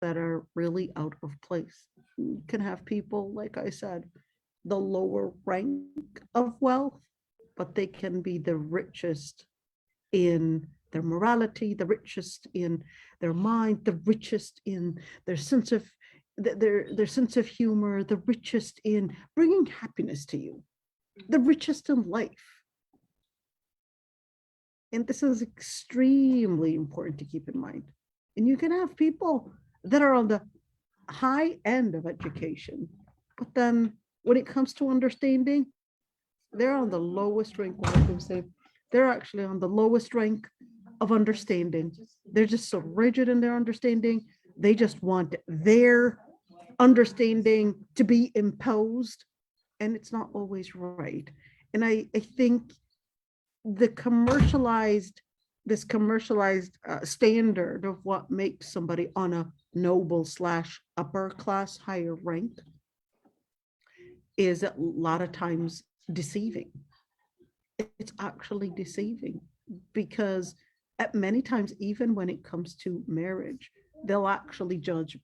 that are really out of place. You can have people, like I said, the lower rank of wealth, but they can be the richest in their morality, the richest in their mind, the richest in their sense of their sense of humor, the richest in bringing happiness to you, the richest in life. And this is extremely important to keep in mind. And you can have people that are on the high end of education, but then when it comes to understanding, they're on the lowest rank. What I can say, they're actually on the lowest rank of understanding. They're just so rigid in their understanding. They just want their understanding to be imposed, and it's not always right. And I think the commercialized this commercialized standard of what makes somebody on a noble slash upper class higher rank is a lot of times deceiving. It's actually deceiving because at many times, even when it comes to marriage, they'll actually judge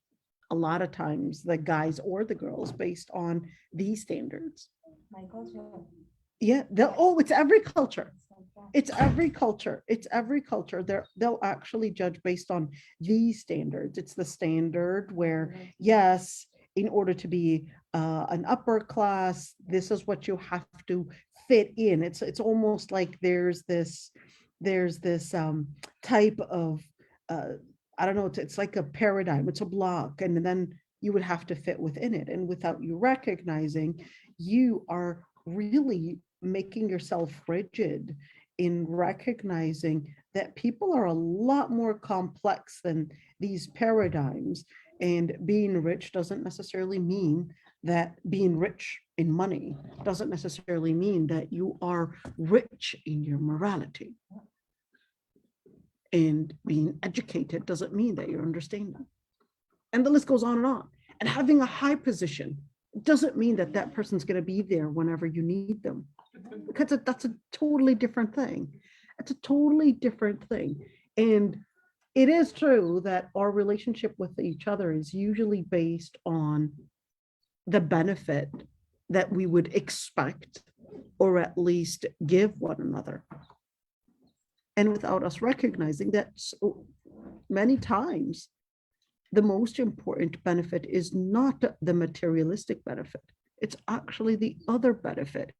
a lot of times the guys or the girls based on these standards. Yeah, oh, it's every culture. It's every culture. It's every culture. They'll actually judge based on these standards. It's the standard where, yes, in order to be an upper class, this is what you have to fit in. It's almost like there's this type of I don't know. It's like a paradigm. It's a block, and then you would have to fit within it. And without you recognizing, you are really making yourself rigid in recognizing that people are a lot more complex than these paradigms. And being rich doesn't necessarily mean that being rich in money doesn't necessarily mean that you are rich in your morality. And being educated doesn't mean that you're understanding. And the list goes on and on. And having a high position doesn't mean that that person's going to be there whenever you need them, because that's a totally different thing. It's a totally different thing. And it is true that our relationship with each other is usually based on the benefit that we would expect or at least give one another. And without us recognizing that, so many times the most important benefit is not the materialistic benefit. It's actually the other benefit.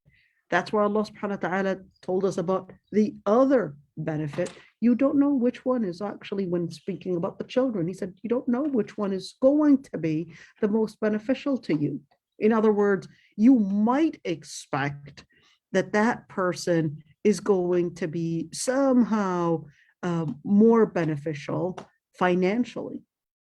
That's where Allah subhanahu wa ta'ala told us about the other benefit. You don't know which one is actually, when speaking about the children, he said, you don't know which one is going to be the most beneficial to you. In other words, you might expect that that person is going to be somehow more beneficial financially.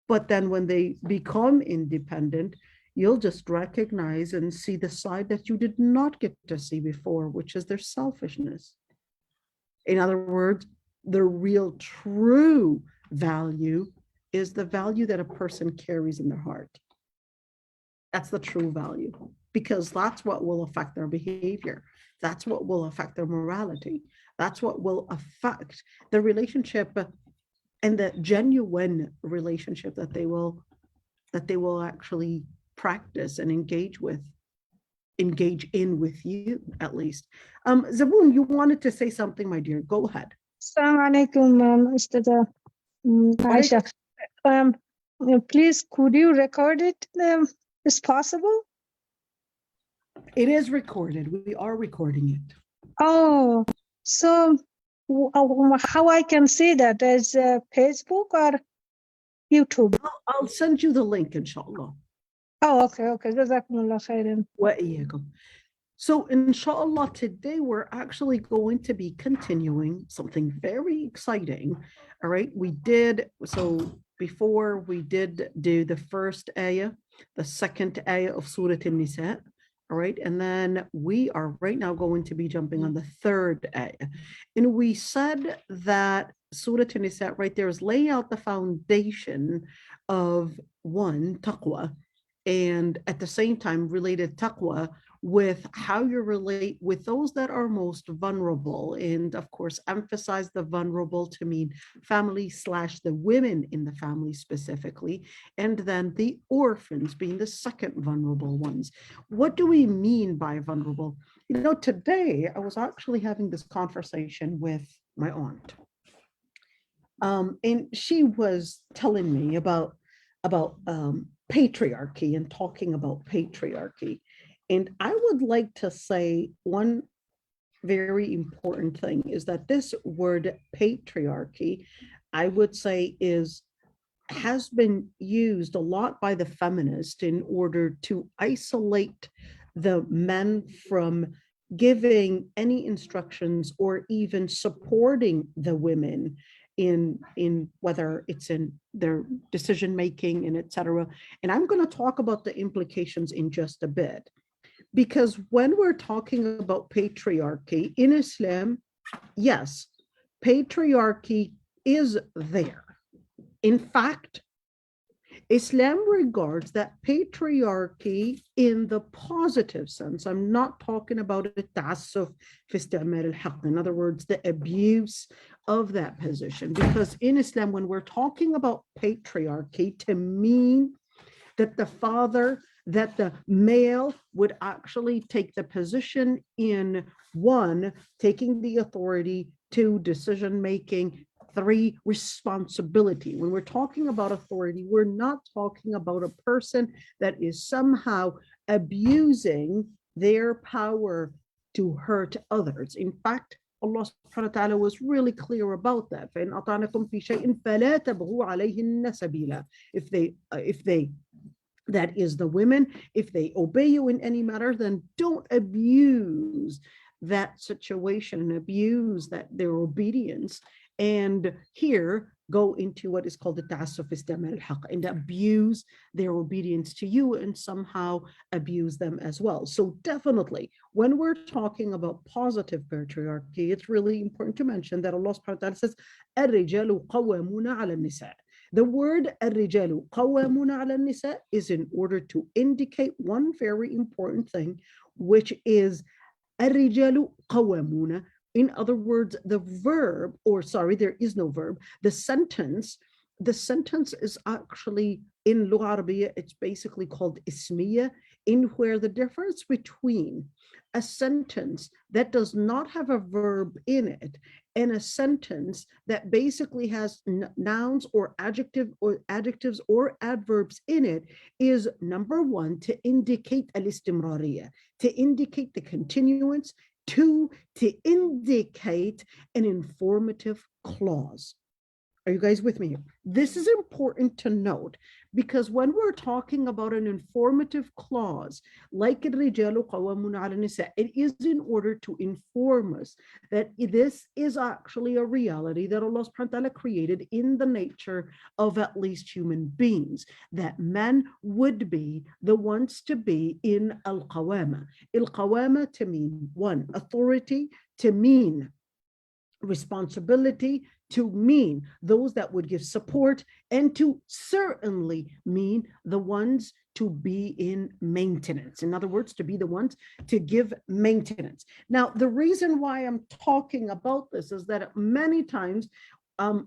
But then when they become independent, you'll just recognize and see the side that you did not get to see before, which is their selfishness. In other words, the real true value is the value that a person carries in their heart. That's the true value, because that's what will affect their behavior. That's what will affect their morality. That's what will affect the relationship and the genuine relationship that they will actually practice and engage in with you, at least. Zaboon, you wanted to say something, my dear. Go ahead. Assalamu alaikum, Mr. Aysha. Please, could you record it? Is possible? It is recorded. We are recording it. Oh, so how I can see that? As Facebook or YouTube? I'll send you the link, inshallah. Oh, okay. Jazakumullah khairan. Wa iyyakum. So, inshallah, today we're actually going to be continuing something very exciting. All right. Before we did do the first ayah, the second ayah of Surah Nisa. All right. And then we are right now going to be jumping on the third ayah. And we said that Surah Nisa right there is laying out the foundation of one, taqwa, and at the same time related taqwa with how you relate with those that are most vulnerable. And of course, emphasize the vulnerable to mean family / the women in the family specifically, and then the orphans being the second vulnerable ones. What do we mean by vulnerable? You know, today I was actually having this conversation with my aunt. And she was telling me about patriarchy and talking about patriarchy. And I would like to say one very important thing is that this word patriarchy, I would say, has been used a lot by the feminist in order to isolate the men from giving any instructions or even supporting the women in whether it's in their decision making and etc. And I'm going to talk about the implications in just a bit, because when we're talking about patriarchy in Islam, yes, patriarchy is there. In fact, Islam regards that patriarchy in the positive sense. I'm not talking about التعسف في استعمال الحق. In other words, the abuse of that position. Because in Islam, when we're talking about patriarchy, to mean that the male would actually take the position in one, taking the authority, two, decision making, three, responsibility. When we're talking about authority, we're not talking about a person that is somehow abusing their power to hurt others. In fact, Allah subhanahu wa ta'ala was really clear about that. فَإِنْ أَطَعْنَكُمْ فِي شَيْءٍ فَلَا تَبْغُوا عَلَيْهِنَّ سَبِيلًا. If they, that is the women, if they obey you in any matter, then don't abuse that situation and abuse that their obedience. And here go into what is called the ta'assuf istimal al-haq, and abuse their obedience to you and somehow abuse them as well. So definitely, when we're talking about positive patriarchy, it's really important to mention that Allah subhanahu wa ta'ala says, الرجال قوامون على النساء. The word الرجال قوامون على النساء is in order to indicate one very important thing, which is الرجال قوامون. In other words, the verb, or sorry, there is no verb, the sentence is actually in Lugha Arabiya, it's basically called ismiya, in where the difference between a sentence that does not have a verb in it and a sentence that basically has nouns or adjectives or adverbs in it is, number one, to indicate al-istimrariya, to indicate the continuance, two, to indicate an informative clause. Are you guys with me? This is important to note, because when we're talking about an informative clause, like الرجال قوامون على النساء, it is in order to inform us that this is actually a reality that Allah subhanahu wa ta'ala created in the nature of at least human beings, that men would be the ones to be in al-qawama. Al-qawama to mean one, authority, to mean responsibility, to mean those that would give support, and to certainly mean the ones to be in maintenance. In other words, to be the ones to give maintenance. Now, the reason why I'm talking about this is that many times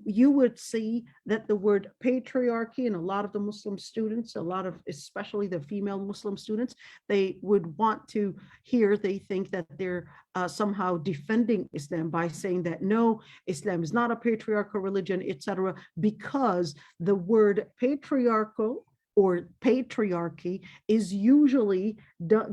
you would see that the word patriarchy, and a lot of the Muslim students, especially the female Muslim students, they would want to hear, they think that they're somehow defending Islam by saying that no, Islam is not a patriarchal religion, etc., because the word patriarchal or patriarchy is usually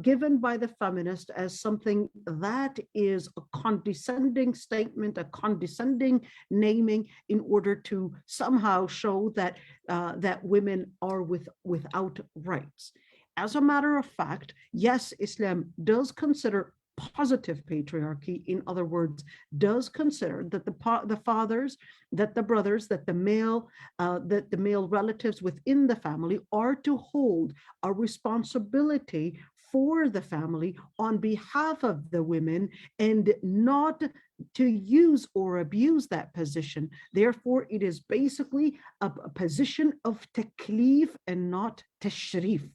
given by the feminist as something that is a condescending statement, a condescending naming, in order to somehow show that that women are without rights. As a matter of fact, yes, Islam does consider positive patriarchy, in other words, does consider that the fathers, that the brothers, that the male relatives within the family are to hold a responsibility for the family on behalf of the women, and not to use or abuse that position. Therefore, it is basically a position of taklif and not tashrif.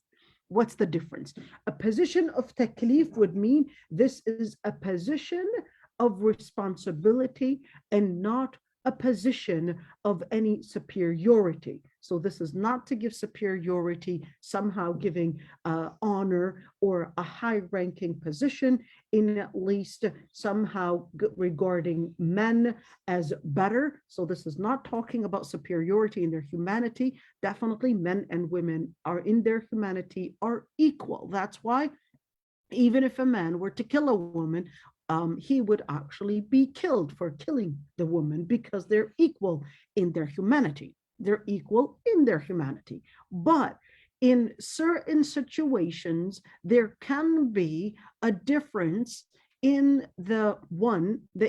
What's the difference? A position of taklif would mean this is a position of responsibility and not a position of any superiority. So this is not to give superiority, somehow giving honor or a high-ranking position, in at least somehow regarding men as better. So this is not talking about superiority in their humanity. Definitely men and women are in their humanity are equal. That's why even if a man were to kill a woman, he would actually be killed for killing the woman because they're equal in their humanity. They're equal in their humanity. But in certain situations, there can be a difference in the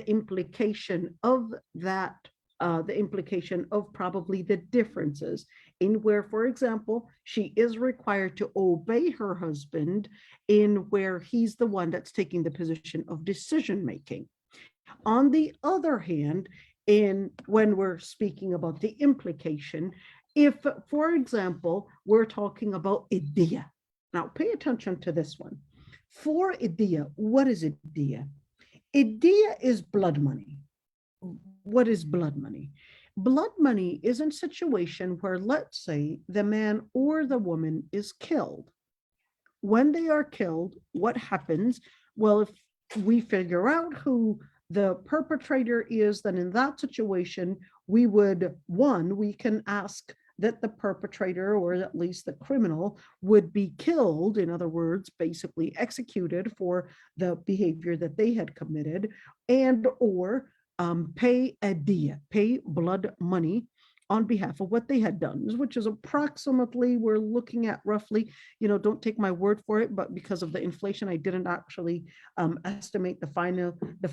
implication of that, the implication of probably the differences in where, for example, she is required to obey her husband in where he's the one that's taking the position of decision making. On the other hand, when we're speaking about the implication, if, for example, we're talking about idiyah. Now, pay attention to this one. For idiyah, what is idiyah? Idiyah is blood money. What is blood money? Blood money is a situation where, let's say, the man or the woman is killed. When they are killed, what happens? Well, if we figure out who the perpetrator is, then in that situation, we can ask that the perpetrator, or at least the criminal, would be killed, in other words, basically executed for the behavior that they had committed, and or pay a diya, pay blood money on behalf of what they had done, which is approximately, we're looking at roughly, don't take my word for it, but because of the inflation, I didn't actually estimate the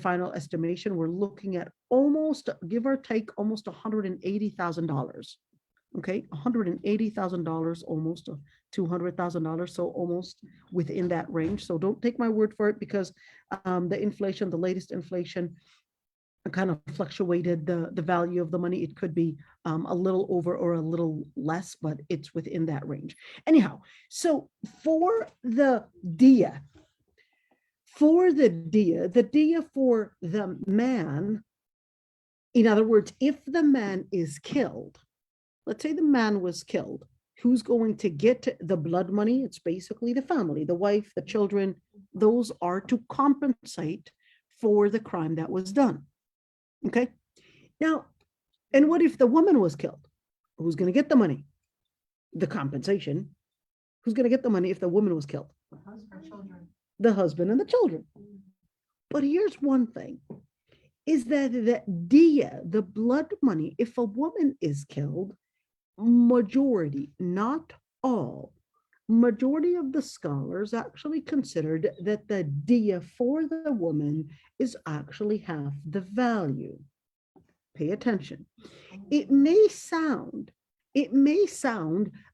final estimation. We're looking at almost, give or take, almost $180,000. Okay, $180,000, almost $200,000, so almost within that range. So don't take my word for it, because the inflation, the latest inflation, kind of fluctuated the value of the money. It could be a little over or a little less, but it's within that range. Anyhow, so for the diya, the diya for the man, in other words, if the man is killed, let's say the man was killed, who's going to get the blood money? It's basically the family, the wife, the children. Those are to compensate for the crime that was done. Okay. Now, and what if the woman was killed? Who's going to get the money? The compensation. Who's going to get the money if the woman was killed? The husband and the children. But here's one thing, is that the diya, the blood money, if a woman is killed, majority, not all, majority of the scholars actually considered that the diya for the woman is actually half the value. Pay attention. It may sound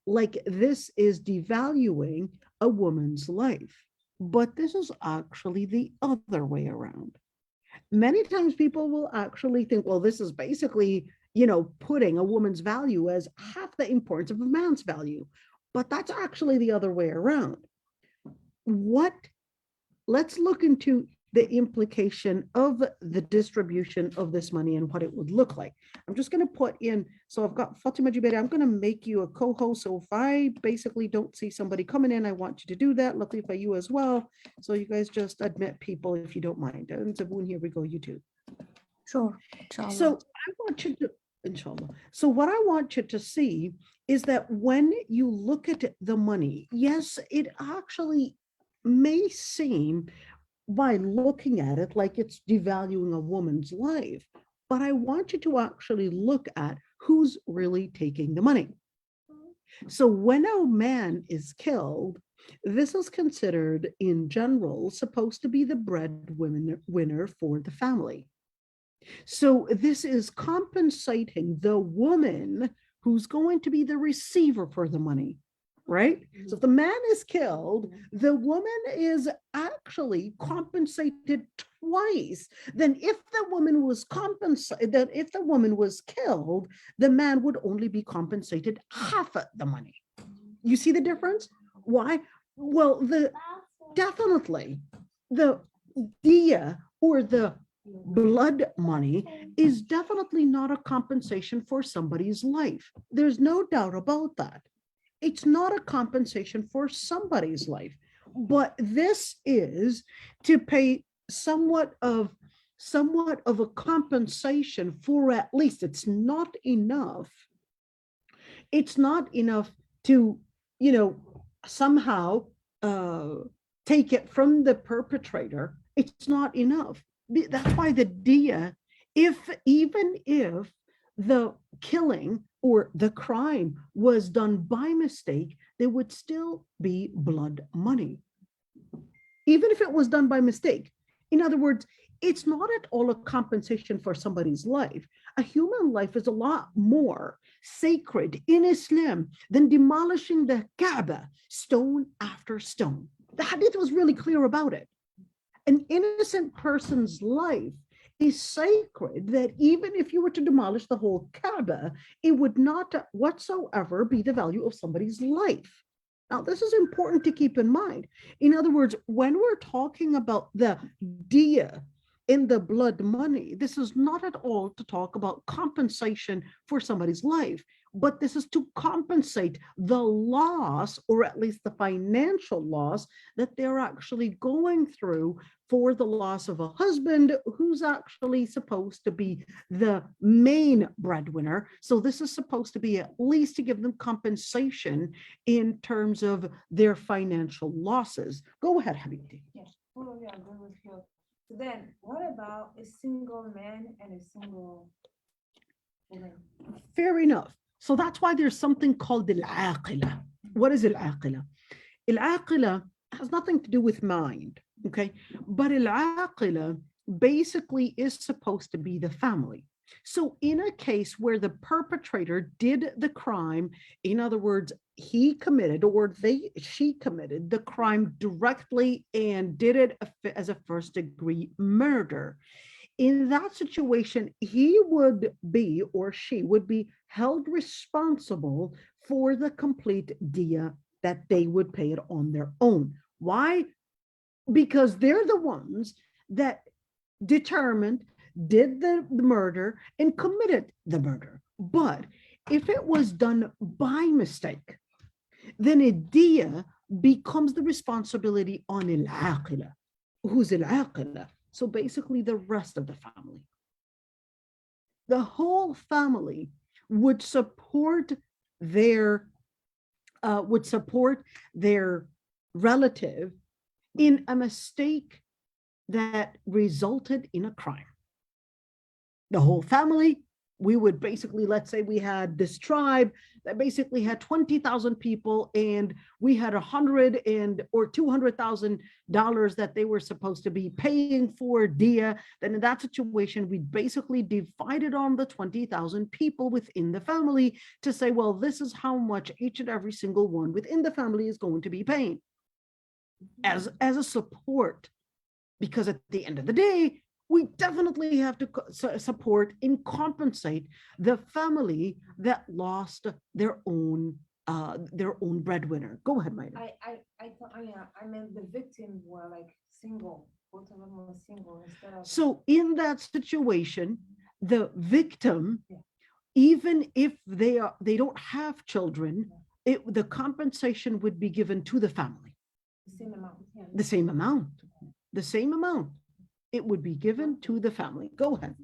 like this is devaluing a woman's life, but this is actually the other way around. Many times people will actually think, well, this is basically, putting a woman's value as half the importance of a man's value. But that's actually the other way around. Let's look into the implication of the distribution of this money and what it would look like. I'm just going to put in, so I've got Fatima Jubeiri, I'm going to make you a co-host. So if I basically don't see somebody coming in, I want you to do that. Latifa, you as well. So you guys just admit people if you don't mind. And Zaboon, here we go, you too. Sure. Inshallah. So I want you to, inshallah. So what I want you to see is that when you look at the money, yes, it actually may seem by looking at it like it's devaluing a woman's life, but I want you to actually look at who's really taking the money. So when a man is killed, this is considered in general supposed to be the breadwinner for the family. So this is compensating the woman who's going to be the receiver for the money, right? So if the man is killed, the woman is actually compensated twice than if the woman was killed, the man would only be compensated half of the money. You see the difference? Why? Well, definitely the diya or the blood money is definitely not a compensation for somebody's life. There's no doubt about that. It's not a compensation for somebody's life, but this is to pay somewhat of a compensation for, at least it's not enough. It's not enough to, somehow take it from the perpetrator. It's not enough. That's why the dia, even if the killing or the crime was done by mistake, there would still be blood money. Even if it was done by mistake. In other words, it's not at all a compensation for somebody's life. A human life is a lot more sacred in Islam than demolishing the Kaaba stone after stone. The hadith was really clear about it. An innocent person's life is sacred, that even if you were to demolish the whole Kaaba, it would not whatsoever be the value of somebody's life. Now, this is important to keep in mind. In other words, when we're talking about the diya in the blood money, this is not at all to talk about compensation for somebody's life, but this is to compensate the loss, or at least the financial loss, that they're actually going through for the loss of a husband who's actually supposed to be the main breadwinner. So this is supposed to be at least to give them compensation in terms of their financial losses. Go ahead, Habibti. Yes, totally agree with you. So then, what about a single man and a single woman? Fair enough. So that's why there's something called al-aqila. What is al-aqila? Al-aqila has nothing to do with mind, okay? But al-aqila basically is supposed to be the family. So in a case where the perpetrator did the crime, in other words, he committed or she committed the crime directly and did it as a first-degree murder, in that situation, he would be, or she would be, held responsible for the complete diya that they would pay it on their own. Why? Because they're the ones that determined, did the murder, and committed the murder. But if it was done by mistake, then a diya becomes the responsibility on al-aqila. Who's al-aqila? So basically the rest of the family. The whole family would support their relative in a mistake that resulted in a crime. The whole family, we would basically, let's say we had this tribe that basically had 20,000 people, and we had $100,000 or $200,000 that they were supposed to be paying for diya. Then in that situation, we basically divided on the 20,000 people within the family to say, well, this is how much each and every single one within the family is going to be paying as a support. Because at the end of the day, we definitely have to support and compensate the family that lost their own breadwinner. Go ahead, Maida. I meant the victims were like single. Both of them were single instead of. So in that situation, the victim, even if they don't have children, the compensation would be given to the family. The same amount. The same amount. The same amount. It would be given to the family. Go ahead.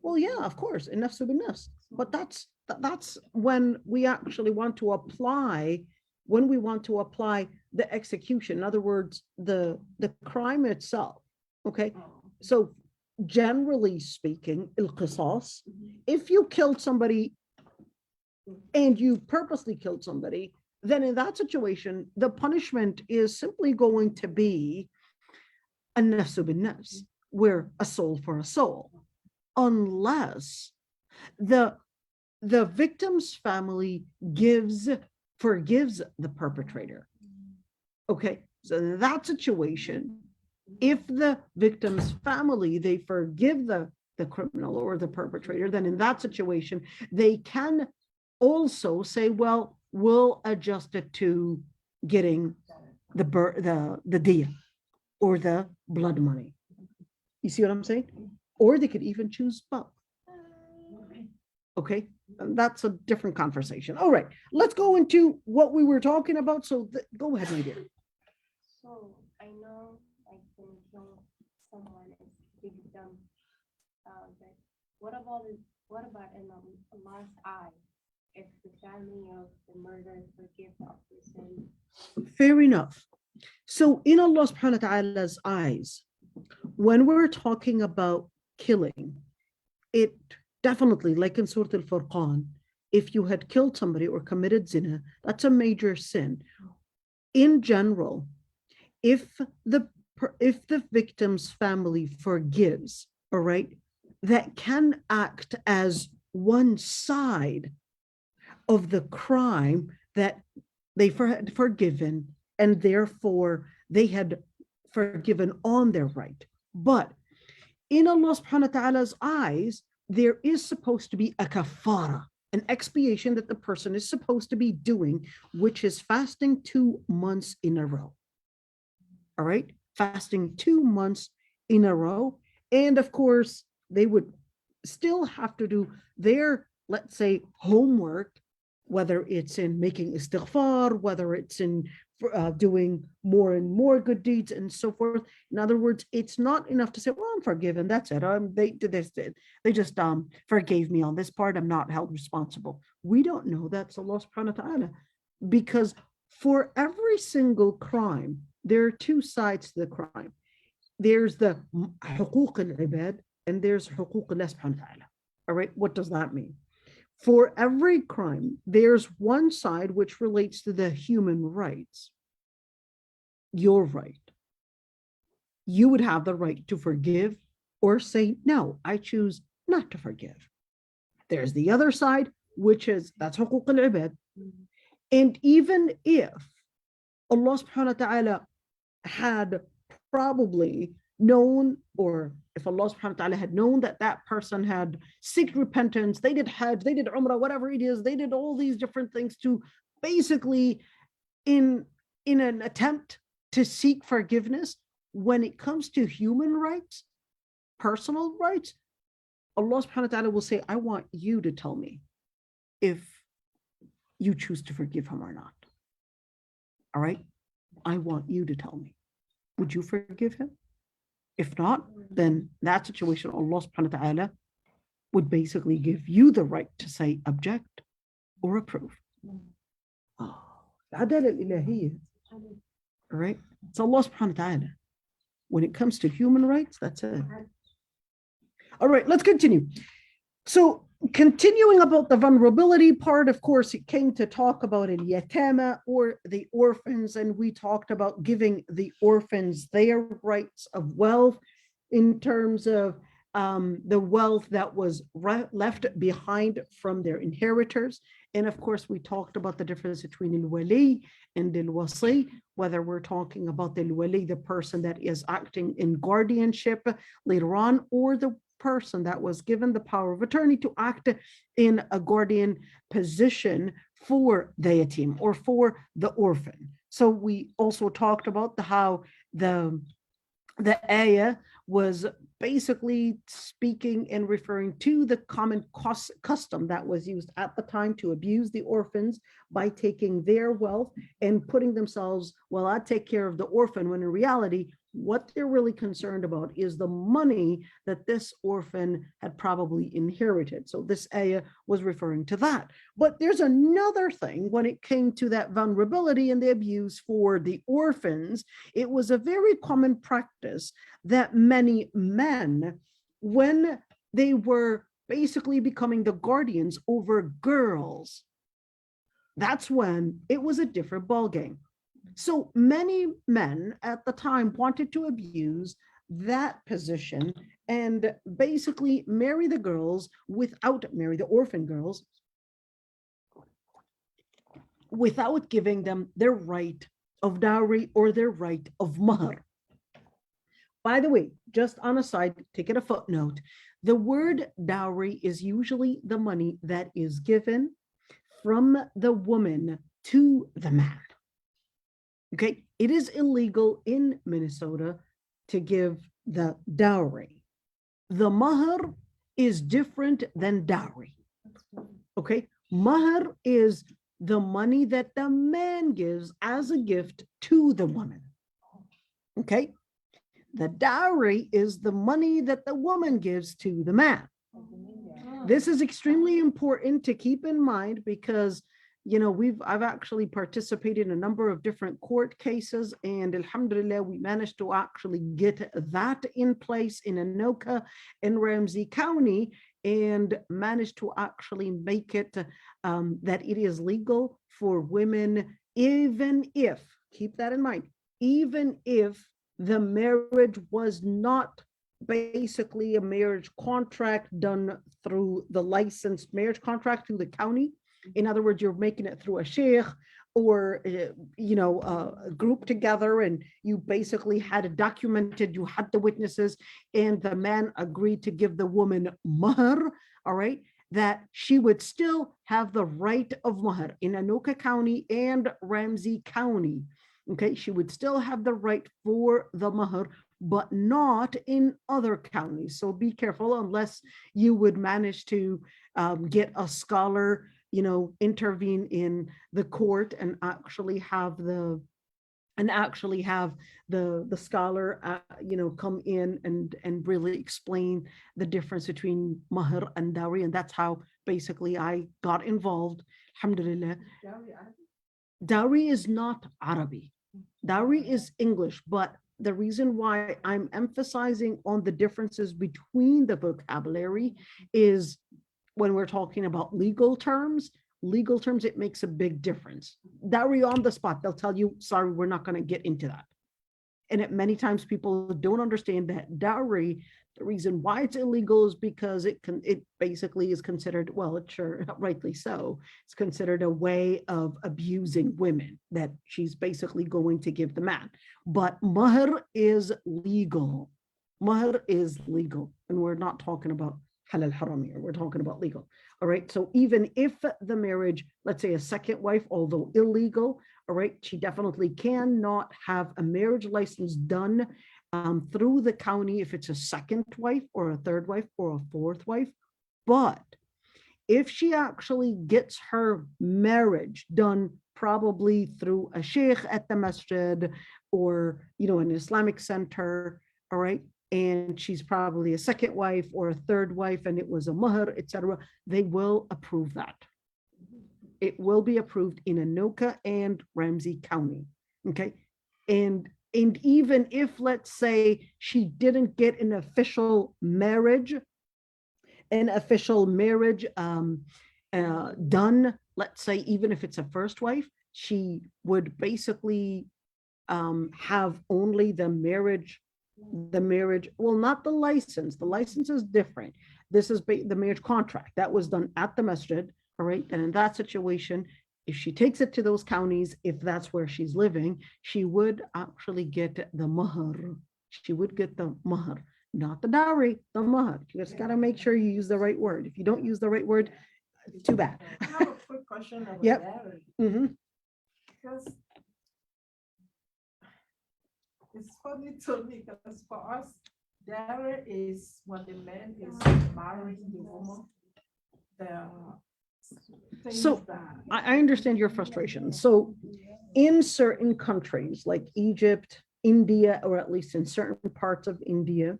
Well, yeah, of course, enough bin nafs. But that's when we actually want to apply, the execution. In other words, the crime itself. Okay. So generally speaking, al-qisas, if you killed somebody and you purposely killed somebody, then in that situation, the punishment is simply going to be an-nafs bin-nafs, where a soul for a soul, unless the victim's family forgives the perpetrator. Okay, so in that situation, if the victim's family, they forgive the criminal or the perpetrator, then in that situation, they can also say, well, will adjust it to getting the diya or the blood money. You see what I'm saying? Or they could even choose both. Okay, and that's a different conversation. All right, let's go into what we were talking about. So go ahead, my dear. So I know like when you kill someone, it's big dumb. But what about in Allah's eye? If the family of the murderer forgive that person? Fair enough. So in Allah subhanahu wa ta'ala's eyes, when we're talking about killing, it definitely, like in Surah Al-Furqan, if you had killed somebody or committed zina, that's a major sin. In general, if the victim's family forgives, all right, that can act as one side of the crime that they had forgiven, and therefore they had forgiven on their right. But in Allah subhanahu wa ta'ala's eyes, there is supposed to be a kafara, an expiation that the person is supposed to be doing, which is fasting 2 months in a row. All right, fasting 2 months in a row. And of course, they would still have to do their, let's say, homework, whether it's in making istighfar, whether it's in doing more and more good deeds and so forth. In other words, it's not enough to say, well, I'm forgiven, that's it. They did this, they just forgave me on this part, I'm not held responsible. We don't know that's Allah subhanahu wa ta'ala, because for every single crime, there are 2 sides to the crime. There's the huquq al-ibad and there's huquq Allah subhanahu wa ta'ala. All right, what does that mean? For every crime, there's one side which relates to the human rights. Your right. You would have the right to forgive or say, no, I choose not to forgive. There's the other side, which is, that's huquq al-ibad. And even if Allah subhanahu wa ta'ala had probably known, or if Allah subhanahu wa ta'ala had known that that person had seeked repentance, they did Hajj, they did Umrah, whatever it is, they did all these different things to basically in an attempt to seek forgiveness, when it comes to human rights, personal rights, Allah subhanahu wa ta'ala will say, I want you to tell me if you choose to forgive him or not. All right? I want you to tell me. Would you forgive him? If not, then that situation, Allah subhanahu wa ta'ala would basically give you the right to say object or approve. Oh, all right? It's Allah subhanahu wa ta'ala. When it comes to human rights, that's it. All right, let's continue. So continuing about the vulnerability part, of course, it came to talk about al-yatama, or the orphans, and we talked about giving the orphans their rights of wealth in terms of the wealth that was left behind from their inheritors. And of course, we talked about the difference between al-wali and al-wasi, whether we're talking about the al-wali, the person that is acting in guardianship later on, or the person that was given the power of attorney to act in a guardian position for the yatim or for the orphan. So we also talked about how the ayah was basically speaking and referring to the common custom that was used at the time to abuse the orphans by taking their wealth and putting themselves, well, I take care of the orphan, when in reality, what they're really concerned about is the money that this orphan had probably inherited. So this ayah was referring to that. But there's another thing when it came to that vulnerability and the abuse for the orphans. It was a very common practice that many men, when they were basically becoming the guardians over girls, that's when it was a different ballgame. So many men at the time wanted to abuse that position and basically marry the orphan girls without giving them their right of dowry or their right of mahr. By the way, just on a side, take it a footnote. The word dowry is usually the money that is given from the woman to the man. Okay, it is illegal in Minnesota to give the dowry. The mahar is different than dowry. Okay, mahar is the money that the man gives as a gift to the woman. Okay, the dowry is the money that the woman gives to the man. This is extremely important to keep in mind because, you know, I've actually participated in a number of different court cases, and alhamdulillah, we managed to actually get that in place in Anoka in Ramsey County, and managed to actually make it that it is legal for women, even if, keep that in mind, even if the marriage was not basically a marriage contract done through the licensed marriage contract through the county. In other words, you're making it through a sheikh or, you know, a group together, and you basically had it documented, you had the witnesses, and the man agreed to give the woman mahar, all right, that she would still have the right of mahar in Anoka County and Ramsey County. Okay, she would still have the right for the mahar, but not in other counties. So be careful unless you would manage to get a scholar, you know, intervene in the court and actually have the scholar, you know, come in and really explain the difference between mahar and dowry. And that's how basically I got involved. Alhamdulillah. Dowry is not Arabic. Dowry is English, but the reason why I'm emphasizing on the differences between the vocabulary is when we're talking about legal terms, it makes a big difference. Dowry on the spot, they'll tell you, sorry, we're not going to get into that. And many times people don't understand that dowry, the reason why it's illegal is because it basically is considered, well, it's sure, rightly so, it's considered a way of abusing women that she's basically going to give the man. But mahar is legal. Mahar is legal. And we're not talking about halal haram here. We're talking about legal. All right. So even if the marriage, let's say a second wife, although illegal, all right, she definitely cannot have a marriage license done through the county if it's a second wife or a third wife or a fourth wife. But if she actually gets her marriage done probably through a sheikh at the masjid or, you know, an Islamic center, all right, and she's probably a second wife or a third wife and it was a mahar, etc., they will approve that. It will be approved in Anoka and Ramsey County. Okay. And even if, let's say, she didn't get an official marriage done, let's say, even if it's a first wife, she would basically have only the marriage, well, not the license. The license is different. This is the marriage contract that was done at the masjid. All right. And in that situation, if she takes it to those counties, if that's where she's living, she would actually get the mahar. She would get the mahar, not the dowry, the mahar. You just got to make sure you use the right word. If you don't use the right word, too bad. I have a quick question about Yep. dowry. Because it's funny to me because for us, dowry is when the man is marrying the woman. So I understand your frustration. So in certain countries like Egypt, India, or at least in certain parts of India,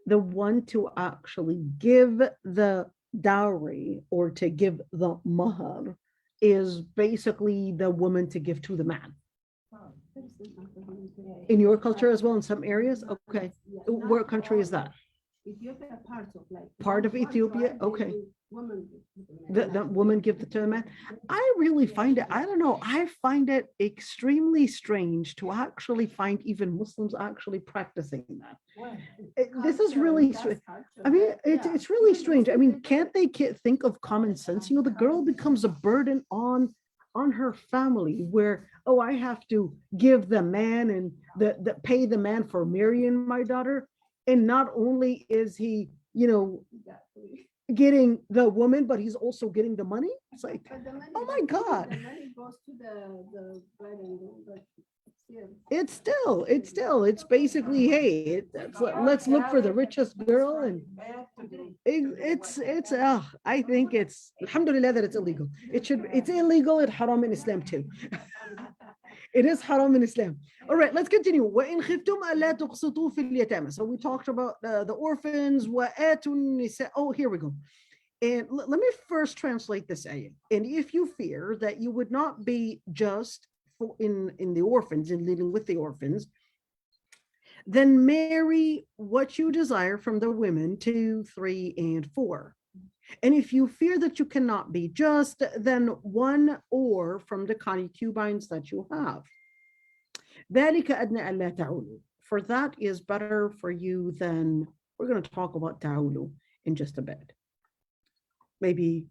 the one to actually give the dowry or to give the mahar is basically the woman to give to the man. In your culture as well, in some areas? Okay. What country is that? Ethiopia, Part of Ethiopia? Okay. The woman give it to the man. I really find it, I don't know, I find it extremely strange to actually find even Muslims actually practicing that. This is really strange. I mean, it's really strange. I mean, can't they think of common sense? You know, the girl becomes a burden on her family where, oh, I have to give the man and pay the man for marrying my daughter. And not only is he, you know, getting the woman, but he's also getting the money. It's like, But the money oh my goes- God. The money goes to the bride and groom, but still. It's basically, hey, let's look for the richest girl, and I think it's, alhamdulillah that it's illegal. It's illegal in haram in Islam too. It is haram in Islam. All right, let's continue. وَإِنْ خِفْتُمْ أَلَّا تُقْسِطُوا فِي الْيَتَامَى. So we talked about the orphans. وَآتُوا النِّسَاءَ. Oh, here we go. And let me first translate this ayah. And if you fear that you would not be just in the orphans, in dealing with the orphans, then marry what you desire from the women 2, 3, and 4. And if you fear that you cannot be just, then 1 or from the concubines that you have. ذَلِكَ أَدْنَى أَلَّا تَعُولُوا. For that is better for you than, we're going to talk about ta'ulu in just a bit. Maybe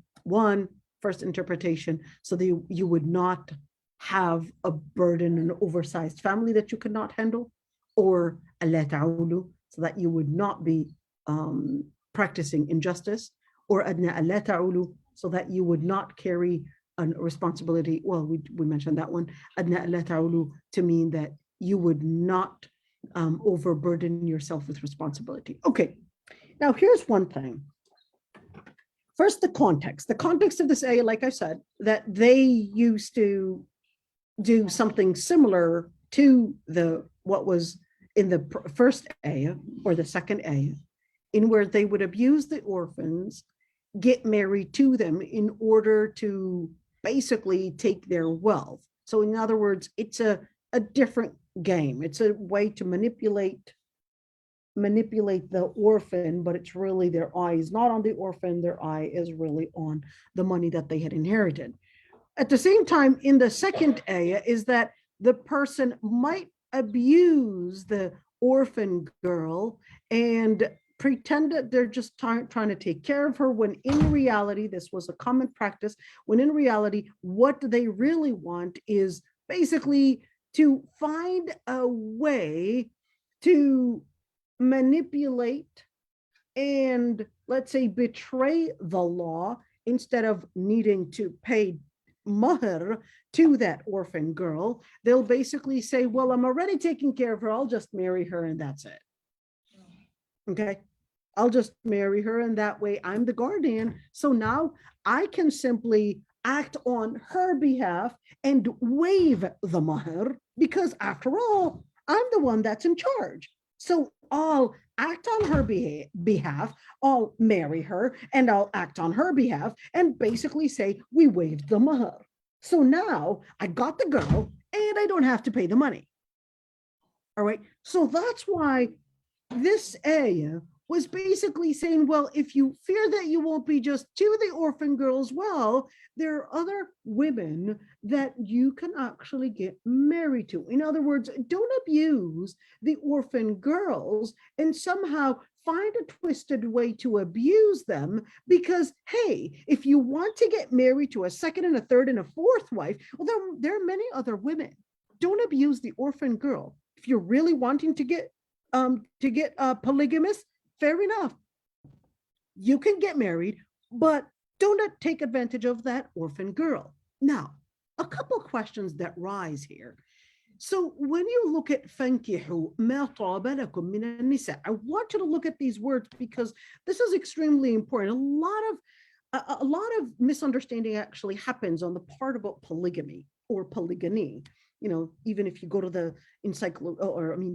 first interpretation, so that you would not have a burden, an oversized family that you could not handle, or أَلَّا تَعُولُوا, so that you would not be practicing injustice, or أَدْنَى أَلَّا تَعُولُوا, so that you would not carry a responsibility. Well, we mentioned that one, أَدْنَى أَلَّا تَعُولُوا, to mean that you would not overburden yourself with responsibility. Okay, now here's one thing. First, the context. The context of this ayah, like I said, that they used to do something similar to what was in the first ayah or the second ayah, in where they would abuse the orphans, get married to them in order to basically take their wealth. So in other words, it's a different game. It's a way to manipulate the orphan, but it's really their eye is not on the orphan, their eye is really on the money that they had inherited. At the same time, in the second ayah is that the person might abuse the orphan girl and pretend that they're just trying to take care of her, when in reality, this was a common practice, when in reality, what they really want is basically to find a way to manipulate and, let's say, betray the law, instead of needing to pay mahr to that orphan girl. They'll basically say, well, I'm already taking care of her, I'll just marry her and that's it. Okay, I'll just marry her and that way I'm the guardian. So now I can simply act on her behalf and waive the mahr, because after all, I'm the one that's in charge. So I'll act on her behalf, I'll marry her, and I'll act on her behalf and basically say, we waived the mahr. So now I got the girl and I don't have to pay the money. All right, so that's why this ayah was basically saying, well, if you fear that you won't be just to the orphan girls, well, there are other women that you can actually get married to. In other words, don't abuse the orphan girls and somehow find a twisted way to abuse them, because, hey, if you want to get married to a second and a third and a fourth wife, well, there are many other women. Don't abuse the orphan girl. If you're really wanting to get polygamous, fair enough. You can get married, but don't take advantage of that orphan girl. Now, a couple questions that rise here. So when you look at فَانْكِحُوا مَا طَابَ لَكُم مِّنَ النِّسَاءِ, I want you to look at these words because this is extremely important. A lot of misunderstanding actually happens on the part about polygamy or polygyny. You know, even if you go to the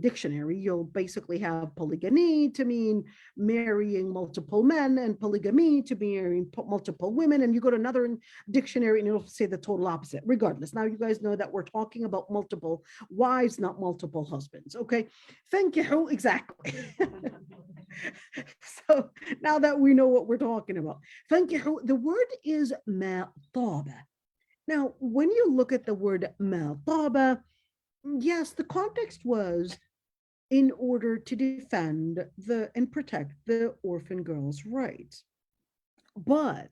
dictionary, you'll basically have polygyny to mean marrying multiple men and polygamy to be marrying multiple women. And you go to another dictionary and it'll say the total opposite. Regardless, now you guys know that we're talking about multiple wives, not multiple husbands. Okay, فَانْكِحُوا, exactly. So now that we know what we're talking about, فَانْكِحُوا, the word is مَا طَابَ. Now, when you look at the word مَا طَابَ, yes, the context was in order to defend and protect the orphan girl's rights. But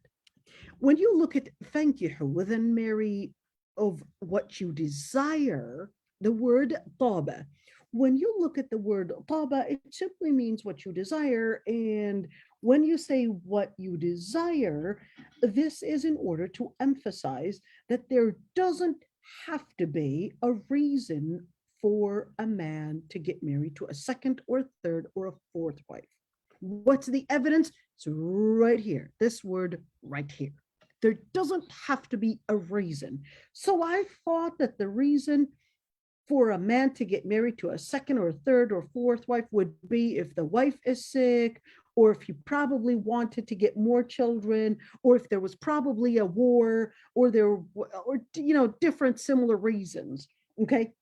when you look at فَانْكِحُوا, then marry of what you desire, the word طَابَ, when you look at the word طَابَ, it simply means what you desire. And when you say what you desire, this is in order to emphasize that there doesn't have to be a reason for a man to get married to a second or third or a fourth wife. What's the evidence? It's right here, this word right here. There doesn't have to be a reason. So I thought that the reason for a man to get married to a second or third or fourth wife would be if the wife is sick, or if he probably wanted to get more children, or if there was probably a war, or different similar reasons. Okay.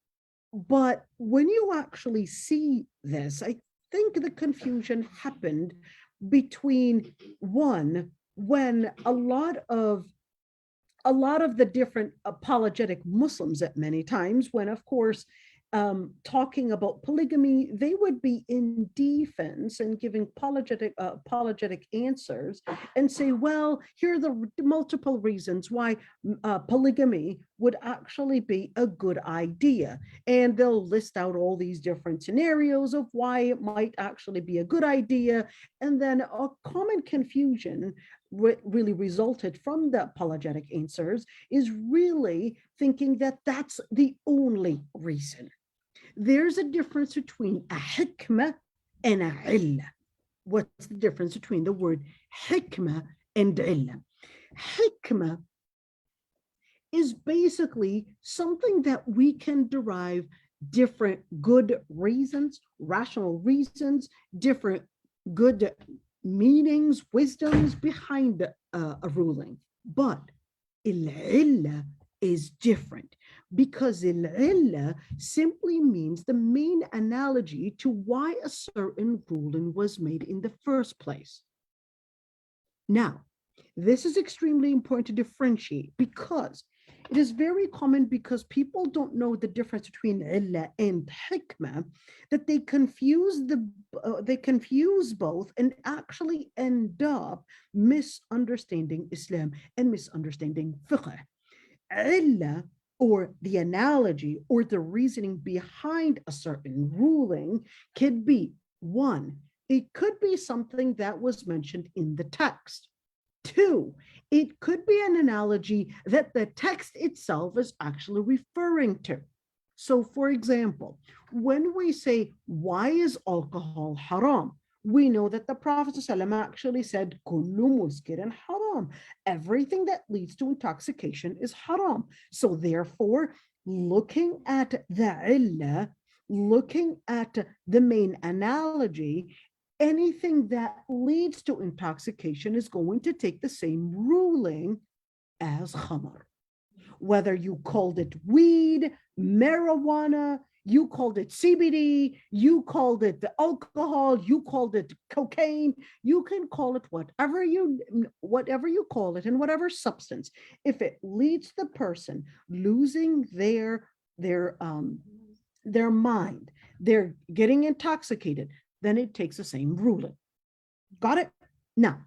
But when you actually see this, I think the confusion happened between one, when a lot of the different apologetic Muslims at many times, when of course talking about polygamy, they would be in defense and giving apologetic answers and say, well, here are the multiple reasons why polygamy would actually be a good idea. And they'll list out all these different scenarios of why it might actually be a good idea. And then a common confusion really resulted from the apologetic answers is really thinking that that's the only reason. There's a difference between a hikmah and a illah. What's the difference between the word hikmah and illah? Hikmah is basically something that we can derive different good reasons, rational reasons, different good meanings, wisdoms behind a ruling. But il-illah is different, because il-illah simply means the main analogy to why a certain ruling was made in the first place. Now, this is extremely important to differentiate, because it is very common, because people don't know the difference between illah and hikmah, that they confuse both and actually end up misunderstanding Islam and misunderstanding fiqh. Illah, or the analogy or the reasoning behind a certain ruling, could be one, it could be something that was mentioned in the text. Two, it could be an analogy that the text itself is actually referring to. So for example, when we say, why is alcohol haram? We know that the Prophet ﷺ actually said, kullu muskirin haram. Everything that leads to intoxication is haram. So therefore, looking at the illah, looking at the main analogy, anything that leads to intoxication is going to take the same ruling as khamar. Whether you called it weed, marijuana, you called it CBD, you called it the alcohol, you called it cocaine, you can call it whatever you call it, and whatever substance. If it leads the person losing their mind, they're getting intoxicated, then it takes the same ruling. Got it? Now,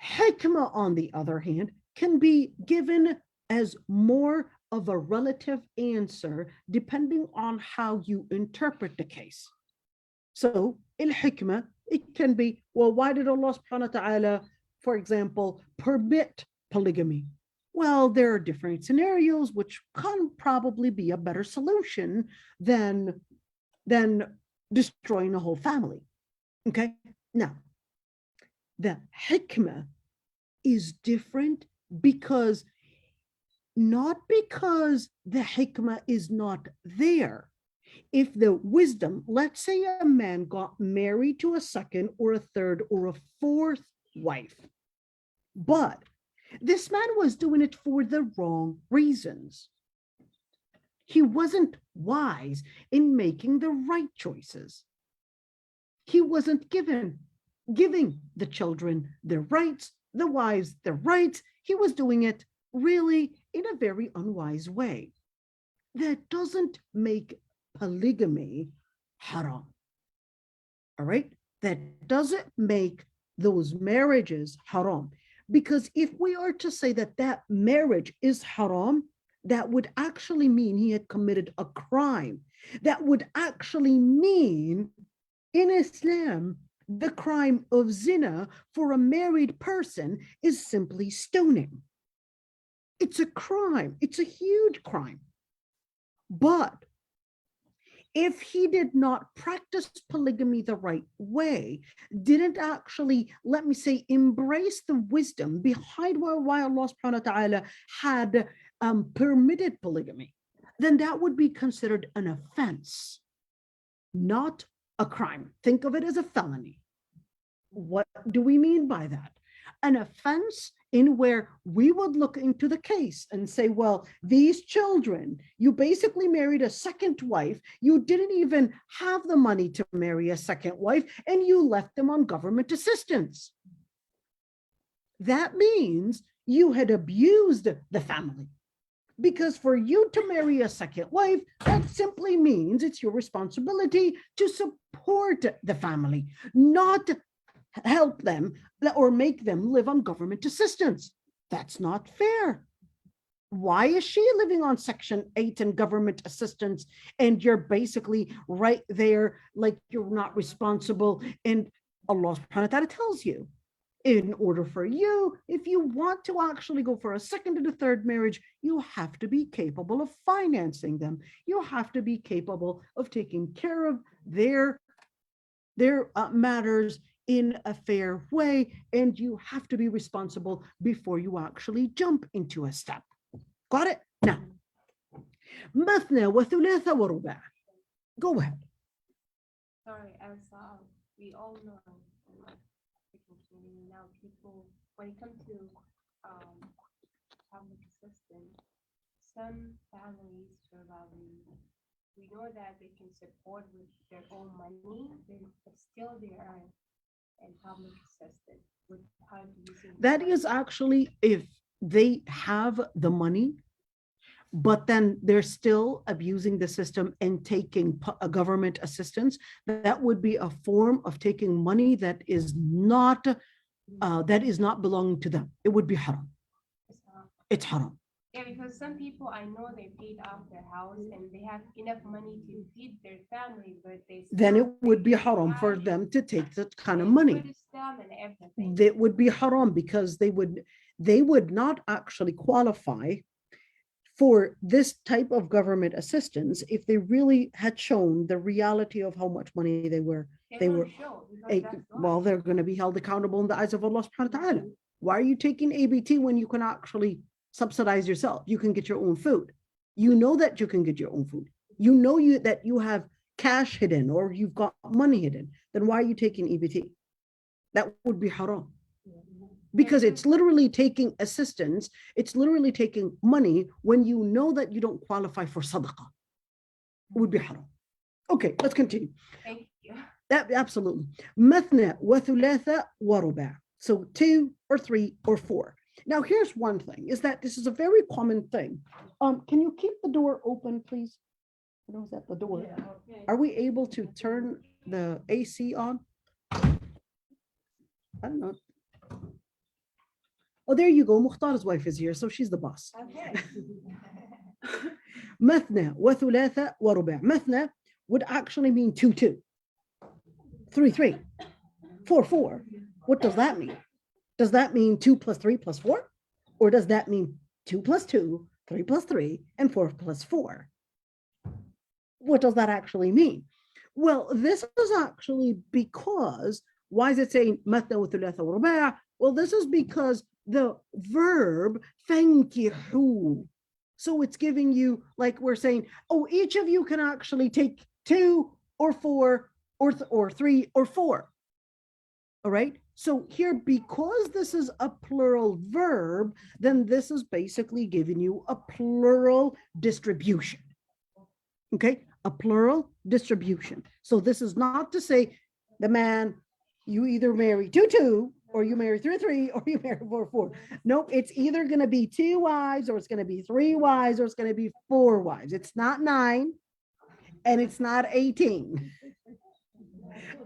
hikmah, on the other hand, can be given as more of a relative answer depending on how you interpret the case. So, il-hikmah, it can be, well, why did Allah subhanahu wa ta'ala, for example, permit polygamy? Well, there are different scenarios which can probably be a better solution than destroying a whole family. Okay? Now, the hikmah is different because the hikmah is not there. If the wisdom, let's say a man got married to a second or a third or a fourth wife, but this man was doing it for the wrong reasons. He wasn't wise in making the right choices. He wasn't giving the children their rights, the wives their rights. He was doing it really in a very unwise way. That doesn't make polygamy haram. All right? That doesn't make those marriages haram. Because if we are to say that that marriage is haram, that would actually mean he had committed a crime. That would actually mean in Islam The crime of zina for a married person is simply stoning. It's a crime. It's a huge crime. But if he did not practice polygamy the right way, didn't actually, let me say, embrace the wisdom behind why Allah subhanahu wa ta'ala had permitted polygamy, then that would be considered an offense, not a crime. Think of it as a felony. What do we mean by that? An offense in where we would look into the case and say, well, these children, you basically married a second wife, you didn't even have the money to marry a second wife, and you left them on government assistance. That means you had abused the family. Because for you to marry a second wife, that simply means it's your responsibility to support the family, not help them or make them live on government assistance. That's not fair. Why is she living on Section 8 and government assistance, and you're basically right there like you're not responsible? And Allah subhanahu wa ta'ala tells you, in order for you, if you want to actually go for a second and a third marriage, you have to be capable of financing them. You have to be capable of taking care of their matters in a fair way, and you have to be responsible before you actually jump into a step. Got it? Now, مثنى وثلاثة ورباع. Go ahead. Sorry, as we all know, now people, when it comes to public assistance, some families we know that they can support with their own money, but still they are in public assistance without using. That is actually if they have the money, but then they're still abusing the system and taking a government assistance. That would be a form of taking money that is not belonging to them. It would be haram. It's haram. Yeah, because some people I know they paid off their house and they have enough money to feed their family, but Then it still would be pay haram for cash them to take that kind of and money. food stamp and everything. That would be haram because they would not actually qualify for this type of government assistance if they really had shown the reality of how much money they were. They were show because that's well, why. they're going to be held accountable in the eyes of Allah subhanahu wa ta'ala. Why are you taking ABT when you can actually subsidize yourself? You can get your own food. You know that you can get your own food. You know that you have cash hidden or you've got money hidden. Then why are you taking EBT? That would be haram. Because it's literally taking assistance. It's literally taking money when you know that you don't qualify for sadaqah. It would be haram. Okay, let's continue. Thank you. That absolutely. مثنى وثلاثة ورباع. So 2 or 3 or 4. Now here's one thing, is that this is a very common thing. Can you keep the door open, please? I know, is that the door? Yeah, okay. Are we able to turn the AC on? I don't know. Oh, there you go. Mukhtar's wife is here, so she's the boss. Okay. مثنى وثلاثة ورباع. مثنى would actually mean 2, 2. 3, 3. 4, 4. What does that mean? Does that mean 2 plus 3 plus 4? Or does that mean 2 plus 2, 3 plus 3, and 4 plus 4? What does that actually mean? Well, this is actually because, why is it saying مثنى وثلاثة ورباع? Well, this is because the verb فانكحوا. So it's giving you, like we're saying, oh, each of you can actually take 2 or 4 or 3 or 4. All right. So here, because this is a plural verb, then this is basically giving you a plural distribution. Okay, a plural distribution. So this is not to say the man, you either marry 2, 2, or you marry 3, 3, or you marry 4, 4. No, it's either going to be 2 wives, or it's going to be 3 wives, or it's going to be 4 wives. It's not 9, and it's not 18.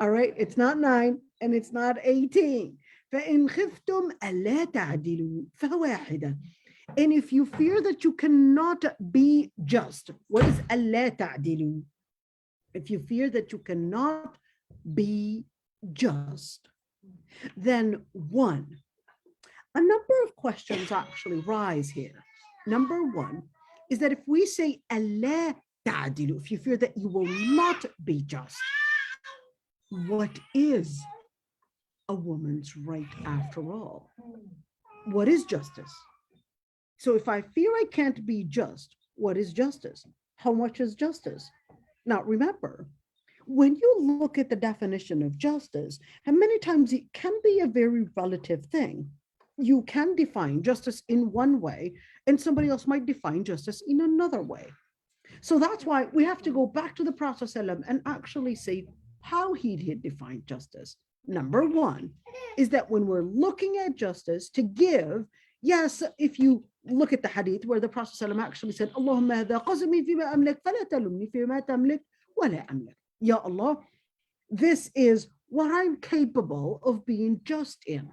All right, it's not 9, and it's not 18. فإن خفتم ألا تعدلوا فواحدة. And if you fear that you cannot be just, what is ألا تعدلوا? If you fear that you cannot be just, then one, a number of questions actually rise here. Number one is that if we say Allah ta'dilu, if you fear that you will not be just, what is a woman's right after all? What is justice? So if I fear I can't be just, what is justice? How much is justice? Now remember, when you look at the definition of justice, and many times it can be a very relative thing. You can define justice in one way, and somebody else might define justice in another way. So that's why we have to go back to the Prophet ﷺ and actually see how he had defined justice. Number one is that when we're looking at justice to give, yes, if you look at the hadith where the Prophet ﷺ actually said, Allahumma hadha qasmi fima amlik, fala talumni fima tamlik, wala amlik. Ya Allah, this is what I'm capable of being just in.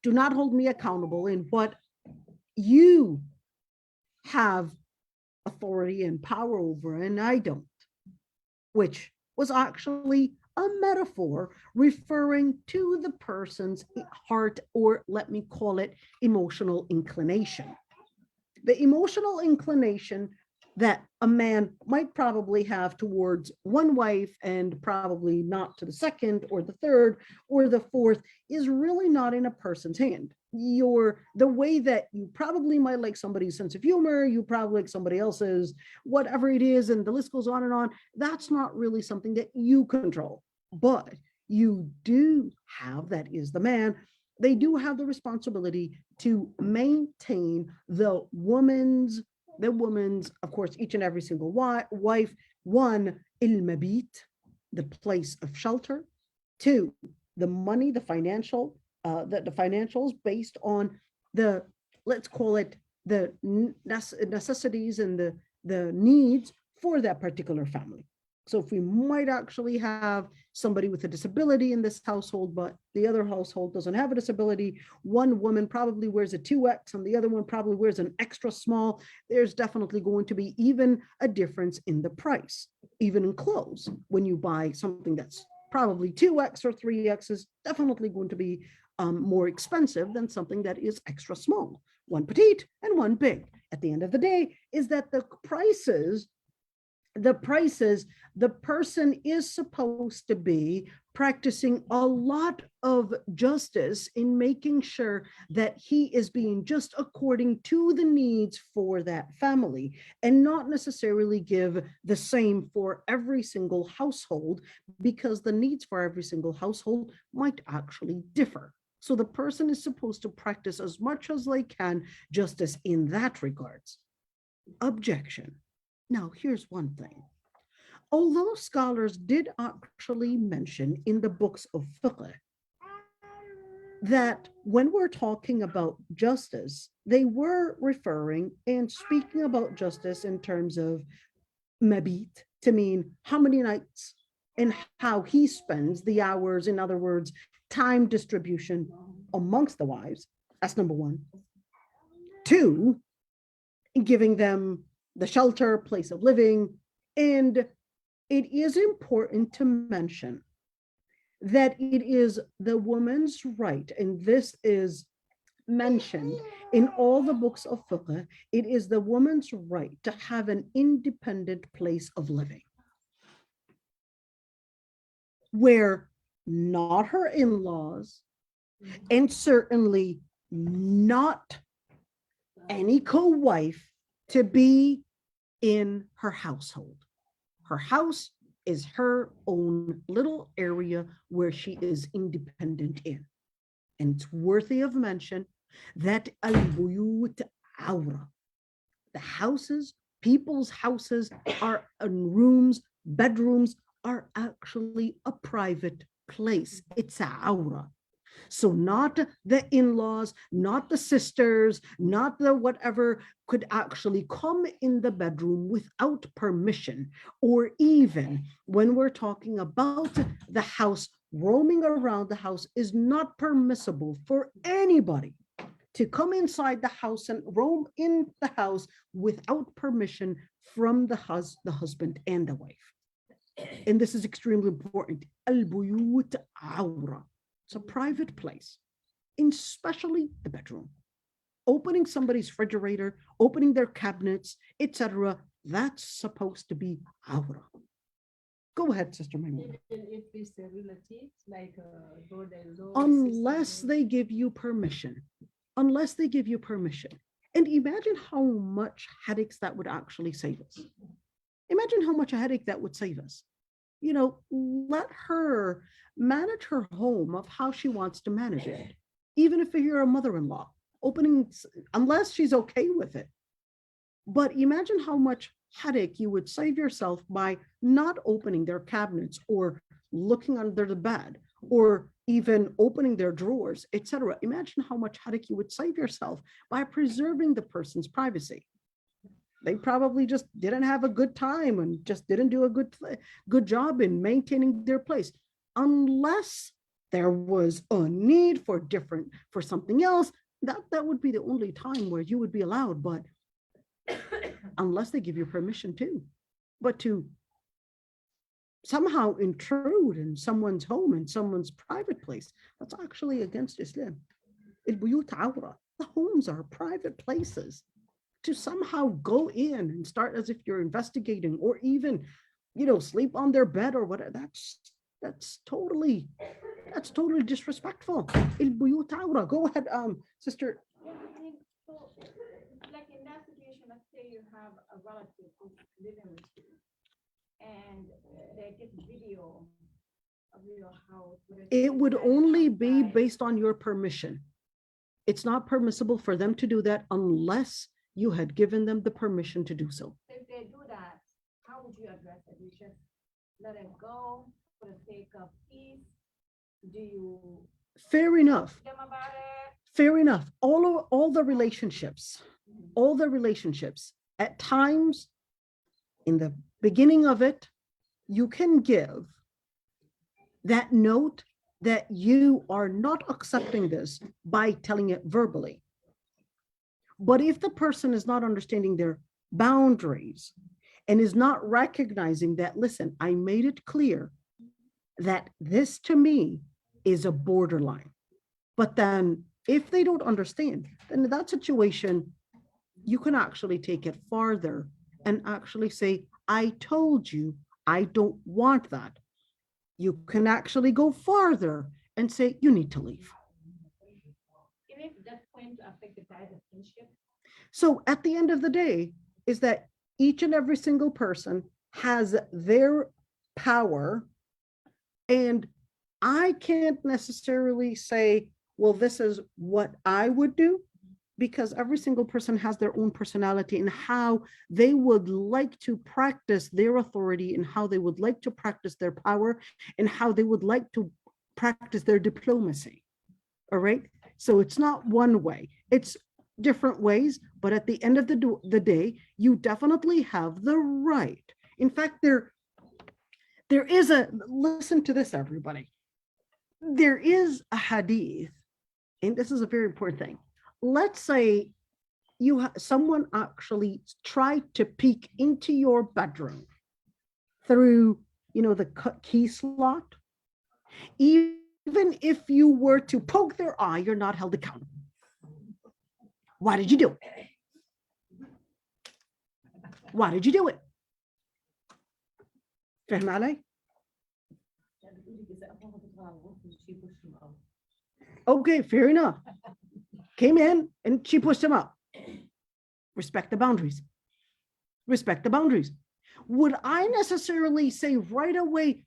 Do not hold me accountable in what you have authority and power over, and I don't, which was actually a metaphor referring to the person's heart, or let me call it emotional inclination. The emotional inclination that a man might probably have towards one wife and probably not to the second or the third or the fourth is really not in a person's hand. The way that you probably might like somebody's sense of humor, you probably like somebody else's, whatever it is, and the list goes on, that's not really something that you control. But you do have, that is the man, they do have the responsibility to maintain the woman's, of course, each and every single wife, one, il-mabit, the place of shelter, two, the money, the financials based on the, let's call it the necessities and the needs for that particular family. So if we might actually have somebody with a disability in this household, but the other household doesn't have a disability, one woman probably wears a 2X and the other one probably wears an extra small, there's definitely going to be even a difference in the price. Even in clothes, when you buy something that's probably 2X or 3X is definitely going to be more expensive than something that is extra small. One petite and one big. At the end of the day, is that the prices, the person is supposed to be practicing a lot of justice in making sure that he is being just according to the needs for that family, and not necessarily give the same for every single household, because the needs for every single household might actually differ. So the person is supposed to practice as much as they can justice in that regards. Objection. Now, here's one thing. Although scholars did actually mention in the books of fiqh that when we're talking about justice, they were referring and speaking about justice in terms of mabit, to mean how many nights and how he spends the hours, in other words, time distribution amongst the wives. That's number one. Two, giving them the shelter, place of living. And it is important to mention that it is the woman's right, and this is mentioned in all the books of fiqh, it is the woman's right to have an independent place of living, where not her in-laws, and certainly not any co-wife to be in her household. Her house is her own little area where she is independent in. And it's worthy of mention that al-buyut awra, the houses, people's houses are in rooms, bedrooms are actually a private place. It's a awra. So not the in-laws, not the sisters, not the whatever could actually come in the bedroom without permission, or even when we're talking about the house, roaming around the house is not permissible for anybody to come inside the house and roam in the house without permission from the husband and the wife. and this is extremely important, al-buyut awra. It's a private place, especially the bedroom. Opening somebody's refrigerator, opening their cabinets, etc., that's supposed to be awra. Go ahead, Sister Maimuna. Even if it's a relative, like brother-in-law, Unless sister-in-law. they give you permission. Unless they give you permission. And imagine how much headaches that would actually save us. Imagine how much a headache that would save us. You know, let her manage her home of how she wants to manage it. Even if you're a mother-in-law, opening, unless she's okay with it. But imagine how much headache you would save yourself by not opening their cabinets or looking under the bed or even opening their drawers, etc. Imagine how much headache you would save yourself by preserving the person's privacy. They probably just didn't have a good time and just didn't do a good job in maintaining their place. Unless there was a need for something else, that would be the only time where you would be allowed, but unless they give you permission to. But to somehow intrude in someone's home, in someone's private place, that's actually against Islam. البيوت عورة. The homes are private places. To somehow go in and start as if you're investigating, or even, sleep on their bed or whatever, that's totally disrespectful. البيوت عورة. Go ahead, sister. Yeah, I mean, so like in that situation, let's say you have a relative who's living with you, and they get video of your house. It would only be based on your permission. It's not permissible for them to do that unless you had given them the permission to do so. If they do that, how would you address it? You just let it go for the sake of peace? Do you Fair enough. tell them about it? Fair enough. All the relationships, at times in the beginning of it, you can give that note that you are not accepting this by telling it verbally. But if the person is not understanding their boundaries and is not recognizing that, listen, I made it clear that this to me is a borderline. But then if they don't understand, then in that situation, you can actually take it farther and actually say, I told you I don't want that. You can actually go farther and say, you need to leave. Even if that's going to affect the ties of kinship? So at the end of the day, is that each and every single person has their power, and I can't necessarily say, well, this is what I would do, because every single person has their own personality and how they would like to practice their authority and how they would like to practice their power and how they would like to practice their diplomacy. All right. So it's not one way, it's different ways, but at the end of the day, you definitely have the right. In fact, there is listen to this, everybody. There is a hadith, and this is a very important thing. Let's say someone actually tried to peek into your bedroom through, the key slot. Even if you were to poke their eye, you're not held accountable. Why did you do it? Why did you do it? فهم علي? Okay, fair enough. Came in and she pushed him up. Respect the boundaries. Respect the boundaries. Would I necessarily say right away,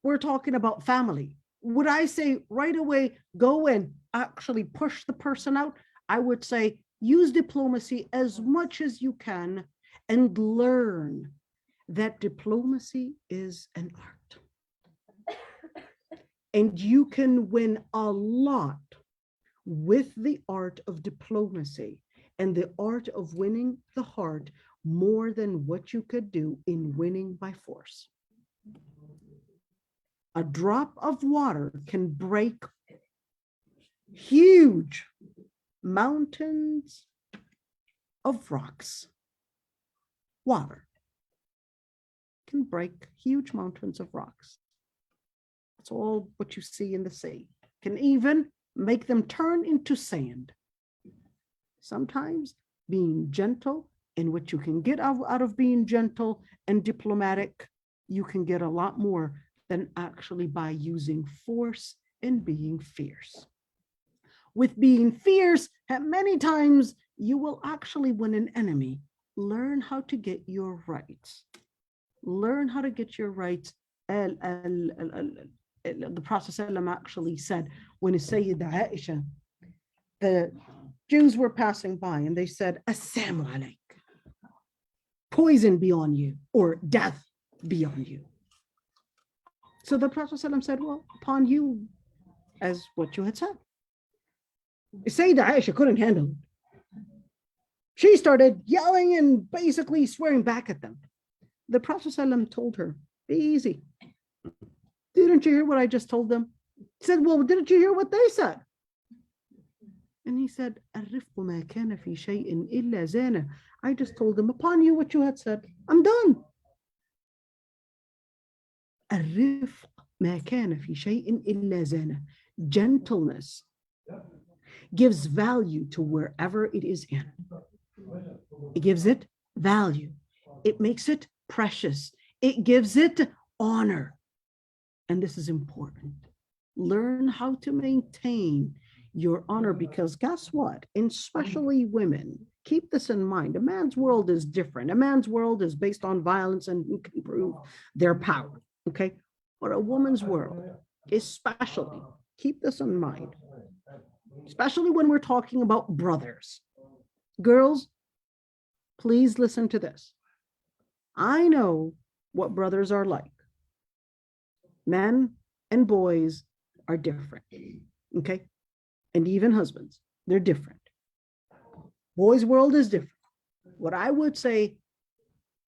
we're talking about family. Would I say right away, go and actually push the person out? I would say use diplomacy as much as you can and learn that diplomacy is an art. And you can win a lot with the art of diplomacy and the art of winning the heart more than what you could do in winning by force. A drop of water can break huge mountains of rocks. Water can break huge mountains of rocks. That's all what you see in the sea. Can even make them turn into sand. Sometimes being gentle, and what you can get out of being gentle and diplomatic, you can get a lot more than actually by using force and being fierce. With being fierce, at many times you will actually win an enemy. Learn how to get your rights. Learn how to get your rights. The Prophet ﷺ actually said, when he said Aysha, the Jews were passing by and they said, Assalamu alaikum. Poison be on you, or death be on you. So the Prophet ﷺ said, well, upon you, as what you had said. Sayyidah Aysha couldn't handle it. She started yelling and basically swearing back at them. The Prophet ﷺ told her, be easy. Didn't you hear what I just told them? He said, well, didn't you hear what they said? And he said, الرفق ما كان في شيء إلا زانه. I just told them, upon you what you had said. I'm done. الرفق ما كان في شيء إلا زانه. Gentleness gives value to wherever it is in. It gives it value. It makes it precious. It gives it honor. And this is important. Learn how to maintain your honor, because guess what? And especially women, keep this in mind. A man's world is different. A man's world is based on violence and who can prove their power. Okay. But a woman's world, especially, keep this in mind, especially when we're talking about brothers. Girls, please listen to this. I know what brothers are like. Men and boys are different. Okay. And even husbands, they're different. Boys' world is different. What I would say,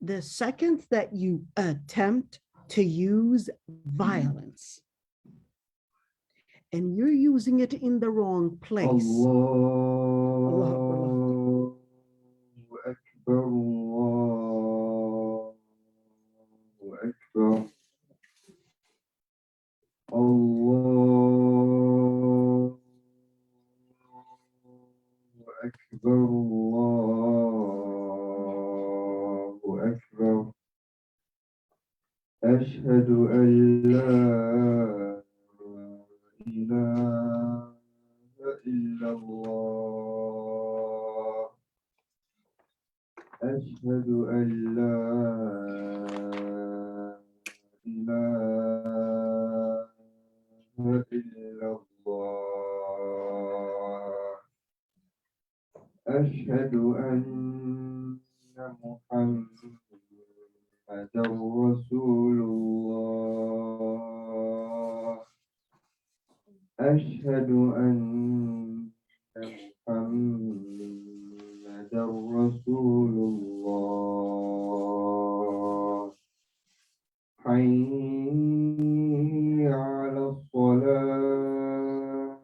the second that you attempt to use violence and you're using it in the wrong place. Allahu Akbar, Allahu Akbar, Allahu Akbar, Allahu Akbar. أشهد أن لا إله إلا الله. أشهد أن لا إله إلا الله. أشهد أن محمدا رسول الله. أشهد أن محمدا رسول الله. حي على الصلاة.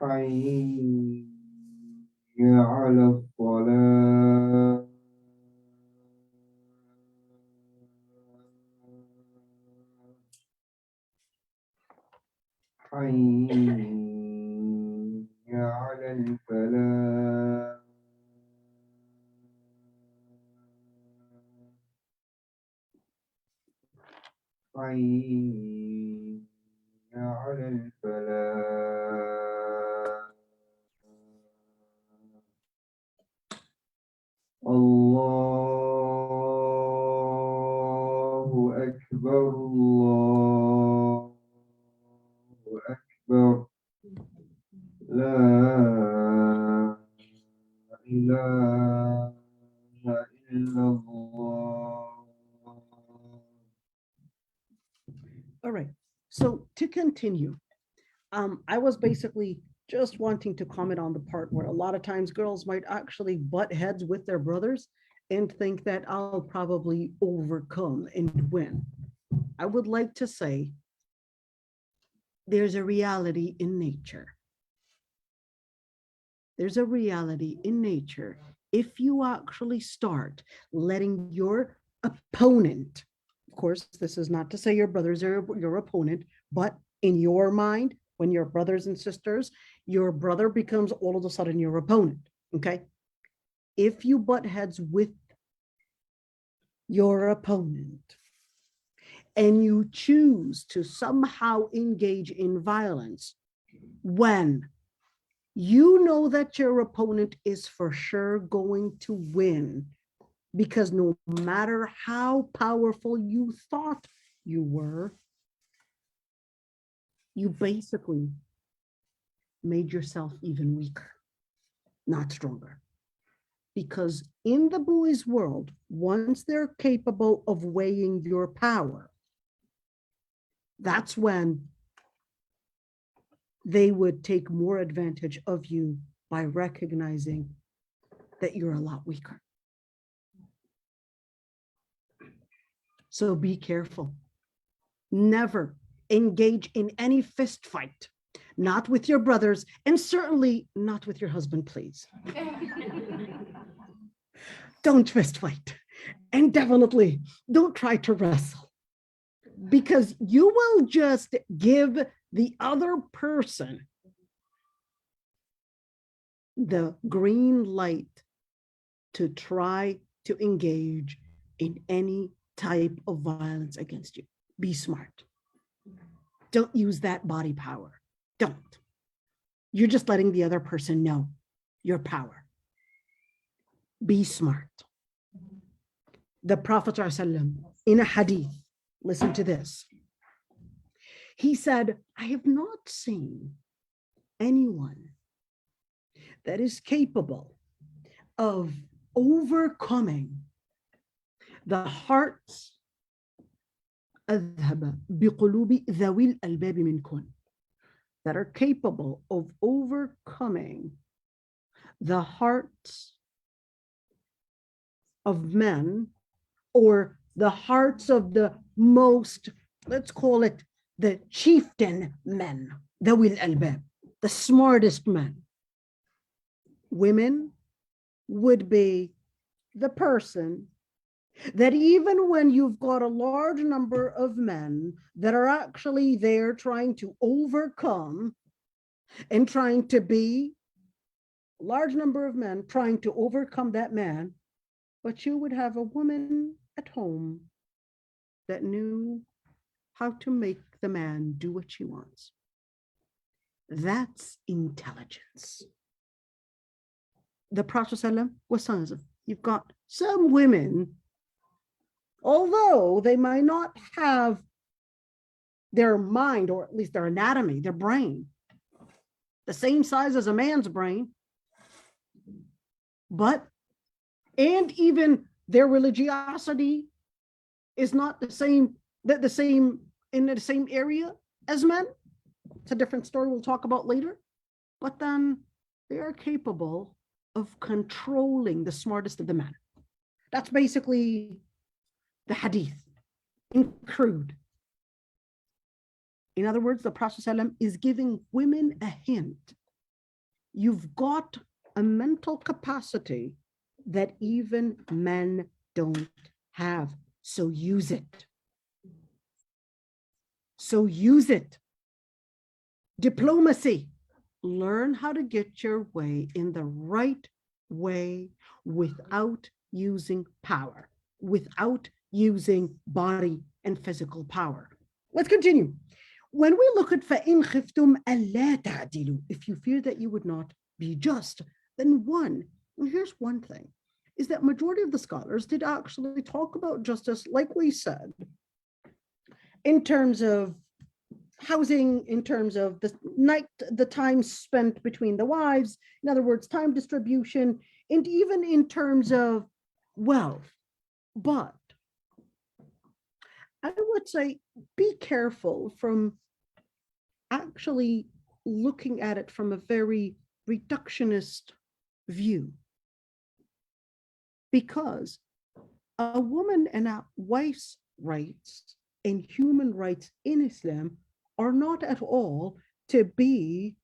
حي على الصلاة. حي على الفلاح. حي على الفلاح. الله أكبر، الله أكبر. لا إله إلا الله. All right. So to continue, I was basically just wanting to comment on the part where a lot of times girls might actually butt heads with their brothers and think that I'll probably overcome and win. I would like to say there's a reality in nature. There's a reality in nature if you actually start letting your opponent, of course, this is not to say your brothers are your opponent, but in your mind, when you're brothers and sisters, your brother becomes all of a sudden your opponent, okay? If you butt heads with your opponent and you choose to somehow engage in violence when you know that your opponent is for sure going to win, because no matter how powerful you thought you were, you basically made yourself even weaker, not stronger. Because in the boys' world, once they're capable of weighing your power, that's when they would take more advantage of you by recognizing that you're a lot weaker. So be careful. Never engage in any fist fight, not with your brothers, and certainly not with your husband, please. Don't fist fight. And definitely don't try to wrestle, because you will just give the other person the green light to try to engage in any type of violence against you. Be smart. Don't use that body power. Don't. You're just letting the other person know your power. Be smart. The Prophet ﷺ, in a hadith, listen to this. He said, I have not seen anyone that is capable of overcoming the hearts أذهب بقلوب ذوي الألباب منكن, that are capable of overcoming the hearts of men, or the hearts of the most, let's call it the chieftain men, ذوي الألباب, the smartest men. Women would be the person that even when you've got a large number of men that are actually there trying to overcome and trying to be a large number of men trying to overcome that man, but you would have a woman at home that knew how to make the man do what she wants. That's intelligence. The Prophet ﷺ was saying, you've got some women, although they might not have their mind, or at least their anatomy, their brain, the same size as a man's brain, but, and even their religiosity is not the same in the same area as men. It's a different story we'll talk about later. But then they are capable of controlling the smartest of the men. That's basically the hadith in crude. In other words, the Prophet ﷺ is giving women a hint. You've got a mental capacity that even men don't have. So use it. So use it. Diplomacy. Learn how to get your way in the right way without using power, without using body and physical power. Let's continue. When we look at فَإِنْ خِفْتُمْ أَلَّا تَعْدِلُوا, if you fear that you would not be just, then one, and here's one thing, is that majority of the scholars did actually talk about justice, like we said, in terms of housing, in terms of the time spent between the wives, in other words, time distribution, and even in terms of wealth. But I would say be careful from actually looking at it from a very reductionist view, because a woman and a wife's rights and human rights in Islam are not at all to be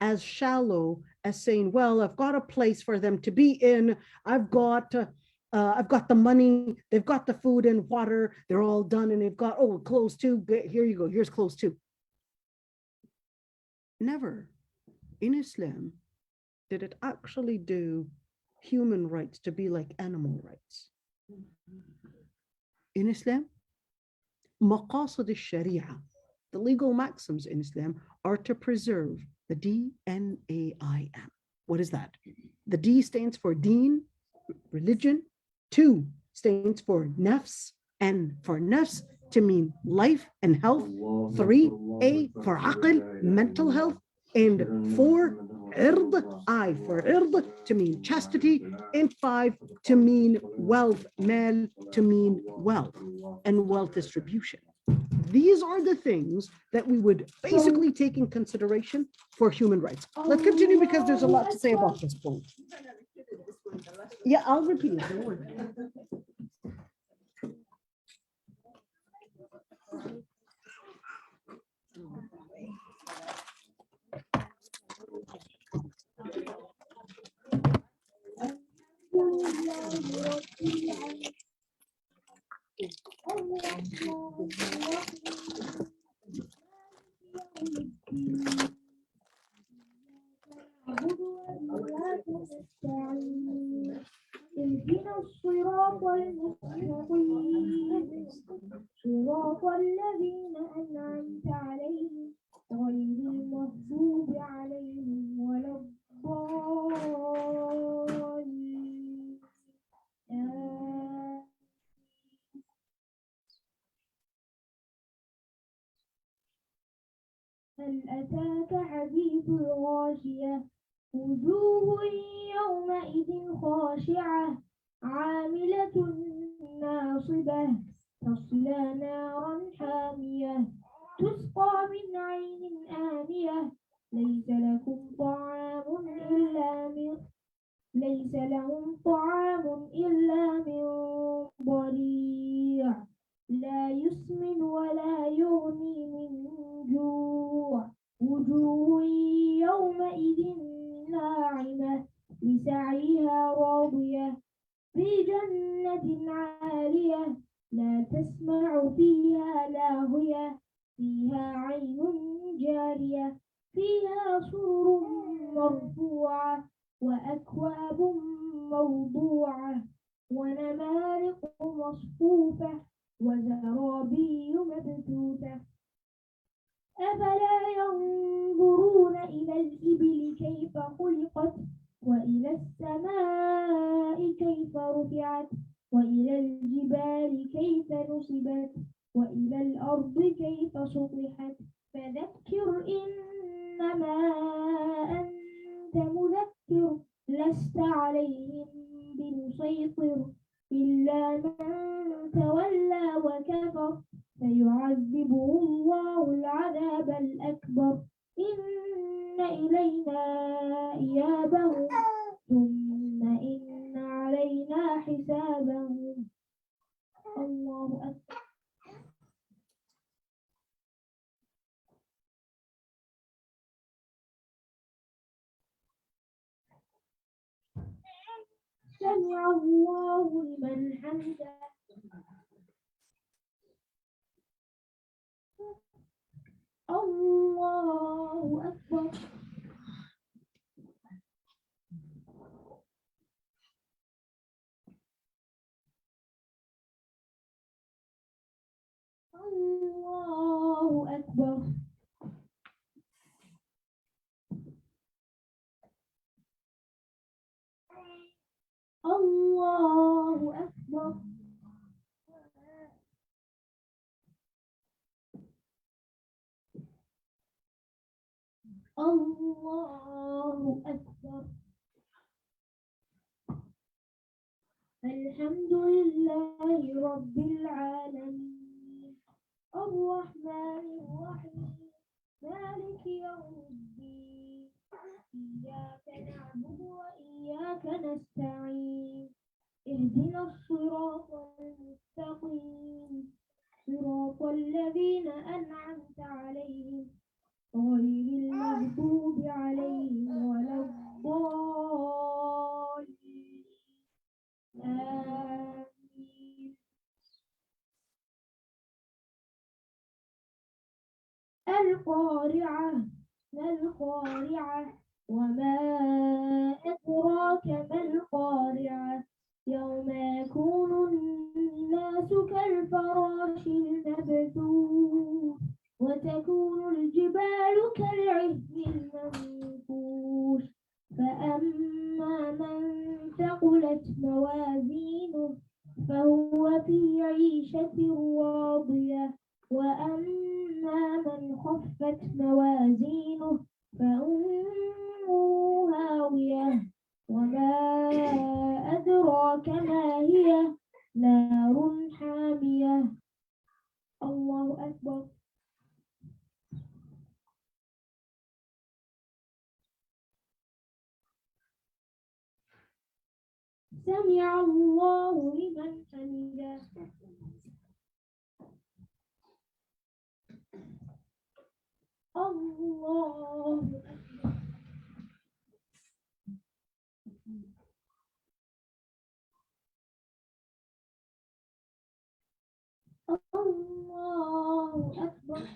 as shallow as saying, well, I've got a place for them to be in. I've got the money, they've got the food and water, they're all done, and they've got, oh, clothes too. Here you go, here's clothes too. Never in Islam did it actually do human rights to be like animal rights. In Islam, maqasid al-sharia, the legal maxims in Islam, are to preserve the D-N-A-I-M. What is that? The D stands for deen, religion. 2 stands for nafs, and for nafs to mean life and health. 3, A for aql, mental health. And 4, ird, I for ird, to mean chastity. And 5, to mean wealth, mal, to mean wealth and wealth distribution. These are the things that we would basically take in consideration for human rights. Let's continue because there's a lot to say about this point. Yeah, I'll repeat it. Don't worry. اهدنا الصراط المستقيم صراط الذين أنعمت عليهم غير المغضوب عليهم ولا الضالين. هل أتاك حديث الغاشية وجوه يومئذ خاشعة عاملة ناصبة تصلى نارا حامية تسقى من عين آنية ليس لهم طعام إلا من ضريع لا يسمن ولا يغني من جوع وجوه يومئذ ناعمة لسعيها راضية في جنة عالية لا تسمع فيها لاغية فيها عين جارية فيها سرر مرفوعة وأكواب موضوعة ونمارق مصفوفة وزرابي مبثوثة أفلا ينظرون إلى الإبل كيف خلقت وإلى السماء كيف رفعت وإلى الجبال كيف نصبت وإلى الأرض كيف سطحت فذكر إنما أنت مذكر لست عليهم بمسيطر إلا من تولى وكفر فيعذبه الله العذاب الأكبر إن إلينا إيابهم ثم إن علينا حسابهم. الله أكبر. سمع الله لمن حمده. الله أكبر. الله أكبر. الله أكبر. الله أكبر. الحمد لله رب العالمين الرحمن الرحيم مالك يوم الدين إياك نعبد وإياك نستعين اهدنا الصراط المستقيم صراط الذين أنعمت عليهم غير المغضوب عليهم القارعة ما القارعة وما أدراك ما القارعة يوم يكون الناس كالفراش المبثوث وتكون الجبال كالعهن المنفوش فأما من ثقلت موازينه فهو في عيشة راضية وأما من خفت موازينه فأمه هاوية وما أدراك ما هي نار حامية. الله أكبر. سمع الله لمن حمده. الله أكبر. الله أكبر.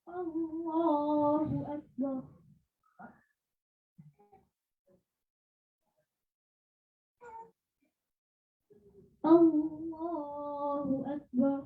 الله أكبر. الله أكبر.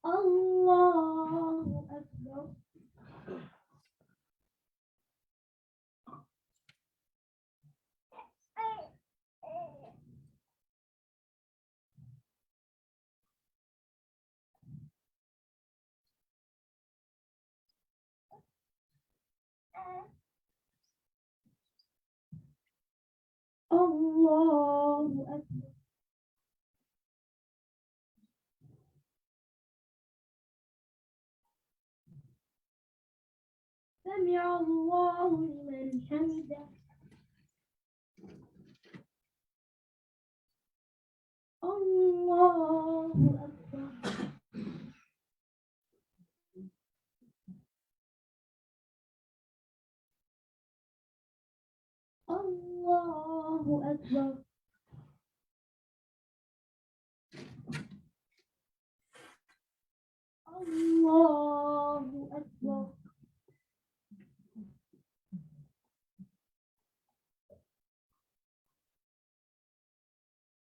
الله أكبر. الله أكبر. سمع الله لمن حمده. الله أكبر. الله أكبر. الله أكبر.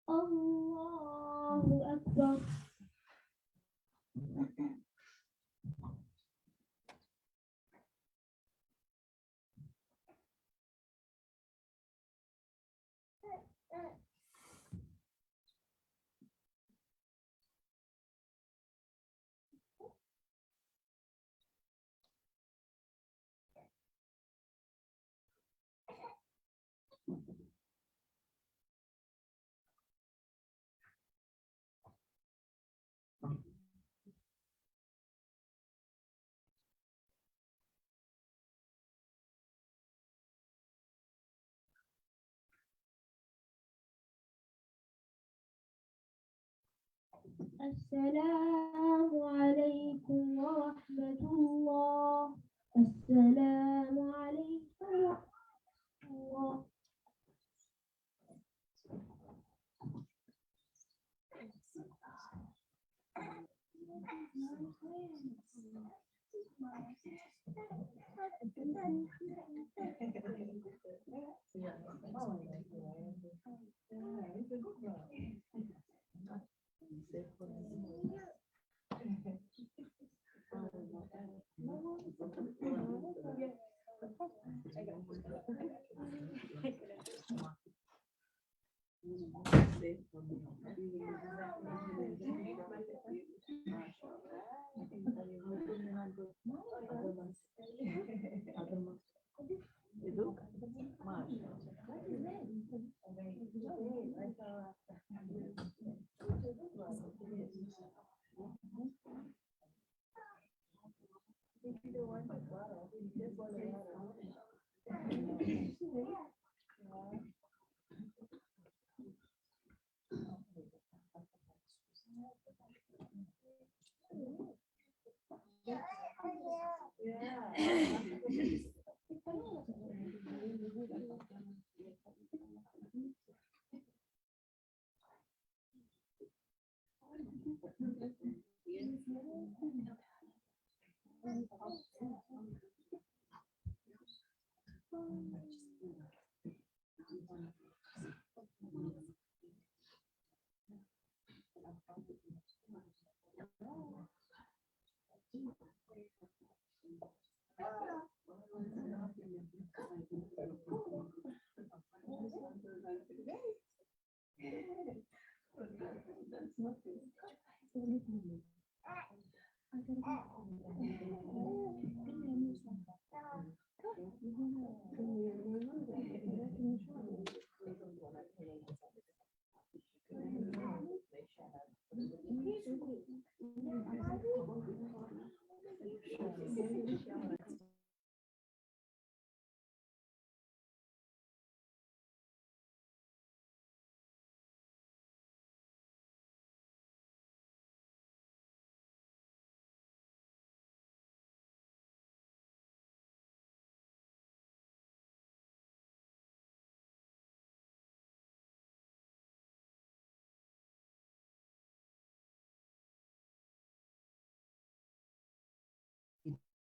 الله أكبر. السلام عليكم ورحمة الله. السلام عليكم ورحمة الله.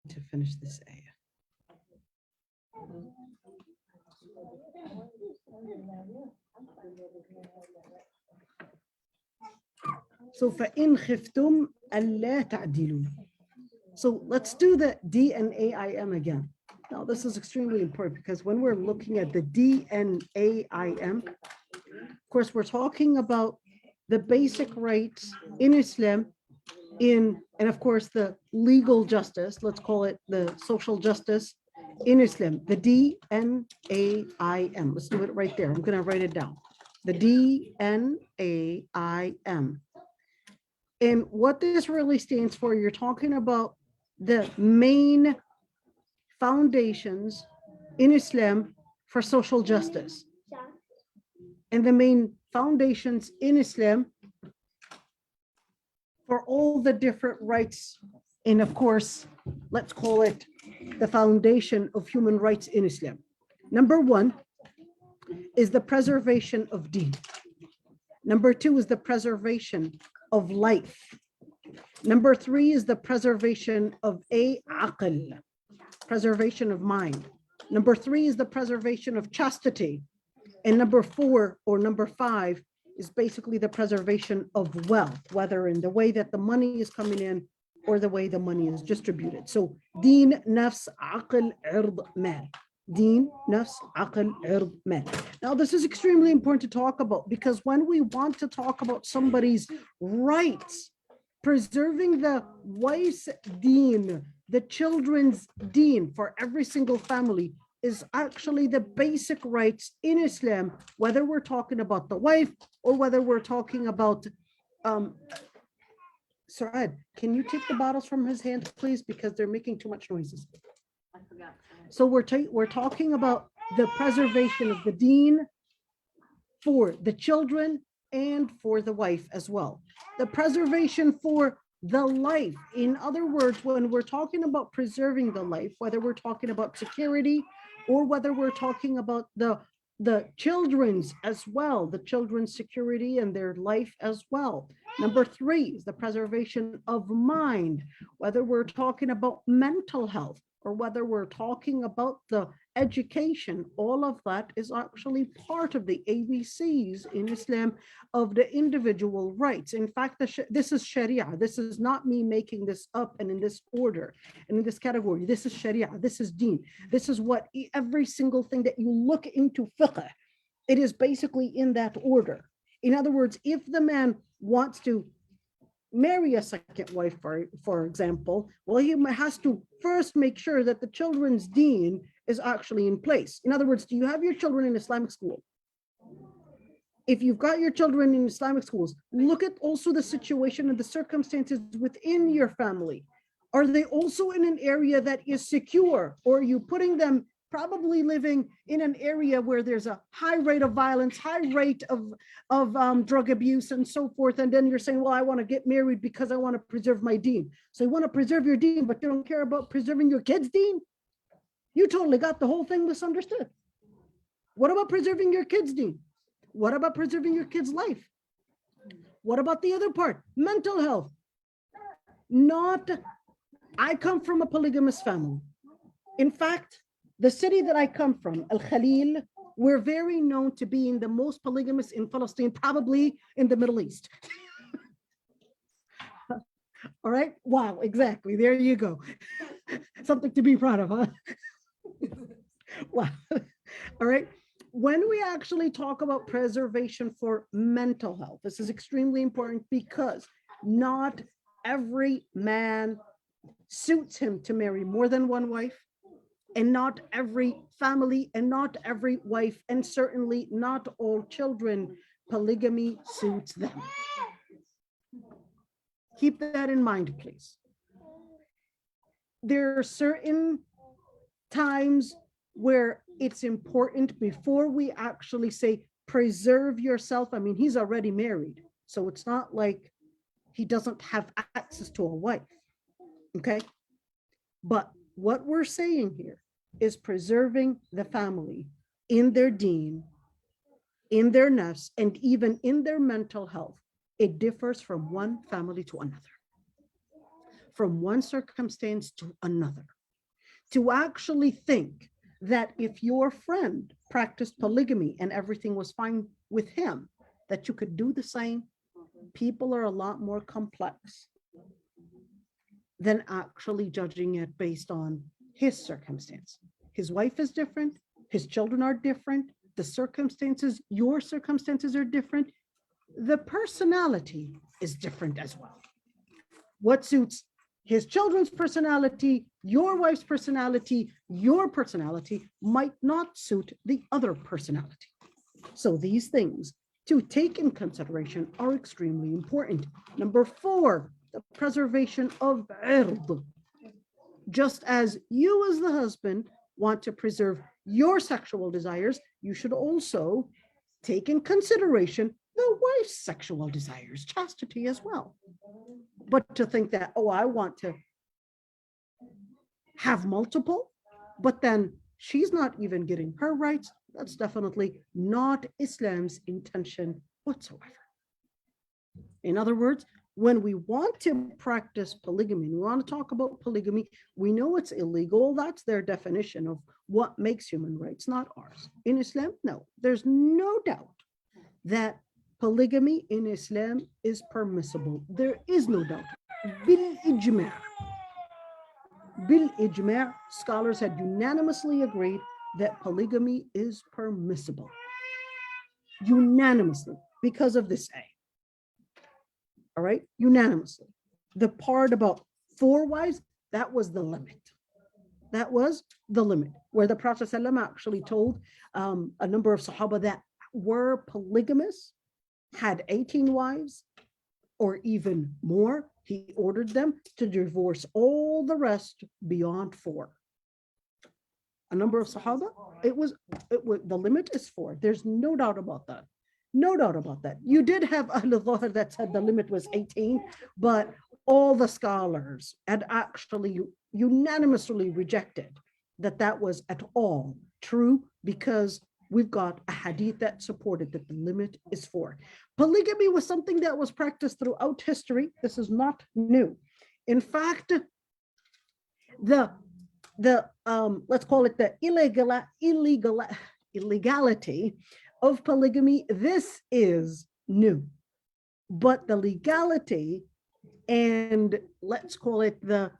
To finish this ayah. So فَإِنْ خِفْتُمْ أَلَّا تَعْدِلُوا. So let's do the D and AIM again. Now this is extremely important because when we're looking at the D and AIM, of course, we're talking about the basic rights in Islam and of course the legal justice, let's call it the social justice in Islam, the DNAIM. Let's do it right there. I'm going to write it down. The DNAIM. And what this really stands for, you're talking about the main foundations in Islam for social justice. And the main foundations in Islam for all the different rights, and of course, let's call it the foundation of human rights in Islam. Number one is the preservation of deen. Number two is the preservation of life. Number three is the preservation of aql, preservation of mind. Number three is the preservation of chastity. And number four or number five is basically the preservation of wealth, whether in the way that the money is coming in or the way the money is distributed. So deen, nafs, aql, ird, mal. Deen, nafs, aql, ird, mal. Now this is extremely important to talk about because when we want to talk about somebody's rights, preserving the wife's deen, the children's deen for every single family is actually the basic rights in Islam, whether we're talking about the wife or whether we're talking about, Saad, can you take the bottles from his hand, please? Because they're making too much noises. I forgot. So we're talking about the preservation of the deen for the children and for the wife as well. The preservation for the life. In other words, when we're talking about preserving the life, whether we're talking about security or whether we're talking about the children's as well, the children's security and their life as well. Number three is the preservation of mind, whether we're talking about mental health or whether we're talking about the education, all of that is actually part of the ABCs in Islam of the individual rights. In fact, this is Sharia. This is not me making this up and in this order and in this category. This is Sharia. This is deen. This is what every single thing that you look into fiqh, it is basically in that order. In other words, if the man wants to marry a second wife, for example, well, he has to first make sure that the children's deen is actually in place. In other words, do you have your children in Islamic school? If you've got your children in Islamic schools, look at also the situation and the circumstances within your family. Are they also in an area that is secure, or are you putting them probably living in an area where there's a high rate of violence, high rate of drug abuse and so forth. And then you're saying, well, I want to get married because I want to preserve my deen. So you want to preserve your deen, but you don't care about preserving your kids' deen? You totally got the whole thing misunderstood. What about preserving your kids' deen? What about preserving your kids' life? What about the other part? Mental health. I come from a polygamous family. In fact, the city that I come from, Al Khalil, we're very known to being the most polygamous in Palestine, probably in the Middle East. All right. Wow, exactly. There you go. Something to be proud of, huh? Wow. All right. When we actually talk about preservation for mental health, this is extremely important because not every man suits him to marry more than one wife, and not every family and not every wife, and certainly not all children, polygamy suits them. Keep that in mind, please. There are certain times where it's important before we actually say preserve yourself. I mean, he's already married, so it's not like he doesn't have access to a wife, okay? But what we're saying here is preserving the family in their deen, in their nafs, and even in their mental health. It differs from one family to another, from one circumstance to another. To actually think that if your friend practiced polygamy and everything was fine with him, that you could do the same. People are a lot more complex than actually judging it based on his circumstance. His wife is different, his children are different, the circumstances, your circumstances are different. The personality is different as well. What suits his children's personality, your wife's personality, your personality might not suit the other personality. So these things to take in consideration are extremely important. Number 4, the preservation of ird. Just as you as the husband want to preserve your sexual desires, you should also take in consideration the wife's sexual desires, chastity as well. But to think that, oh, I want to have multiple, but then she's not even getting her rights, that's definitely not Islam's intention whatsoever. In other words, when we want to practice polygamy, we want to talk about polygamy, we know it's illegal. That's their definition of what makes human rights, not ours. In Islam, no, there's no doubt that polygamy in Islam is permissible. There is no doubt. Bil ijma'. Bil ijma', scholars had unanimously agreed that polygamy is permissible. Unanimously, because of this ayah. All right, unanimously. The part about 4 wives, that was the limit. That was the limit, where the Prophet ﷺ actually told a number of Sahaba that were polygamous, had 18 wives or even more, he ordered them to divorce all the rest beyond 4. A number of Sahaba, it was the limit is 4. There's no doubt about that. No doubt about that. You did have Ahl al-Zahir that said the limit was 18, but all the scholars had actually unanimously rejected that was at all true, because we've got a hadith that supported that the limit is 4. Polygamy was something that was practiced throughout history. This is not new. In fact, the let's call it the illegality of polygamy, this is new. But the legality, and let's call it the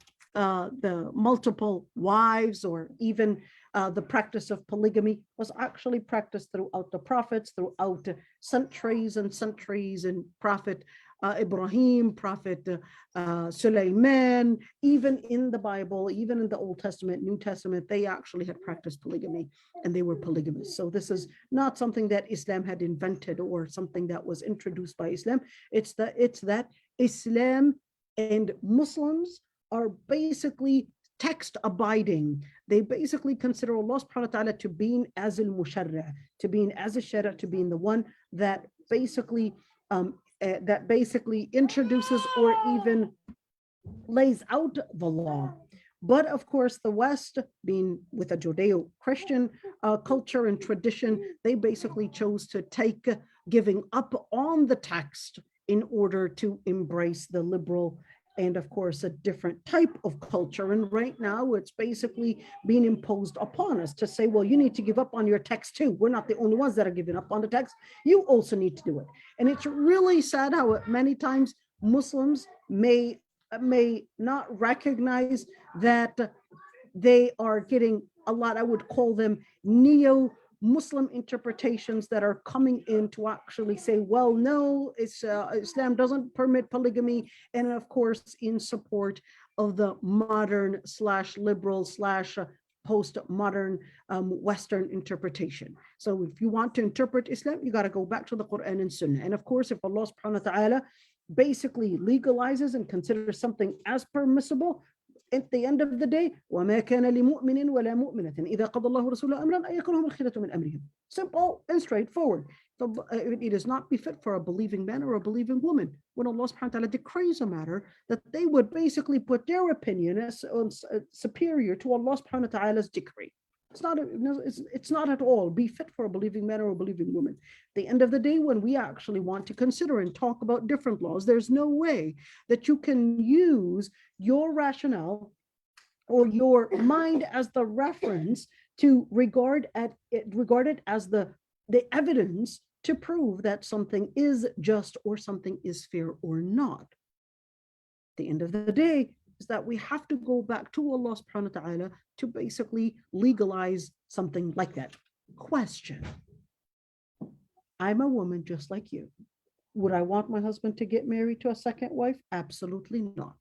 multiple wives, or even the practice of polygamy, was actually practiced throughout the prophets, throughout centuries and centuries, and Prophet Ibrahim, Prophet Sulaiman, even in the Bible, even in the Old Testament, New Testament, they actually had practiced polygamy, and they were polygamous. So this is not something that Islam had invented or something that was introduced by Islam. It's that Islam and Muslims are basically text abiding. They basically consider Allah subhanahu wa ta'ala to being as al-musharra, to being as a shara, to being the one that basically introduces or even lays out the law. But of course, the West, being with a Judeo-Christian culture and tradition, they basically chose to take giving up on the text in order to embrace the liberal and of course a different type of culture. And right now it's basically being imposed upon us to say, well, you need to give up on your text too. We're not the only ones that are giving up on the text. You also need to do it. And it's really sad how many times Muslims may not recognize that they are getting a lot, I would call them neo-Muslim interpretations that are coming in to actually say, well, no, Islam doesn't permit polygamy. And of course, in support of the modern / liberal / postmodern Western interpretation. So if you want to interpret Islam, you got to go back to the Quran and Sunnah. And of course, if Allah subhanahu wa ta'ala basically legalizes and considers something as permissible, at the end of the day, وَمَا كَانَ لِمُؤْمِنٍ وَلَا مُؤْمِنَةٍ إِذَا قَضَى اللَّهُ رَسُولَهُ أَمْرًا أَن يَكُونَ لَهُمُ الْخِيَرَةُ مِنْ أَمْرِهِمْ. Simple and straightforward. It is not befit for a believing man or a believing woman when Allah subhanahu wa ta'ala decrees a matter that they would basically put their opinion as superior to Allah subhanahu wa ta'ala's decree. It's not at all befit for a believing man or a believing woman. At the end of the day, when we actually want to consider and talk about different laws, there's no way that you can use your rationale or your mind as the reference to regard it as the evidence to prove that something is just or something is fair or not. At the end of the day, is that we have to go back to Allah subhanahu wa ta'ala to basically legalize something like that. Question. I'm a woman just like you. Would I want my husband to get married to a second wife? Absolutely not.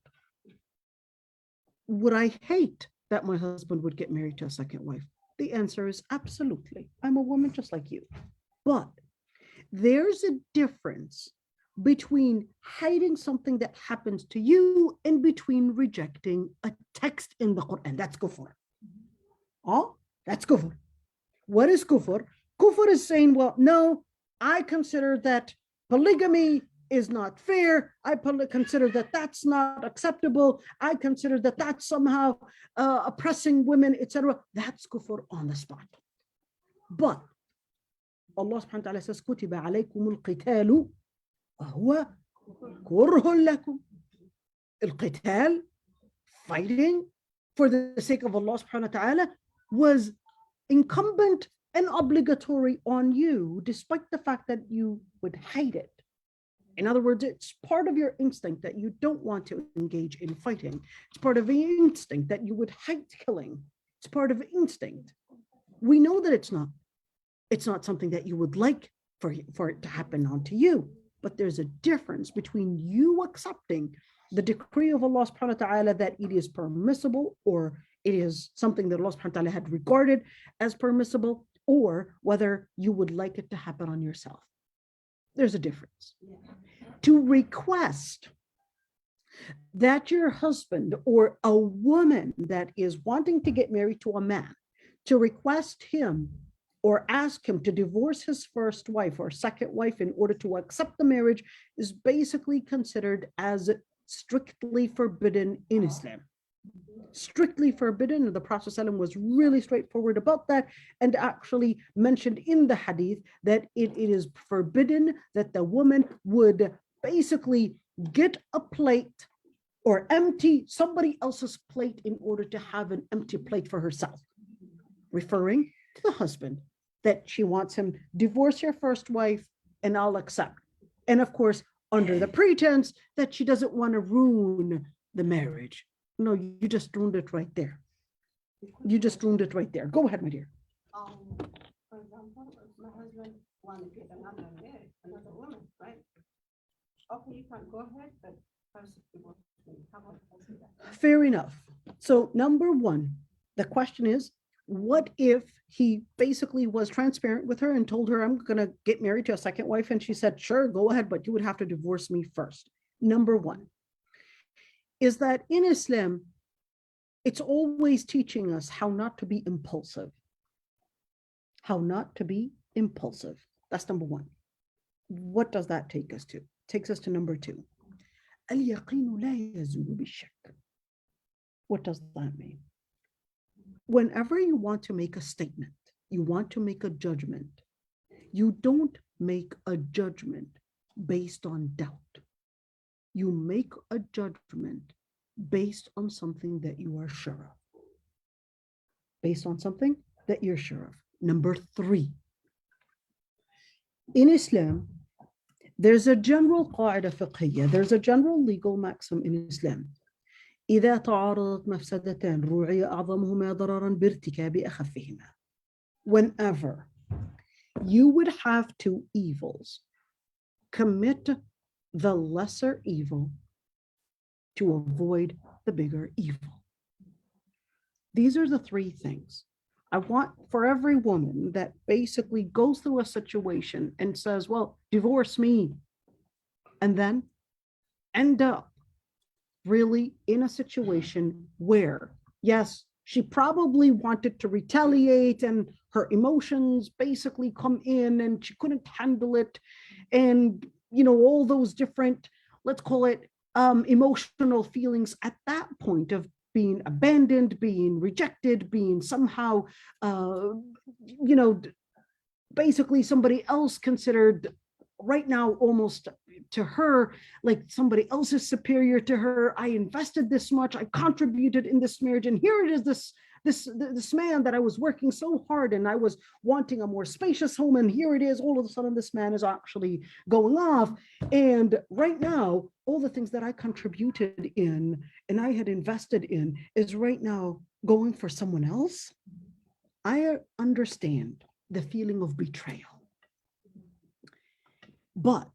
Would I hate that my husband would get married to a second wife? The answer is absolutely. I'm a woman just like you. But there's a difference between hiding something that happens to you and between rejecting a text in the Quran. That's kufr. Oh, that's kufr. What is kufr? Kufr is saying, well, no, I consider that polygamy is not fair. I consider that that's not acceptable. I consider that that's somehow oppressing women, etc. That's kufr on the spot. But Allah subhanahu wa ta'ala says, كُتِبَ عَلَيْكُمُ الْقِتَالُ وَهُوَ كُرْهٌ لَكُمْ. القتال, fighting for the sake of Allah subhanahu wa ta'ala, was incumbent and obligatory on you, despite the fact that you would hate it. In other words, it's part of your instinct that you don't want to engage in fighting. It's part of the instinct that you would hate killing. It's part of instinct. We know that it's not something that you would like for it to happen onto you. But there's a difference between you accepting the decree of Allah subhanahu wa ta'ala that it is permissible, or it is something that Allah subhanahu wa ta'ala had regarded as permissible, or whether you would like it to happen on yourself. There's a difference. To request that your husband or a woman that is wanting to get married to a man, to request him or ask him to divorce his first wife or second wife in order to accept the marriage, is basically considered as strictly forbidden in Islam. Strictly forbidden. And the Prophet ﷺ was really straightforward about that, and actually mentioned in the hadith that it is forbidden that the woman would basically get a plate or empty somebody else's plate in order to have an empty plate for herself, referring to the husband, that she wants him, divorce your first wife and I'll accept. And of course, under the pretense that she doesn't want to ruin the marriage. No, you just ruined it right there. You just ruined it right there. Go ahead, my dear. For example, if my husband wanted to get another woman, right? Okay, you can go ahead, but first divorce me. How about I say that? Fair enough. So number one, the question is, what if he basically was transparent with her and told her, I'm going to get married to a second wife, and she said, sure, go ahead, but you would have to divorce me first. Number one is that in Islam, It's always teaching us how not to be impulsive. How not to be impulsive. That's number one. What does that take us to? Takes us to number two. اليقين لا يزول بالشك. What does that mean? Whenever you want to make a statement, you want to make a judgment, you don't make a judgment based on doubt. You make a judgment based on something that you are sure of. Based on something that you're sure of. Number three. In Islam, there's a general قاعدة فقهية, there's a general legal maxim in Islam. إذا تعارضت مفسدتان روعي أعظمهما ضررا بارتكاب أخفهما. Whenever you would have two evils, commit the lesser evil to avoid the bigger evil. These are the three things. I want for every woman that basically goes through a situation and says, well, divorce me, and then end up really in a situation where, yes, she probably wanted to retaliate and her emotions basically come in and she couldn't handle it. And, you know, all those different, let's call it emotional feelings at that point of being abandoned, being rejected, being somehow, you know, basically somebody else considered right now almost to her, like somebody else is superior to her. I invested this much, I contributed in this marriage, and here it is, this man that I was working so hard and I was wanting a more spacious home, and here it is, all of a sudden this man is actually going off. And right now, all the things that I contributed in and I had invested in is right now going for someone else. I understand the feeling of betrayal. But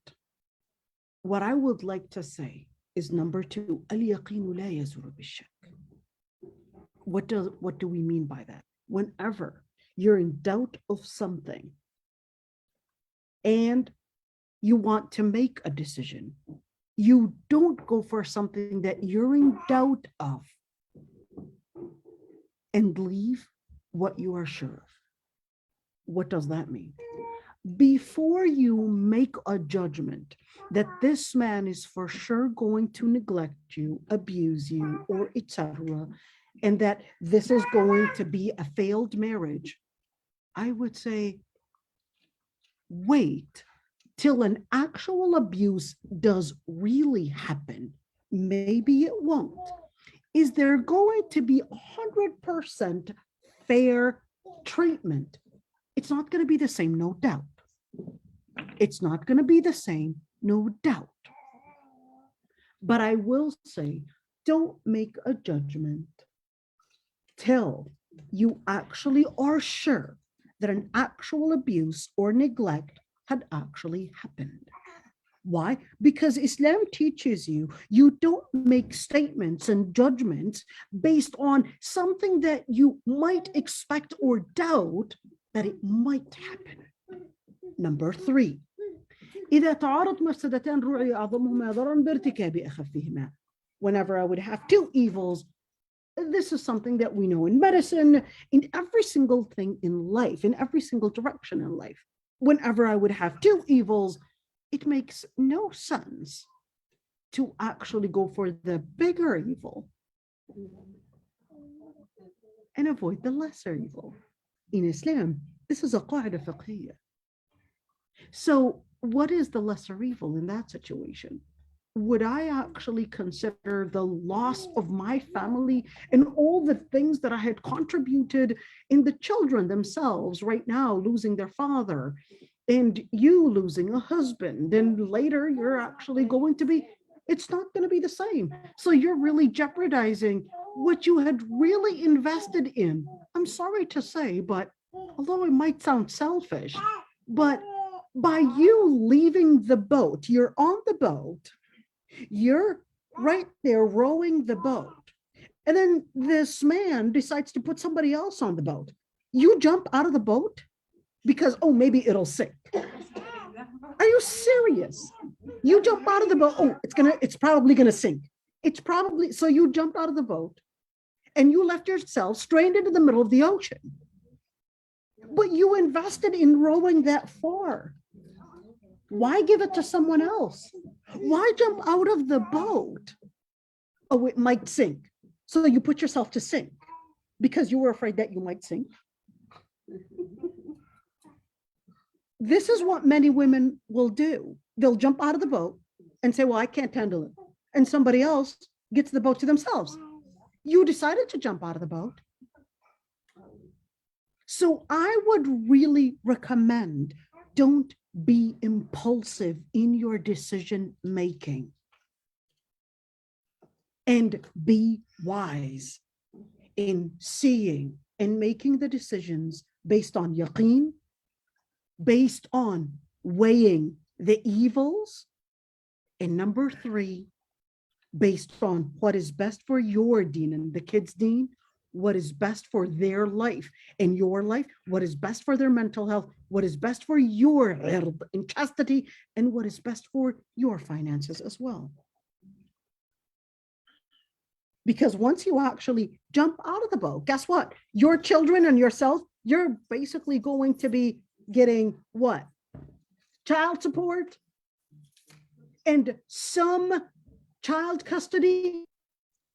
what I would like to say is number two, اليقين لا يزول بالشك. What do we mean by that? Whenever you're in doubt of something and you want to make a decision, you don't go for something that you're in doubt of and leave what you are sure of. What does that mean? Before you make a judgment that this man is for sure going to neglect you, abuse you, or etc., and that this is going to be a failed marriage, I would say, wait till an actual abuse does really happen. Maybe it won't. Is there going to be 100% fair treatment? It's not going to be the same, no doubt. It's not going to be the same, no doubt. But I will say, don't make a judgment till you actually are sure that an actual abuse or neglect had actually happened. Why? Because Islam teaches you, you don't make statements and judgments based on something that you might expect or doubt that it might happen. Number three, إذا تعارض مفسدتان روعي أعظمهما ضررا بارتكاب أخفهما. Whenever I would have two evils, this is something that we know in medicine, in every single thing in life, in every single direction in life. Whenever I would have two evils, it makes no sense to actually go for the bigger evil and avoid the lesser evil. In Islam, this is a قاعدة فقهية. So what is the lesser evil in that situation? Would I actually consider the loss of my family and all the things that I had contributed in the children themselves right now, losing their father, and you losing a husband, and later you're actually going to be, it's not going to be the same. So you're really jeopardizing what you had really invested in. I'm sorry to say, but although it might sound selfish, but by you leaving the boat, you're on the boat, you're right there rowing the boat, and then this man decides to put somebody else on the boat. You jump out of the boat because, oh, maybe it'll sink. Are you serious? You jump out of the boat, oh, it's probably gonna sink. It's probably, so you jump out of the boat, and you left yourself stranded in the middle of the ocean. But you invested in rowing that far. Why give it to someone else? Why jump out of the boat? Oh, it might sink. So you put yourself to sink because you were afraid that you might sink. This is what many women will do. They'll jump out of the boat and say, well, I can't handle it. And somebody else gets the boat to themselves. You decided to jump out of the boat. So I would really recommend, don't be impulsive in your decision making. And be wise in seeing and making the decisions based on yaqeen, based on weighing the evils. And number 3, based on what is best for your deen and the kids' deen, what is best for their life and your life, what is best for their mental health, what is best for your ird and chastity, and what is best for your finances as well. Because once you actually jump out of the boat, guess what? Your children and yourself, you're basically going to be getting what? Child support and some child custody.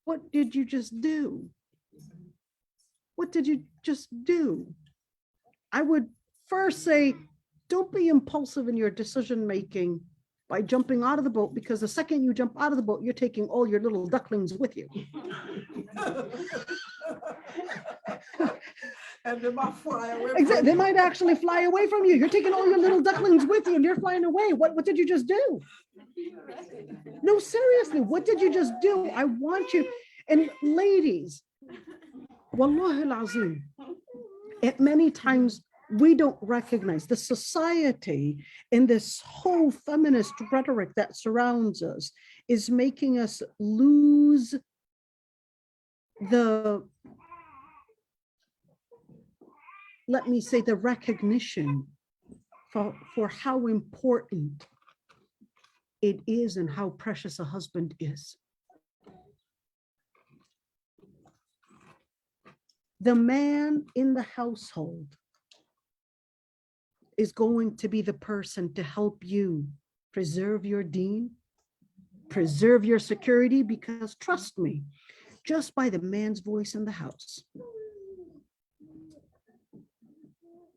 What did you just do? What did you just do? I would first say, don't be impulsive in your decision making by jumping out of the boat, because the second you jump out of the boat, you're taking all your little ducklings with you. And they might fly away. Exactly. They might actually fly away from you. You're taking all your little ducklings with you and you're flying away. What did you just do? No, seriously, what did you just do? I want you. And ladies, wallahi al-azim, at many times we don't recognize the society and this whole feminist rhetoric that surrounds us is making us lose the, let me say, the recognition for how important it is and how precious a husband is. The man in the household is going to be the person to help you preserve your deen, preserve your security, because trust me, just by the man's voice in the house,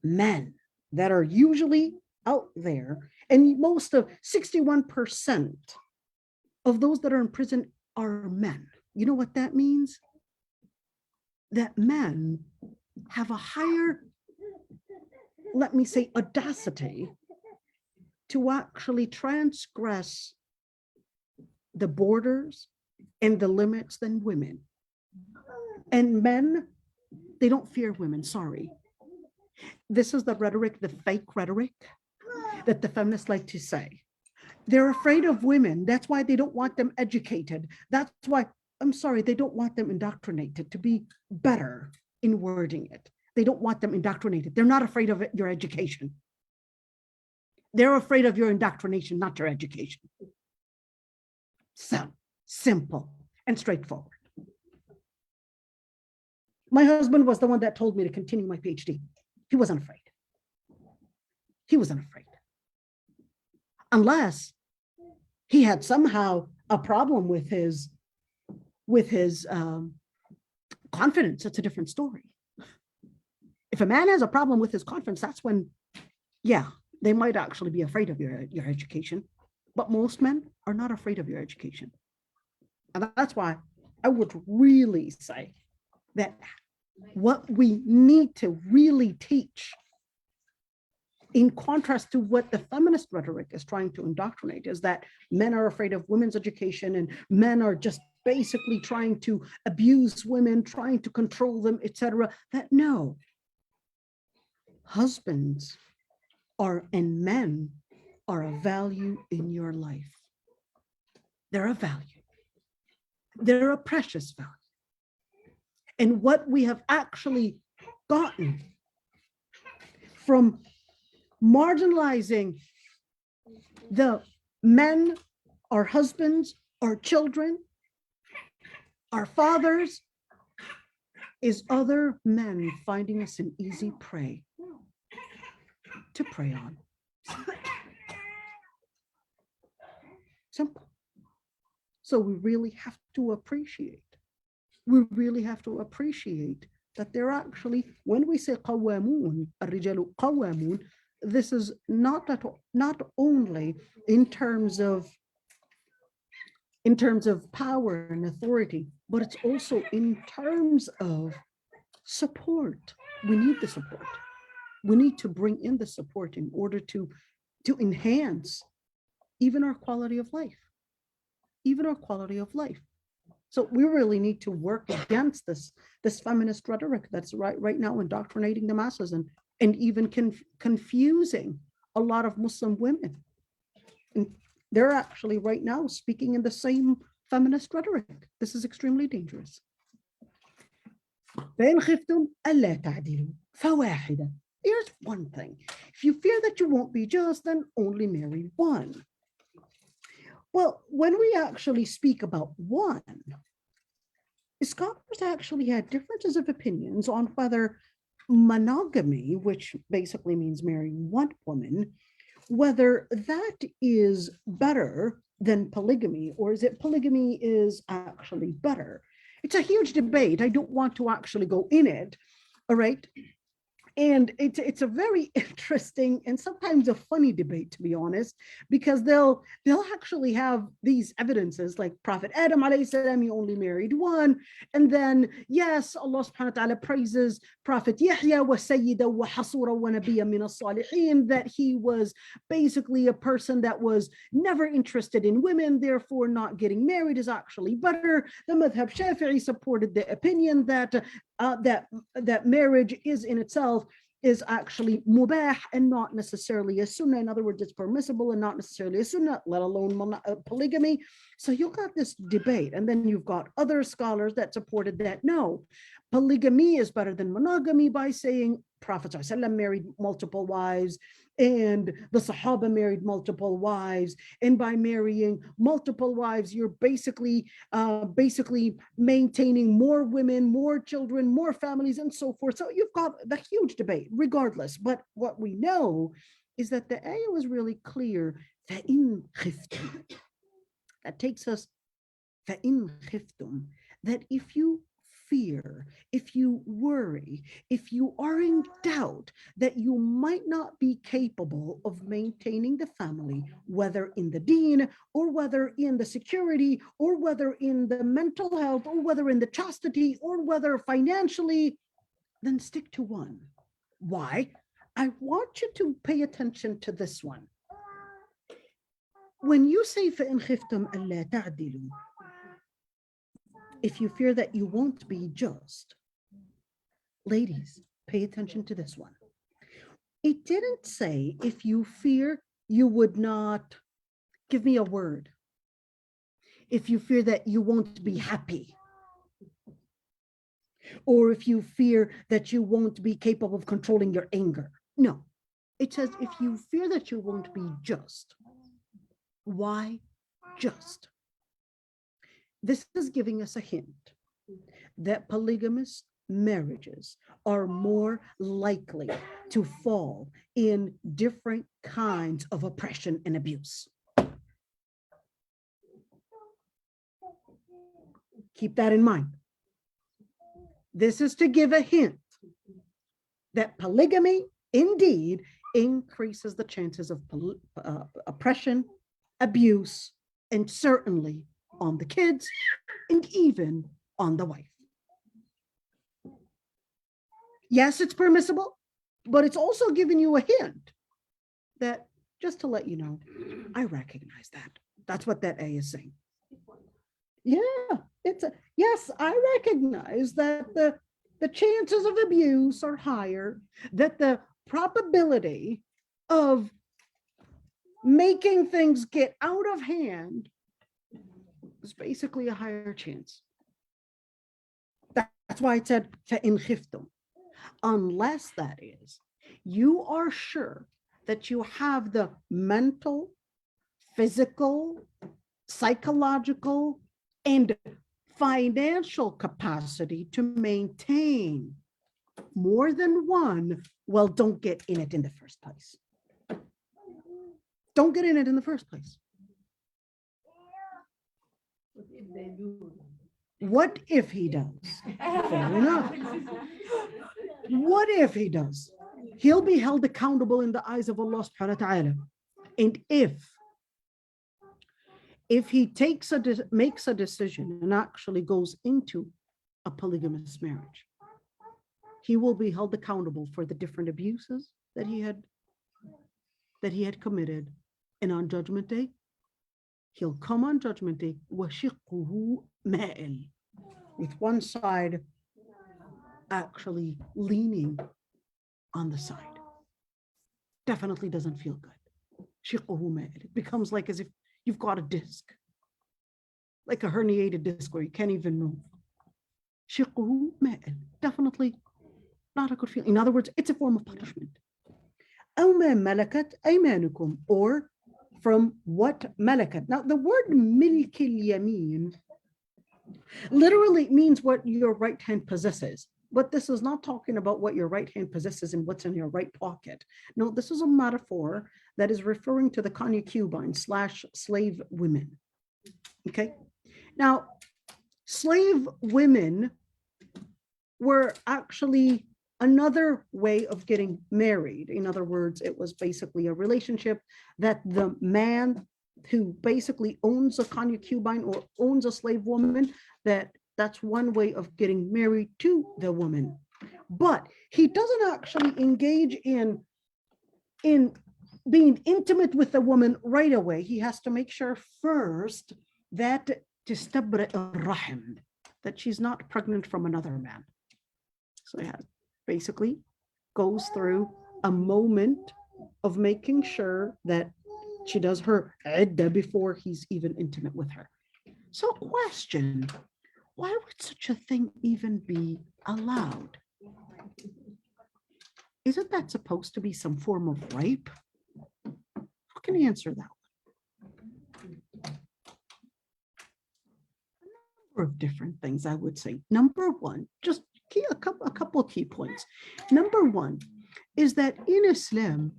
men that are usually out there, and most of 61% of those that are in prison are men. You know what that means? That men have a higher, let me say, audacity to actually transgress the borders and the limits than women. And men, they don't fear women, sorry. This is the rhetoric, the fake rhetoric that the feminists like to say. They're afraid of women. That's why they don't want them educated. That's why, I'm sorry, they don't want them indoctrinated, to be better in wording it. They don't want them indoctrinated. They're not afraid of your education. They're afraid of your indoctrination, not your education. So simple and straightforward. My husband was the one that told me to continue my PhD. He wasn't afraid. He wasn't afraid. Unless he had somehow a problem with his confidence. It's a different story. If a man has a problem with his confidence, that's when, yeah, they might actually be afraid of your education. But most men are not afraid of your education. And that's why I would really say that what we need to really teach, in contrast to what the feminist rhetoric is trying to indoctrinate, is that men are afraid of women's education and men are just basically trying to abuse women, trying to control them, etc. That no, husbands are, and men are, a value in your life. They're a value. They're a precious value. And what we have actually gotten from marginalizing the men, our husbands, our children, our fathers, is other men finding us an easy prey to prey on. Simple. So we really have to appreciate. We really have to appreciate that they're actually, when we say قوامون, الرجال قوامون, this is not only in terms of power and authority, but it's also in terms of support. We need the support. We need to bring in the support in order to enhance even our quality of life. Even our quality of life. So we really need to work against this feminist rhetoric that's right now indoctrinating the masses and even confusing a lot of Muslim women. And they're actually right now speaking in the same feminist rhetoric. This is extremely dangerous. فإن خفتم ألا تعدلوا فواحدة. Here's one thing. If you fear that you won't be just, then only marry one. Well, when we actually speak about one, scholars actually had differences of opinions on whether monogamy, which basically means marrying one woman, whether that is better than polygamy, or is it polygamy is actually better. It's a huge debate. I don't want to actually go in it, all right? And it's a very interesting and sometimes a funny debate, to be honest, because they'll actually have these evidences like Prophet Adam alayhi salam, he only married one. And then, yes, Allah subhanahu wa ta'ala praises Prophet Yahya wa sayyida wa hasura wa nabiyya min as-salihin, that he was basically a person that was never interested in women, therefore not getting married is actually better. The Madhab Shafi'i supported the opinion that that marriage is in itself is actually mubah and not necessarily a sunnah. In other words, it's permissible and not necessarily a sunnah, let alone polygamy. So you've got this debate. And then you've got other scholars that supported that no, polygamy is better than monogamy by saying Prophet ﷺ married multiple wives and the Sahaba married multiple wives. And by marrying multiple wives, you're basically maintaining more women, more children, more families, and so forth. So you've got the huge debate regardless. But what we know is that the ayah was really clear. فَإِن خِفْتُمْ. That takes us, فَإِن خِفْتُمْ, that if you fear, if you worry, if you are in doubt that you might not be capable of maintaining the family, whether in the deen or whether in the security or whether in the mental health or whether in the chastity or whether financially, then stick to one. Why? I want you to pay attention to this one. When you say فَإِنْ خِفْتُمْ أَلَّا تَعْدِلُوا, if you fear that you won't be just, ladies, pay attention to this one. It didn't say if you fear you would not, give me a word, if you fear that you won't be happy, or if you fear that you won't be capable of controlling your anger. No, it says if you fear that you won't be just. Why just? This is giving us a hint that polygamous marriages are more likely to fall in different kinds of oppression and abuse. Keep that in mind. This is to give a hint that polygamy indeed increases the chances of oppression, abuse, and certainly on the kids, and even on the wife. Yes, it's permissible, but it's also giving you a hint that, just to let you know, I recognize that. That's what that A is saying. Yeah, yes, I recognize that the chances of abuse are higher, that the probability of making things get out of hand is basically a higher chance. That's why it said فَإِنْ خِفْتُمْ. Unless that is, you are sure that you have the mental, physical, psychological, and financial capacity to maintain more than one, well, don't get in it in the first place. Don't get in it in the first place. But if they do, What if he does? Fair enough. What if he does? He'll be held accountable in the eyes of Allah subhanahu wa ta'ala. And if he makes a decision and actually goes into a polygamous marriage, he will be held accountable for the different abuses that he had committed. And on Judgment Day, he'll come on Judgment Day, وَشِقُّهُ مَائِلٌ, with one side actually leaning on the side. Definitely doesn't feel good. شِقُّهُ مَائِلٌ. It becomes like as if you've got a disc, like a herniated disc where you can't even move. شِقُّهُ مَائِلٌ. Definitely not a good feeling. In other words, it's a form of punishment. أَوْ مَا مَلَكَتْ أَيْمَانُكُمْ, or from what malakat. Now, the word milk al-yamin literally means what your right hand possesses. But this is not talking about what your right hand possesses and what's in your right pocket. No, this is a metaphor that is referring to the concubine / slave women. Okay. Now, slave women were actually another way of getting married. In other words, it was basically a relationship that the man who basically owns a concubine or owns a slave woman, that's one way of getting married to the woman. But he doesn't actually engage in being intimate with the woman right away. He has to make sure first that that she's not pregnant from another man. So he basically goes through a moment of making sure that she does her iddah before he's even intimate with her. So question, why would such a thing even be allowed? Isn't that supposed to be some form of rape? Who can answer that? A number of different things, I would say. Number one, just a couple of key points. Number one is that in Islam,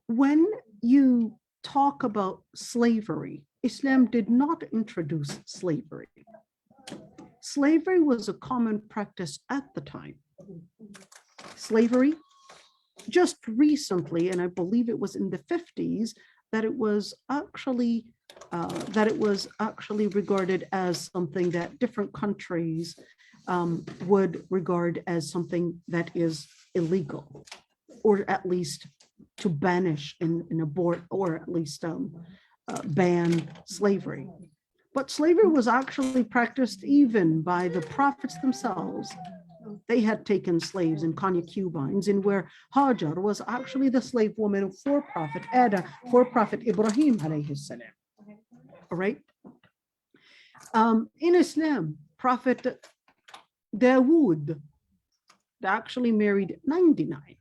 when you talk about slavery, Islam did not introduce slavery. Slavery was a common practice at the time. Slavery, just recently, and I believe it was in the 50s, that it was actually regarded as something that different countries would regard as something that is illegal, or at least to banish and abort, or at least ban slavery. But slavery was actually practiced even by the prophets themselves. They had taken slaves and concubines, and where Hajar was actually the slave woman for Prophet Adam, for Prophet Ibrahim alayhi salam. All right. In Islam, Prophet Dawood actually married 99.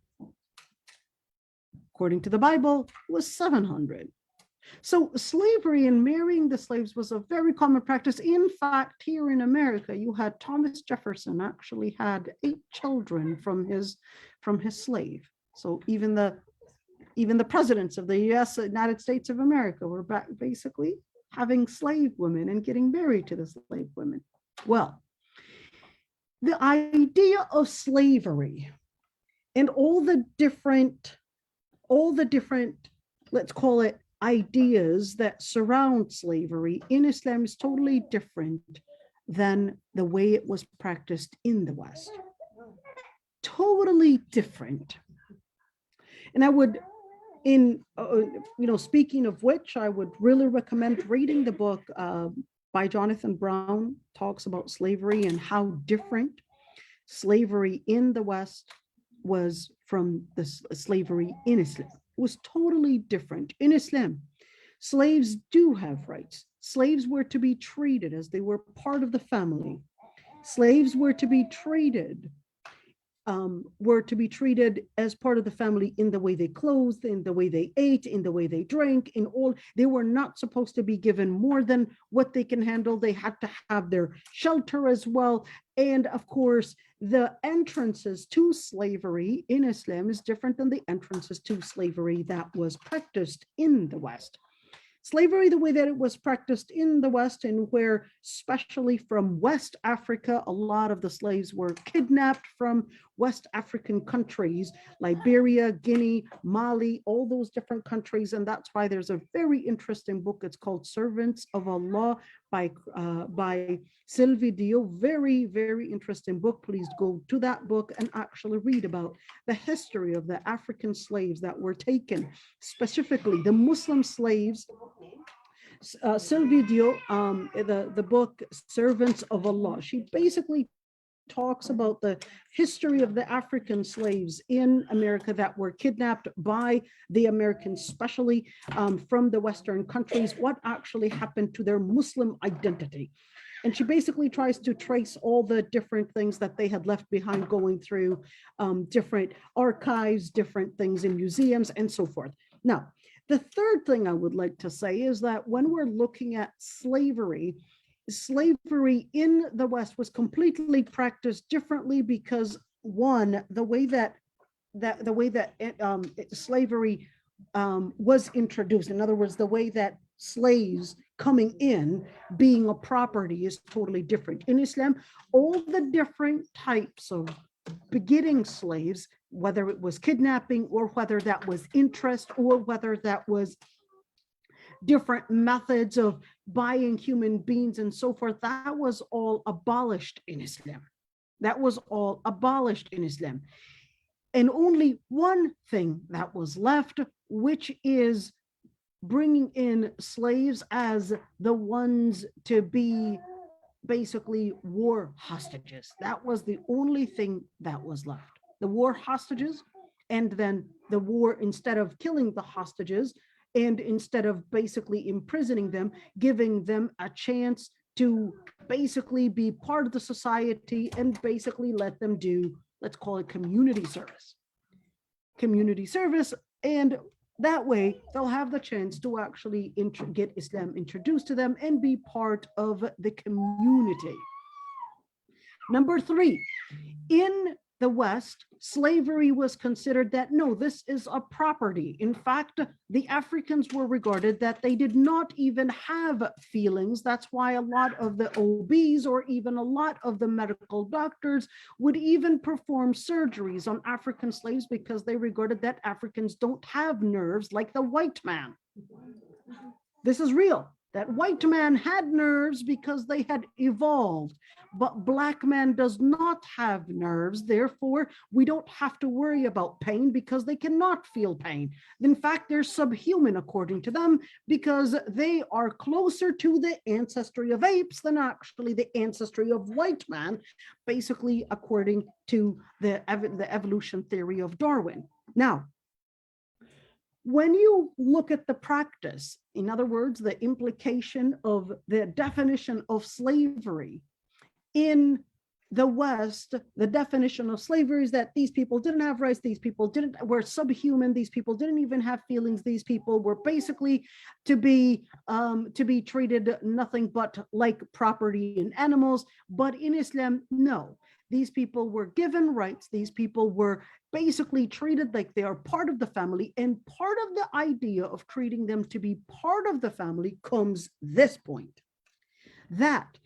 According to the Bible, it was 700. So slavery and marrying the slaves was a very common practice. In fact, here in America, you had Thomas Jefferson actually had 8 children from his slave. So even the presidents of the United States of America were basically having slave women and getting married to the slave women. Well, the idea of slavery and all the different, let's call it, ideas that surround slavery in Islam is totally different than the way it was practiced in the West. Totally different. And I would, speaking of which, I would really recommend reading the book by Jonathan Brown, talks about slavery and how different slavery in the West was from the slavery in Islam. It was totally different. In Islam, slaves do have rights. Slaves were to be treated as they were part of the family. Slaves were to be treated were to be treated as part of the family in the way they clothed, in the way they ate, in the way they drank, in all. They were not supposed to be given more than what they can handle. They had to have their shelter as well. And of course, the entrances to slavery in Islam is different than the entrances to slavery that was practiced in the West. Slavery, the way that it was practiced in the West, and where, especially from West Africa, a lot of the slaves were kidnapped from West African countries, Liberia, Guinea, Mali, all those different countries. And that's why there's a very interesting book. It's called Servants of Allah by Sylvie Dio. Very, very interesting book. Please go to that book and actually read about the history of the African slaves that were taken, specifically the Muslim slaves. Sylvie Dio, the book Servants of Allah, she basically talks about the history of the African slaves in America that were kidnapped by the Americans, especially from the Western countries, what actually happened to their Muslim identity. And she basically tries to trace all the different things that they had left behind, going through different archives, different things in museums, and so forth. Now, the third thing I would like to say is that when we're looking at slavery, slavery in the West was completely practiced differently because, one, the way that slavery was introduced, in other words, the way that slaves coming in being a property is totally different. In Islam, all the different types of begetting slaves, whether it was kidnapping or whether that was interest or whether that was different methods of buying human beings and so forth, that was all abolished in Islam. That was all abolished in Islam. And only one thing that was left, which is bringing in slaves as the ones to be basically war hostages. That was the only thing that was left. The war hostages, and then the war, instead of killing the hostages, and instead of basically imprisoning them, giving them a chance to basically be part of the society and basically let them do, let's call it community service. Community service, and that way they'll have the chance to actually get Islam introduced to them and be part of the community. Number three, in the West, slavery was considered that, no, this is a property. In fact, the Africans were regarded that they did not even have feelings. That's why a lot of the OBs or even a lot of the medical doctors would even perform surgeries on African slaves because they regarded that Africans don't have nerves like the white man. This is real. That white man had nerves because they had evolved, but black man does not have nerves. Therefore, we don't have to worry about pain because they cannot feel pain. In fact, they're subhuman according to them because they are closer to the ancestry of apes than actually the ancestry of white man, basically according to the evolution theory of Darwin. Now, when you look at the practice, in other words, the implication of the definition of slavery in the West, the definition of slavery is that these people didn't have rights, these people were subhuman, these people didn't even have feelings, these people were basically to be treated nothing but like property and animals. But in Islam, no. These people were given rights. These people were basically treated like they are part of the family. And part of the idea of treating them to be part of the family comes this point, that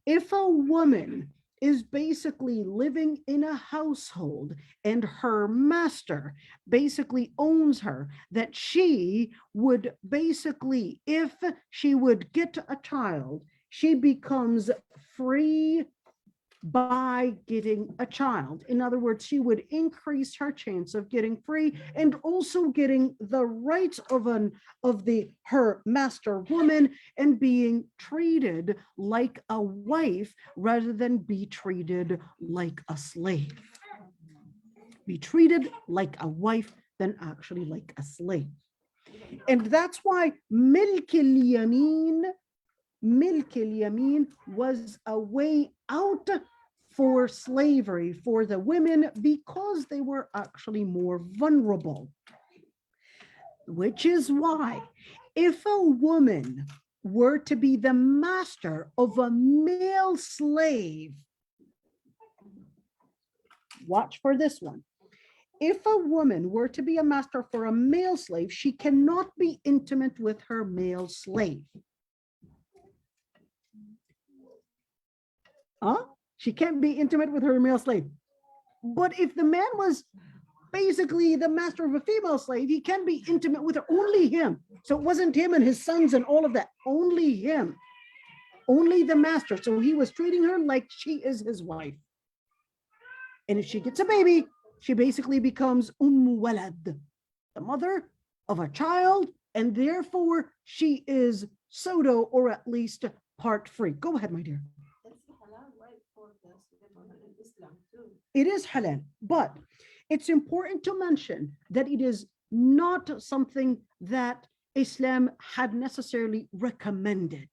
if a woman is basically living in a household and her master basically owns her, that she would basically, if she would get a child, she becomes free by getting a child. In other words, she would increase her chance of getting free and also getting the rights of her master woman and being treated like a wife rather than be treated like a slave. Be treated like a wife than actually like a slave. And that's why milk al-yamin was a way out for slavery for the women because they were actually more vulnerable. Which is why if a woman were to be the master of a male slave, watch for this one. If a woman were to be a master for a male slave, she cannot be intimate with her male slave. Huh? She can't be intimate with her male slave. But if the man was basically the master of a female slave, he can be intimate with her, only him. So it wasn't him and his sons and all of that, only him, only the master. So he was treating her like she is his wife. And if she gets a baby, she basically becomes walad, the mother of a child, and therefore she is pseudo or at least part free. Go ahead, my dear. It is halal, but it's important to mention that it is not something that Islam had necessarily recommended.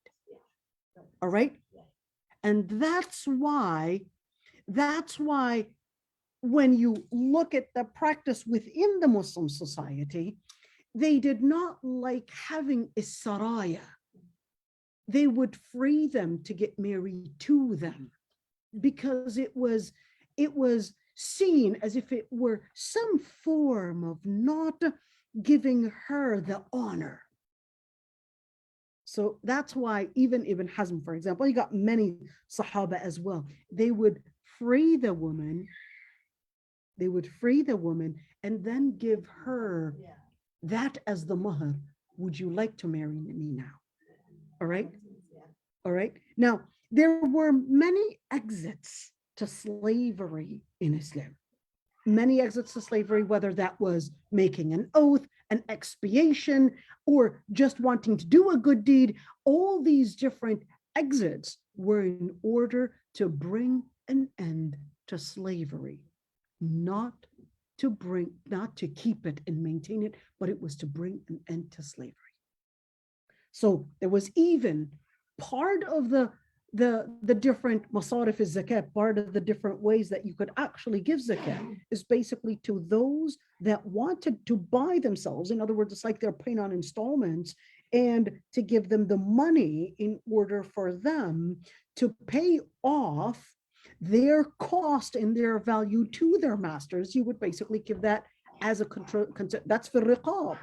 All right? And that's why when you look at the practice within the Muslim society, they did not like having a saraya. They would free them to get married to them because it was seen as if it were some form of not giving her the honor. So that's why even Ibn Hazm, for example, you got many Sahaba as well. They would free the woman. They would free the woman and then give her that as the mahr. Would you like to marry me now? All right. All right. Now, there were many exits to slavery in Islam. Many exits to slavery, whether that was making an oath, an expiation, or just wanting to do a good deed, all these different exits were in order to bring an end to slavery, not to keep it and maintain it, but it was to bring an end to slavery. So there was even part of the different masarif is zakat, part of the different ways that you could actually give zakat is basically to those that wanted to buy themselves. In other words, it's like they're paying on installments, and to give them the money in order for them to pay off their cost and their value to their masters. You would basically give that as a control. That's for riqab.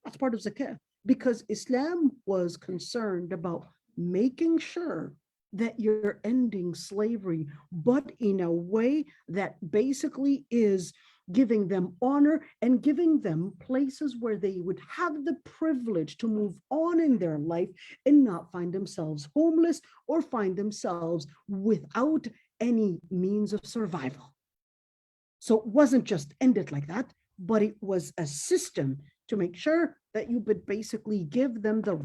That's part of zakat, because Islam was concerned about making sure that you're ending slavery, but in a way that basically is giving them honor and giving them places where they would have the privilege to move on in their life and not find themselves homeless or find themselves without any means of survival. So it wasn't just ended like that, but it was a system to make sure that you would basically give them the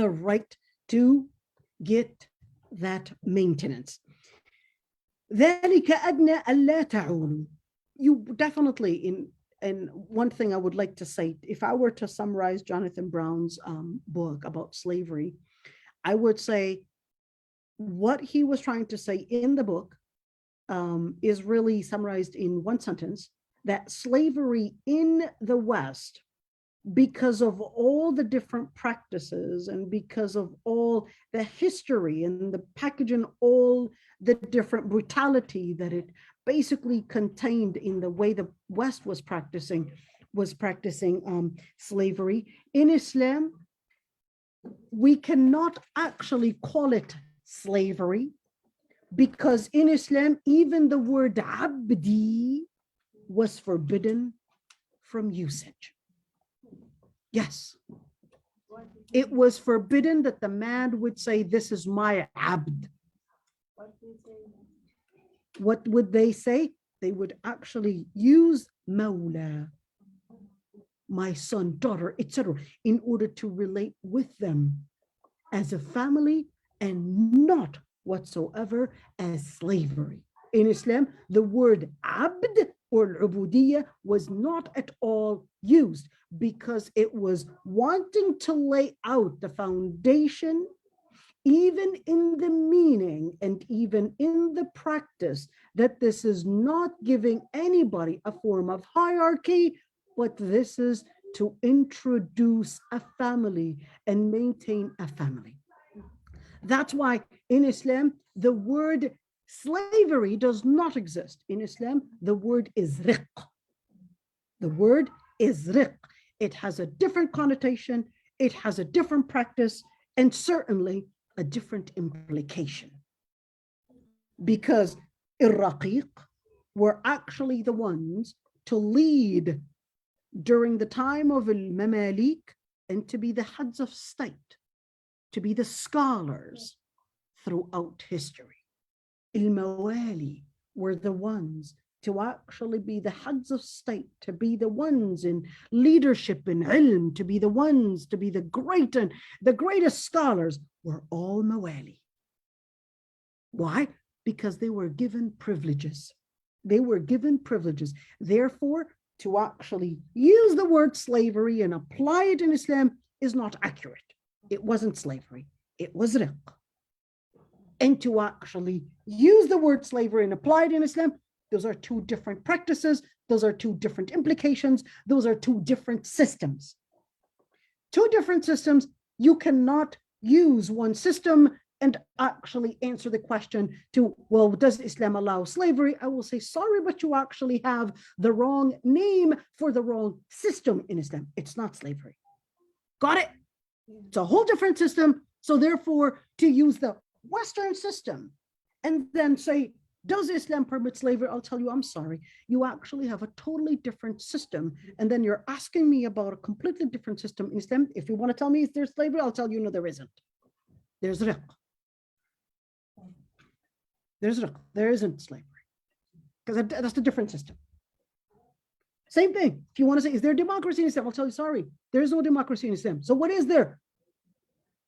right to get that maintenance. ذلك أدنى ألا تعولوا. You definitely, and one thing I would like to say, if I were to summarize Jonathan Brown's book about slavery, I would say what he was trying to say in the book is really summarized in one sentence, that slavery in the West, because of all the different practices and because of all the history and the package and all the different brutality that it basically contained in the way the West was practicing slavery. In Islam, we cannot actually call it slavery, because in Islam, even the word abdi was forbidden from usage. Yes, it was forbidden that the man would say, this is my abd. What would they say? They would actually use mawla, my son, daughter, etc., in order to relate with them as a family and not whatsoever as slavery. In Islam, the word abd or ubudiyya was not at all used, because it was wanting to lay out the foundation even in the meaning and even in the practice, that this is not giving anybody a form of hierarchy, but this is to introduce a family and maintain a family. That's why in Islam, the word slavery does not exist. In Islam, the word is riq. The word is riq. It has a different connotation, it has a different practice, and certainly a different implication. Because Irraqiq were actually the ones to lead during the time of al-Mamalik and to be the heads of state, to be the scholars throughout history. Al-Mawali were the ones to actually be the heads of state, to be the ones in leadership in ilm, to be the ones to be the great and the greatest scholars were all Mawali. Why? Because they were given privileges. They were given privileges. Therefore, to actually use the word slavery and apply it in Islam is not accurate. It wasn't slavery, it was riq. And to actually use the word slavery and apply it in Islam, those are two different practices, those are two different implications, those are two different systems. Two different systems. You cannot use one system and actually answer the question to, well, does Islam allow slavery? I will say, sorry, but you actually have the wrong name for the wrong system in Islam. It's not slavery. Got it? It's a whole different system. So therefore, to use the Western system and then say, does Islam permit slavery? I'll tell you, I'm sorry. You actually have a totally different system. And then you're asking me about a completely different system in Islam. If you want to tell me is there slavery, I'll tell you, no, there isn't. There's riq. There's riq. There isn't slavery. Because that's a different system. Same thing. If you want to say, is there democracy in Islam? I'll tell you, sorry, there is no democracy in Islam. So what is there?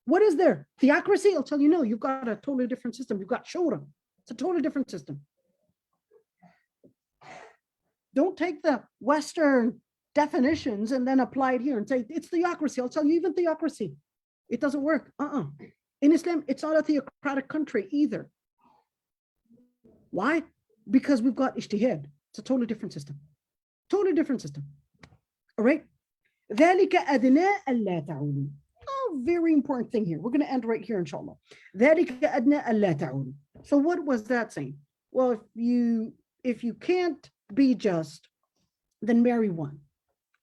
What is there? Theocracy? I'll tell you, no, you've got a totally different system. You've got shura. It's a totally different system. Don't take the Western definitions and then apply it here and say, it's theocracy. I'll tell you, even theocracy, it doesn't work. In Islam, it's not a theocratic country either. Why? Because we've got ijtihad. It's a totally different system. Totally different system. All right? ذَلِكَ أَدْنَىٰ أَلَّا تَعُولُوا. Oh, very important thing here. We're going to end right here, inshallah. ذَلِكَ أَدْنَىٰ أَلَّا تَعُولُوا. So what was that saying? Well, if you can't be just, then marry one.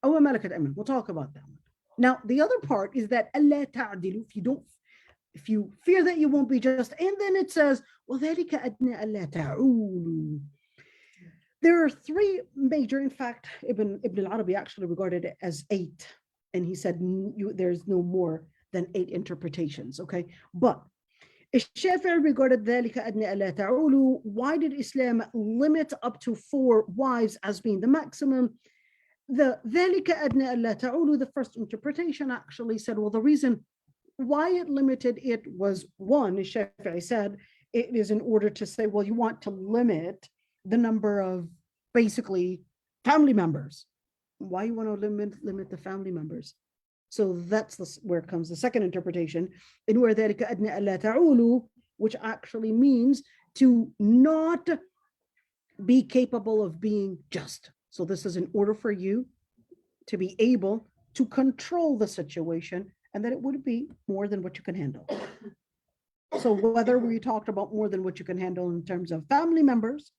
أو ملكت أيمانكم. We'll talk about that one. Now, the other part is that أَلَّا تَعْدِلُوا. If you fear that you won't be just, and then it says, well, ذَلِكَ أَدْنَىٰ أَلَّا تَعُولُوا. There are three major, in fact, Ibn al-Arabi actually regarded it as 8. And he said, there's no more than 8 interpretations, okay? But Shafi'i regarded ذَلِكَ أَدْنَىٰ أَلَّا تَعُولُوا. Why did Islam limit up to 4 wives as being the maximum? The ذَلِكَ أَدْنَىٰ أَلَّا تَعُولُوا, the first interpretation actually said, well, the reason why it limited it was, one, as Shafi'i said, it is in order to say, well, you want to limit the number of basically family members. Why you want to limit the family members? So that's where comes the second interpretation, in where ذَلِكَ أَدْنَىٰ أَلَّا تَعُولُوا, which actually means to not be capable of being just. So this is in order for you to be able to control the situation, and that it would be more than what you can handle. So whether we talked about more than what you can handle in terms of family members,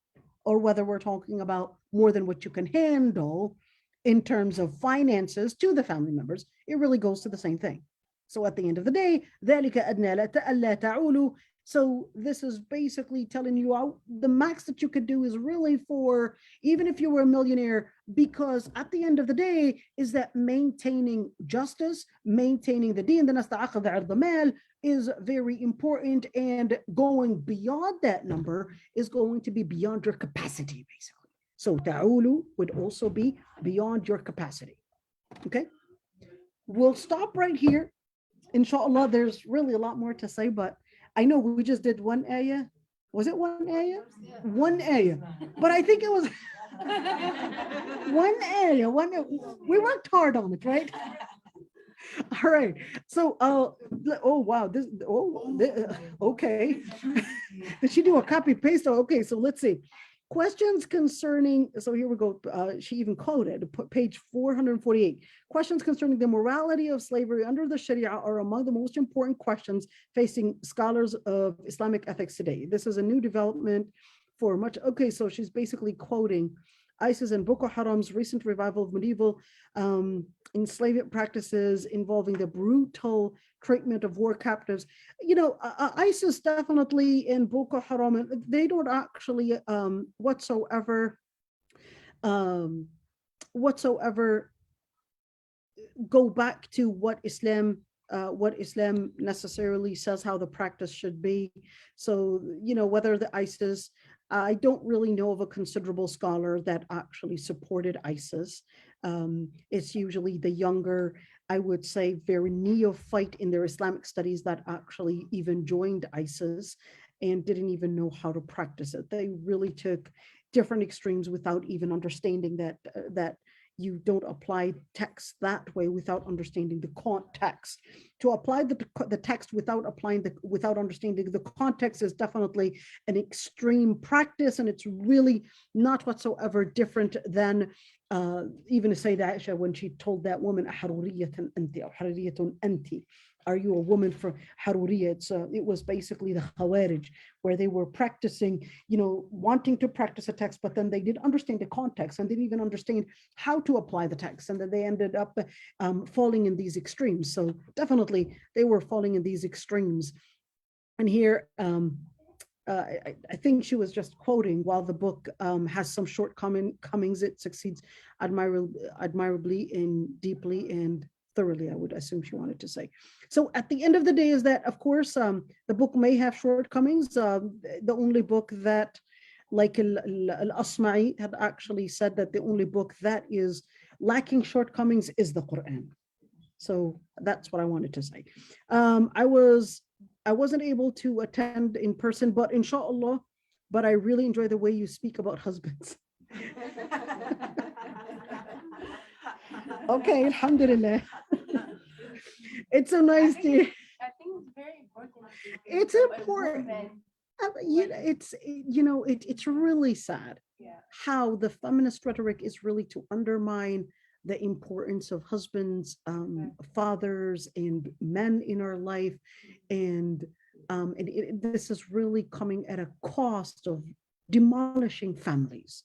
or whether we're talking about more than what you can handle in terms of finances to the family members, it really goes to the same thing. So at the end of the day, ذَلِكَ أَدْنَىٰ أَلَّا تَعُولُوا. So this is basically telling you out the max that you could do is really for, even if you were a millionaire, because at the end of the day is that maintaining justice, maintaining the deen, the nasta'akhadh al mal is very important, and going beyond that number is going to be beyond your capacity, basically. So ta'ulu would also be beyond your capacity. Okay, we'll stop right here. Inshallah, there's really a lot more to say, but I know we just did one ayah. Was it one ayah? One ayah. But I think it was one ayah. We worked hard on it, right? All right. So, oh, wow. Okay. Did she do a copy paste? Oh, okay. So let's see. Questions concerning, so here we go. She even quoted page 448. Questions concerning the morality of slavery under the Sharia are among the most important questions facing scholars of Islamic ethics today. This is a new development for much. Okay, so she's basically quoting ISIS and Boko Haram's recent revival of medieval enslavement practices involving the brutal treatment of war captives. You know, ISIS definitely and Boko Haram, they don't actually whatsoever go back to what Islam necessarily says how the practice should be. So, you know, whether the ISIS, I don't really know of a considerable scholar that actually supported ISIS. It's usually the younger, I would say, very neophyte in their Islamic studies that actually even joined ISIS and didn't even know how to practice it. They really took different extremes without even understanding that you don't apply text that way without understanding the context. To apply the text without understanding the context is definitely an extreme practice, and it's really not whatsoever different than even to say that Aysha when she told that woman, are you a woman from Haruriya? It was basically the Khawarij, where they were practicing, you know, wanting to practice a text, but then they didn't understand the context and didn't even understand how to apply the text. And then they ended up falling in these extremes. So definitely they were falling in these extremes. And here, I think she was just quoting, while the book has some shortcomings, it succeeds admirably and deeply and thoroughly, I would assume she wanted to say. So at the end of the day is that, of course, the book may have shortcomings. The only book that, like Al-Asma'i had actually said that the only book that is lacking shortcomings is the Quran. So that's what I wanted to say. I wasn't able to attend in person, but inshallah, but I really enjoy the way you speak about husbands. Okay, alhamdulillah. It's so nice to. I think it's very important. It's important. It's really sad how the feminist rhetoric is really to undermine the importance of husbands, fathers, and men in our life, and this is really coming at a cost of demolishing families.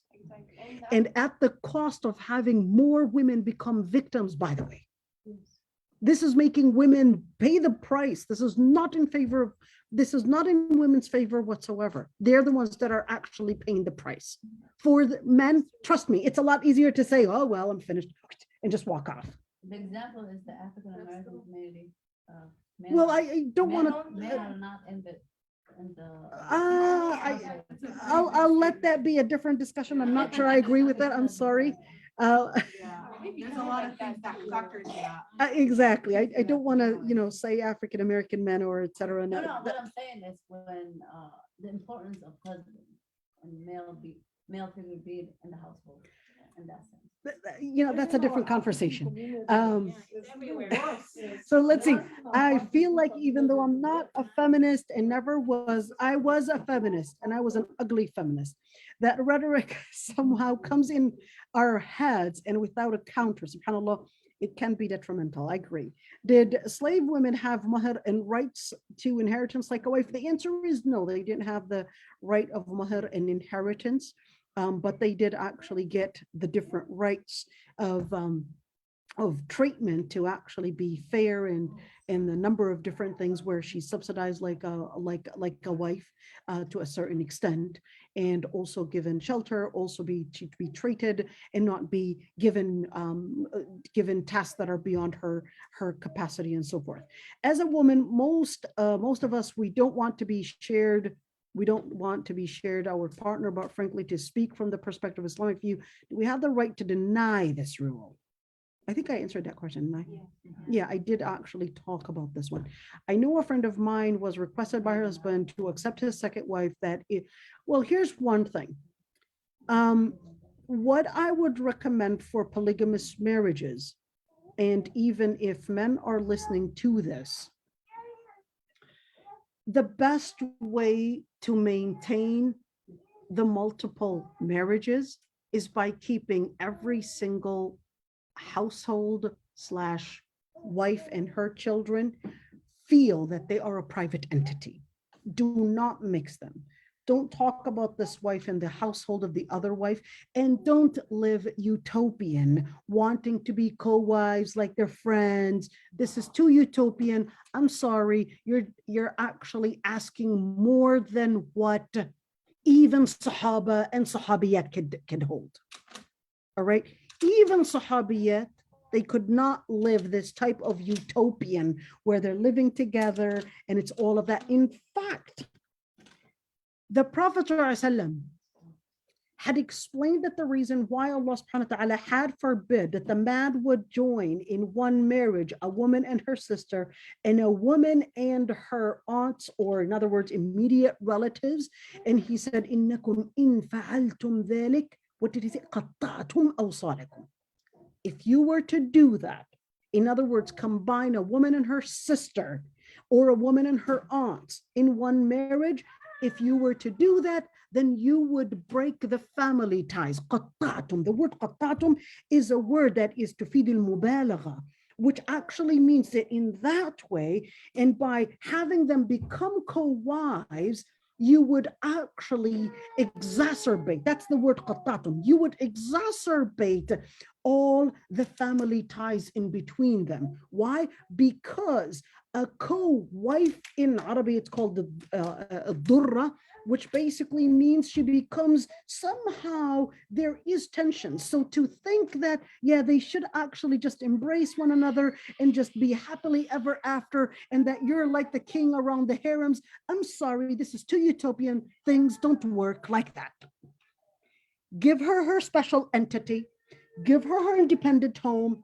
And at the cost of having more women become victims, by the way. This is making women pay the price. This is not in women's favor whatsoever. They're the ones that are actually paying the price. For the men, trust me, it's a lot easier to say, oh, well, I'm finished, and just walk off. The example is the African American community. Well, I don't want to. Men are not in the. I'll let that be a different discussion. I'm not sure I agree with that. I'm sorry. There's a lot of things that factor into that. Exactly. I don't want to, say African American men or et cetera. No, what I'm saying is when the importance of husband and male figure being in the household, in that sense. That's a different conversation. So let's see. I feel like even though I'm not a feminist and never was, I was a feminist and I was an ugly feminist. That rhetoric somehow comes in our heads, and without a counter, subhanAllah, it can be detrimental. I agree. Did slave women have mahr and rights to inheritance like a wife? The answer is no, they didn't have the right of mahr and inheritance. But they did actually get the different rights of treatment to actually be fair, and the number of different things where she's subsidized like a wife to a certain extent, and also given shelter, also be treated and not be given tasks that are beyond her capacity and so forth. As a woman, most of us, we don't want to be shared. We don't want to be shared our partner, but frankly, to speak from the perspective of Islamic view, do we have the right to deny this rule? I think I answered that question, didn't I? Yeah, I did actually talk about this one. I know a friend of mine was requested by her husband to accept his second wife. Well, here's one thing. What I would recommend for polygamous marriages and even if men are listening to this, the best way to maintain the multiple marriages is by keeping every single household slash wife and her children feel that they are a private entity. Do not mix them. Don't talk about this wife in the household of the other wife, and don't live utopian, wanting to be co-wives like their friends. This is too utopian. I'm sorry, you're actually asking more than what even Sahaba and Sahabiyat could hold. All right, even Sahabiyat, they could not live this type of utopian where they're living together and it's all of that. In fact, the Prophet ﷺ had explained that the reason why Allah subhanahu wa ta'ala had forbid that the man would join in one marriage, a woman and her sister, and a woman and her aunts, or in other words, immediate relatives. And he said, إِنَّكُمْ إِن فَعَلْتُمْ ذَلِكَ, what did he say? قَطَّعْتُمْ أَوْصَالَكُمْ. If you were to do that, in other words, combine a woman and her sister or a woman and her aunts in one marriage, if you were to do that, then you would break the family ties. قطعتم. The word قطعتم is a word that is تفيد المبالغة, which actually means that in that way, and by having them become co-wives, you would actually exacerbate, that's the word قطعتم, you would exacerbate all the family ties in between them. Why? Because a co-wife in Arabic, it's called the durra, which basically means she becomes, somehow there is tension. So to think that, yeah, they should actually just embrace one another and just be happily ever after, and that you're like the king around the harems, I'm sorry, this is too utopian. Things don't work like that. Give her her special entity, give her her independent home,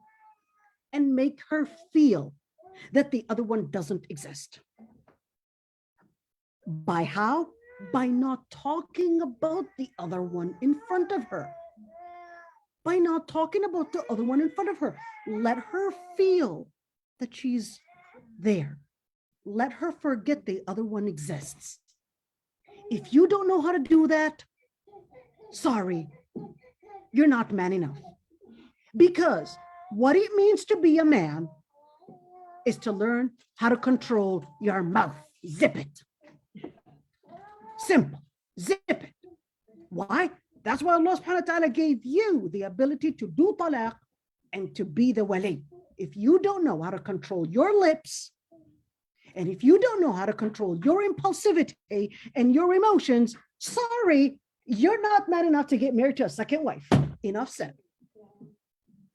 and make her feel that the other one doesn't exist. By how? By not talking about the other one in front of her. By not talking about the other one in front of her. Let her feel that she's there. Let her forget the other one exists. If you don't know how to do that, sorry, you're not man enough. Because what it means to be a man is to learn how to control your mouth. Zip it. Simple. Zip it. Why? That's why Allah subhanahu wa ta'ala gave you the ability to do talaq and to be the wali. If you don't know how to control your lips, and if you don't know how to control your impulsivity and your emotions, sorry, you're not man enough to get married to a second wife. Enough said.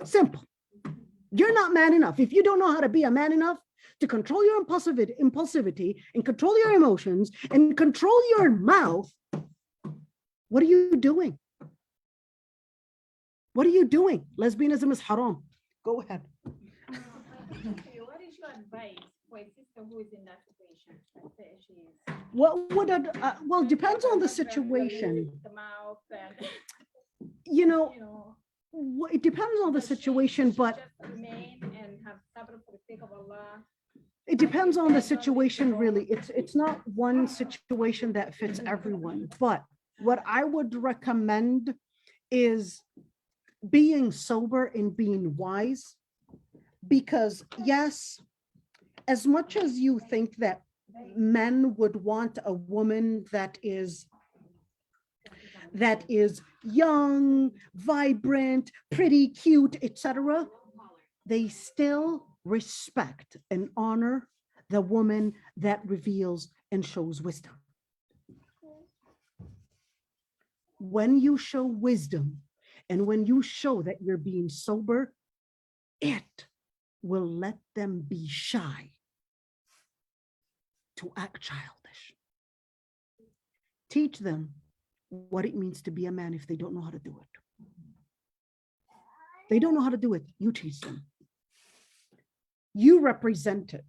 Simple. You're not man enough. If you don't know how to be a man enough to control your impulsivity and control your emotions and control your mouth, what are you doing? What are you doing? Lesbianism is haram. Go ahead. What is your advice for a sister who is in that situation? Let's say she is. What would well, depends on the situation. The mouth and You know, you know. it depends on the situation, but Just remain and have sabr for the sake of Allah. it depends on the situation, really. It's not one situation that fits everyone. But what I would recommend is being sober and being wise. Because yes, as much as you think that men would want a woman that is young, vibrant, pretty, cute, etc., they still respect and honor the woman that reveals and shows wisdom. When you show wisdom and when you show that you're being sober, it will let them be shy to act childish. Teach them what it means to be a man if they don't know how to do it. They don't know how to do it, you teach them. You represent it.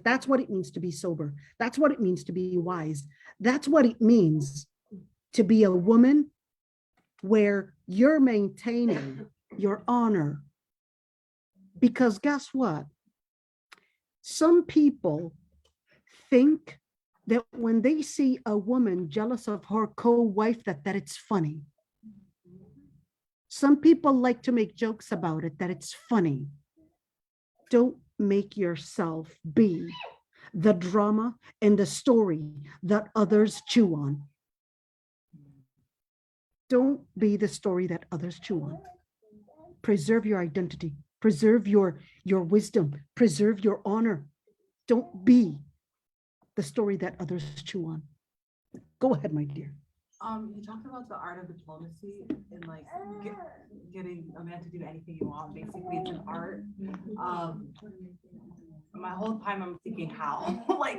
That's what it means to be sober. That's what it means to be wise. That's what it means to be a woman where you're maintaining your honor Because guess what? Some people think that when they see a woman jealous of her co-wife, that it's funny. Some people like to make jokes about it, that it's funny. Don't make yourself be the drama and the story that others chew on. Don't be the story that others chew on. Preserve your identity, preserve your wisdom, preserve your honor. Don't be the story that others chew on. Go ahead, my dear. You talked about the art of diplomacy and like getting a man to do anything you want. Basically, it's an art. My whole time I'm thinking how. Like,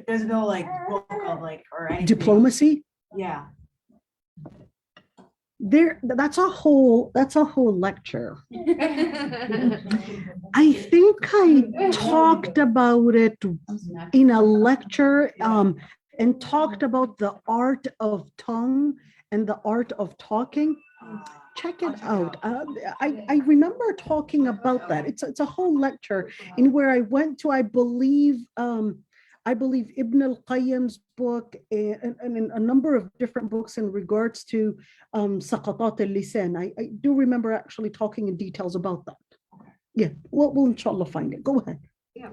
there's no like book of like or anything. Diplomacy? Yeah. That's a whole lecture. I think I talked about it in a lecture and talked about the art of tongue and the art of talking. Check it out. I remember talking about that. It's a whole lecture in where I went to, I believe Ibn al-Qayyim's book and a number of different books in regards to saqatat al-lisan. I do remember actually talking in details about that. Yeah, we'll inshallah find it. Go ahead. Yeah,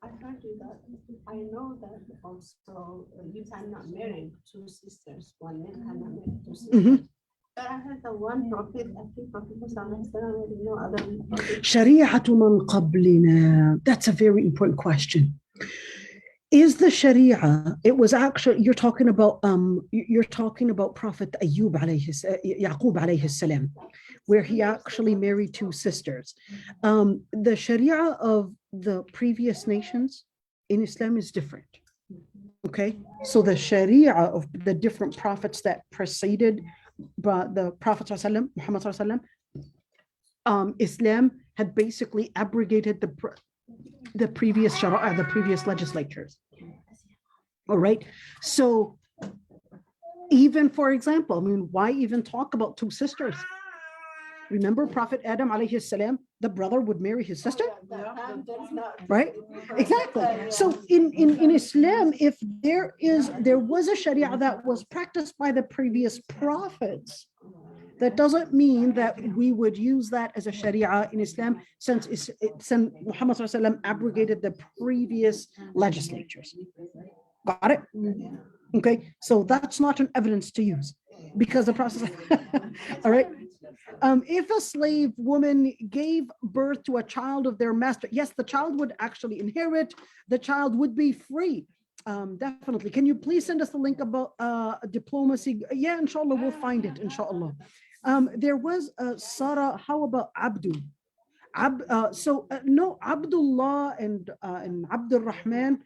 I heard you that I know that also you cannot marry two sisters. One man cannot marry two sisters. But I heard the one prophet, I think Prophet Muhammad, no other prophet. Shari'atu man qablina. That's a very important question. Is the Sharia, it was actually, you're talking about Prophet Yaqub alayhi salam, where he actually married two sisters. The Sharia of the previous nations in Islam is different. Okay, so the Sharia of the different prophets that preceded the Prophet Muhammad Islam had basically abrogated the previous Sharia, the previous legislatures. All right, so even for example, I mean, why even talk about two sisters? Remember Prophet Adam alayhi salam, the brother would marry his sister, right? Exactly. So in Islam, if there was a Sharia that was practiced by the previous prophets, that doesn't mean that we would use that as a Sharia in Islam, since Muhammad sallallahu alaihi wasallam abrogated the previous legislatures. Got it? Okay, so that's not an evidence to use because the process. All right. If a slave woman gave birth to a child of their master, yes, the child would actually inherit, the child would be free. Definitely. Can you please send us the link about diplomacy? Yeah, inshallah, we'll find it, inshallah. There was Sarah, how about Abdu? No, Abdullah and Abdul Rahman,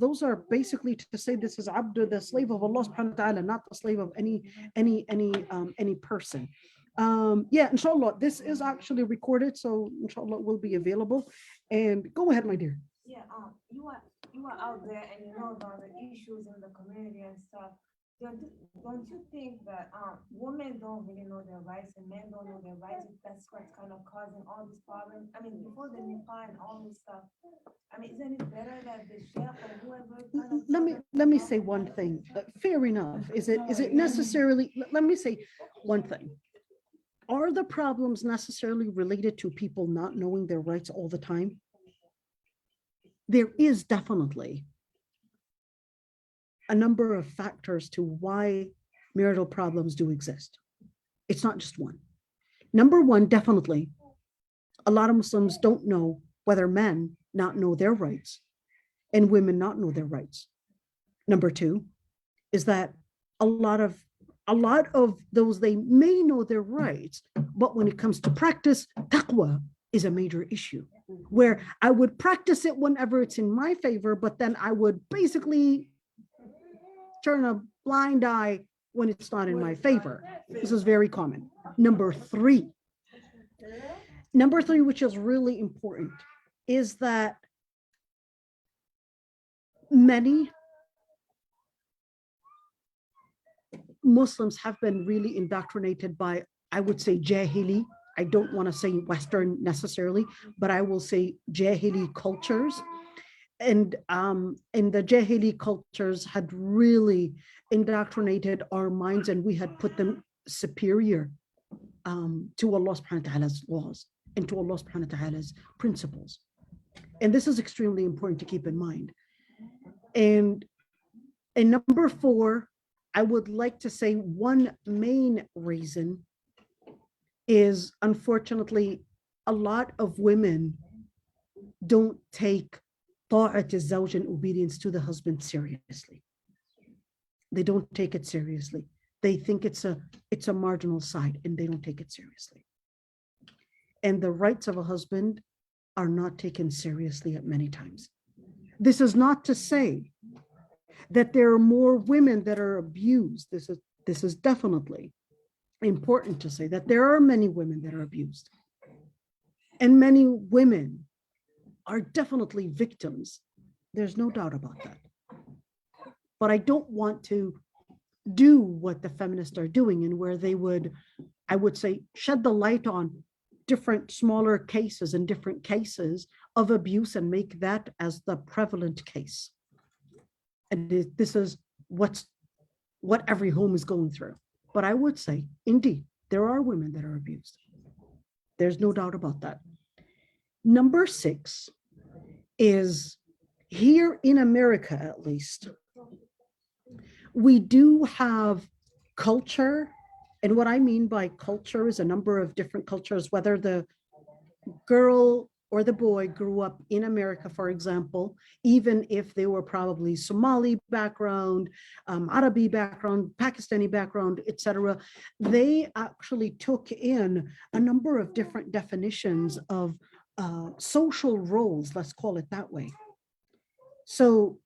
those are basically to say this is Abdu, the slave of Allah subhanahu wa ta'ala, not the slave of any person. Yeah, inshallah, this is actually recorded, so inshallah it will be available. And go ahead, my dear. Yeah, you are out there and you know about the issues in the community and stuff. Don't you think that women don't really know their rights and men don't know their rights? That's what's kind of causing all these problems. I mean, before the Nisa and all this stuff. I mean, isn't it better that the sheikh or whoever kind of Let me say one thing. Fair enough. Is it necessarily? Let me say one thing. Are the problems necessarily related to people not knowing their rights all the time? There is definitely a number of factors to why marital problems do exist. It's not just one. Number one, definitely, a lot of Muslims don't know whether men not know their rights and women not know their rights. Number two is that a lot of those, they may know their rights, but when it comes to practice, taqwa is a major issue, where I would practice it whenever it's in my favor, but then I would basically turn a blind eye when it's not in my favor. This is very common. Number three, which is really important, is that many Muslims have been really indoctrinated by, I would say, Jahili I don't want to say Western necessarily, but I will say Jahili cultures. And the Jahili cultures had really indoctrinated our minds, and we had put them superior to Allah subhanahu wa ta'ala's laws and to Allah subhanahu wa ta'ala's principles. And this is extremely important to keep in mind. And number 4, I would like to say one main reason is, unfortunately, a lot of women don't take ta'at al-zawj and obedience to the husband seriously. They don't take it seriously. They think it's a marginal side, and they don't take it seriously. And the rights of a husband are not taken seriously at many times. This is not to say that there are more women that are abused. This is definitely important to say that there are many women that are abused. And many women are definitely victims. There's no doubt about that. But I don't want to do what the feminists are doing, and where they would, I would say, shed the light on different smaller cases and different cases of abuse and make that as the prevalent case. And this is what every home is going through. But I would say, indeed, there are women that are abused. There's no doubt about that. Number 6 is, here in America, at least, we do have culture. And what I mean by culture is a number of different cultures, whether the girl or the boy grew up in America, for example, even if they were probably Somali background, Arabi background, Pakistani background, etc., they actually took in a number of different definitions of social roles, let's call it that way. So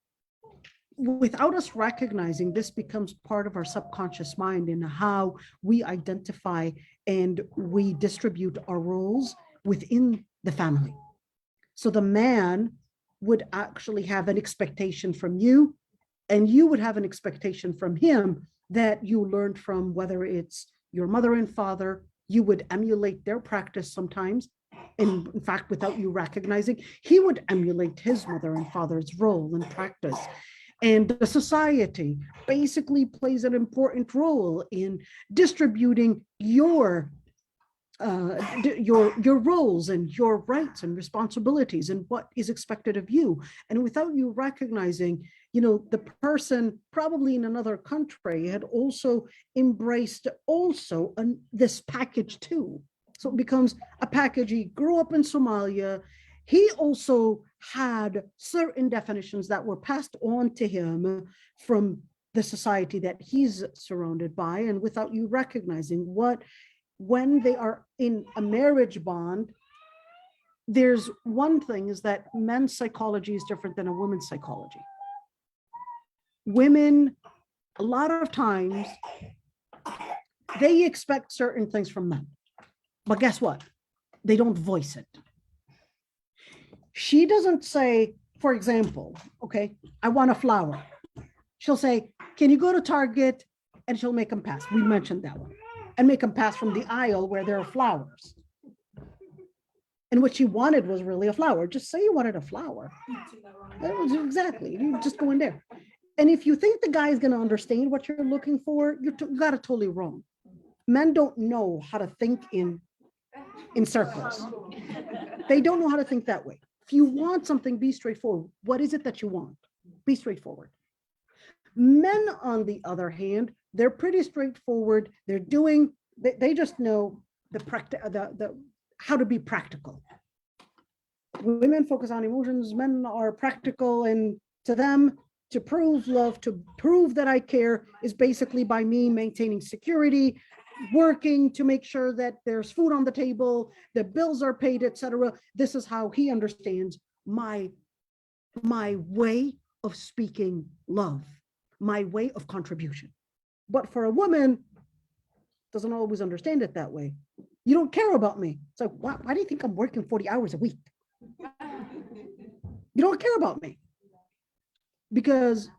without us recognizing, this becomes part of our subconscious mind in how we identify and we distribute our roles within the family. So the man would actually have an expectation from you, and you would have an expectation from him that you learned from, whether it's your mother and father. You would emulate their practice sometimes. And in fact, without you recognizing, he would emulate his mother and father's role and practice. And the society basically plays an important role in distributing your roles and your rights and responsibilities and what is expected of you. And without you recognizing, the person probably in another country had also embraced this package too. So it becomes a package. He grew up in Somalia. He also had certain definitions that were passed on to him from the society that he's surrounded by. And without you recognizing when they are in a marriage bond, there's one thing is that men's psychology is different than a woman's psychology. Women, a lot of times, they expect certain things from men. But guess what? They don't voice it. She doesn't say, for example, okay, I want a flower. She'll say, can you go to Target? And she'll make them pass. We mentioned that one. And make them pass from the aisle where there are flowers. And what she wanted was really a flower. Just say you wanted a flower. That was exactly, you just go in there. And if you think the guy is going to understand what you're looking for, you got it totally wrong. Men don't know how to think in circles. They don't know how to think that way. If you want something, be straightforward. What is it that you want? Be straightforward. Men, on the other hand, they're pretty straightforward. They just know how to be practical. Women focus on emotions. Men are practical, and to them, to prove love, to prove that I care, is basically by me maintaining security, working to make sure that there's food on the table, the bills are paid, etc. This is how he understands my way of speaking love, my way of contribution. But for a woman, doesn't always understand it that way. You don't care about me. So why do you think I'm working 40 hours a week? You don't care about me. Because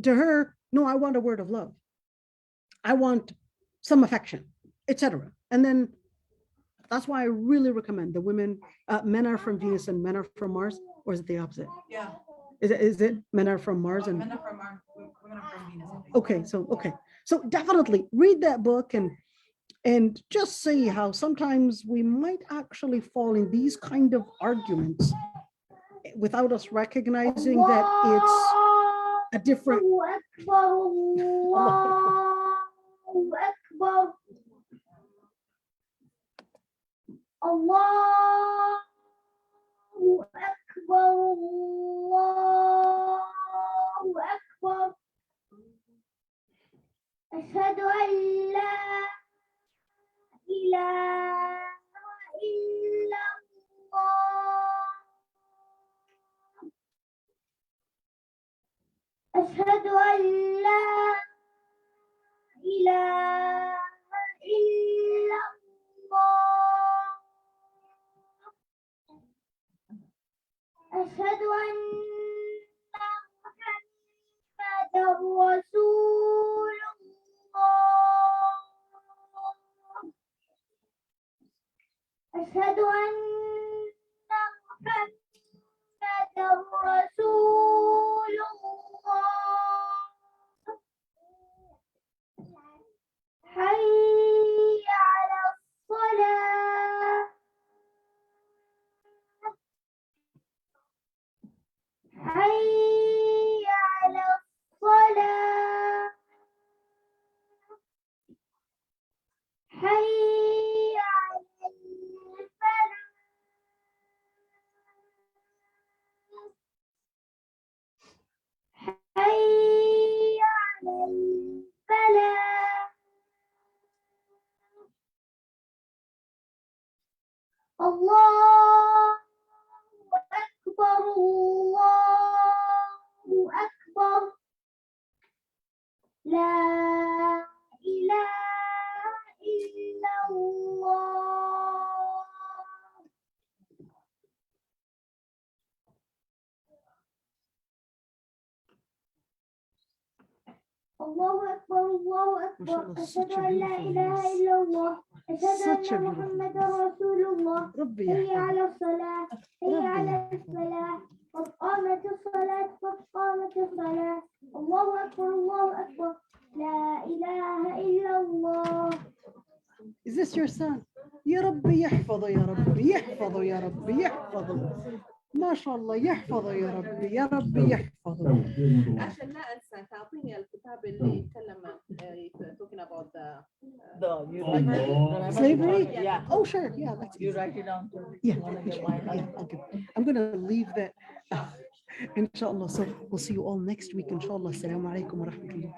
to her, no, I want a word of love. I want some affection, etc. And then that's why I really recommend the women, men are from Venus and men are from Mars, or is it the opposite? Yeah, Is it men are from Mars and men are from Mars, women are from Venus. I think. okay. So definitely read that book and just see how sometimes we might actually fall in these kind of arguments without us recognizing that it's a different. الله أكبر الله أكبر الله أكبر الله أكبر أشهد أن لا إله إلا الله أشهد أن لا إله إلا الله أشهد أن محمدا رسول الله أشهد أن محمدا رسول الله حي على الصلاة حي على الصلاة حي على الفلاح حي على الفلاح الله أكبر الله أكبر لا إله إلا الله الله أكبر الله ما شاء أكبر الله, أشهد such a أن لا beautiful إله voice. إلا الله أشهد Such a أن beautiful محمدا voice. رسول الله ربي حي يحفظك. على الصلاة حي ربي على يحفظك. الفلاح قد قامت الصلاة قد قامت الصلاة الله أكبر الله أكبر لا إله إلا الله. Is this your son? يا ربي يحفظه يا ربي يحفظه يا ربي يحفظه. ما شاء الله يحفظه يا ربي يا ربي يحفظه. عشان لا انسى تعطيني الكتاب اللي يتكلم talking about Slavery? Yeah. Oh, sure. Yeah, that's You write it down. yeah. I'm gonna leave that. Inshallah. So we'll see you all next week. Inshallah. Assalamu alaikum wa rahmatullah.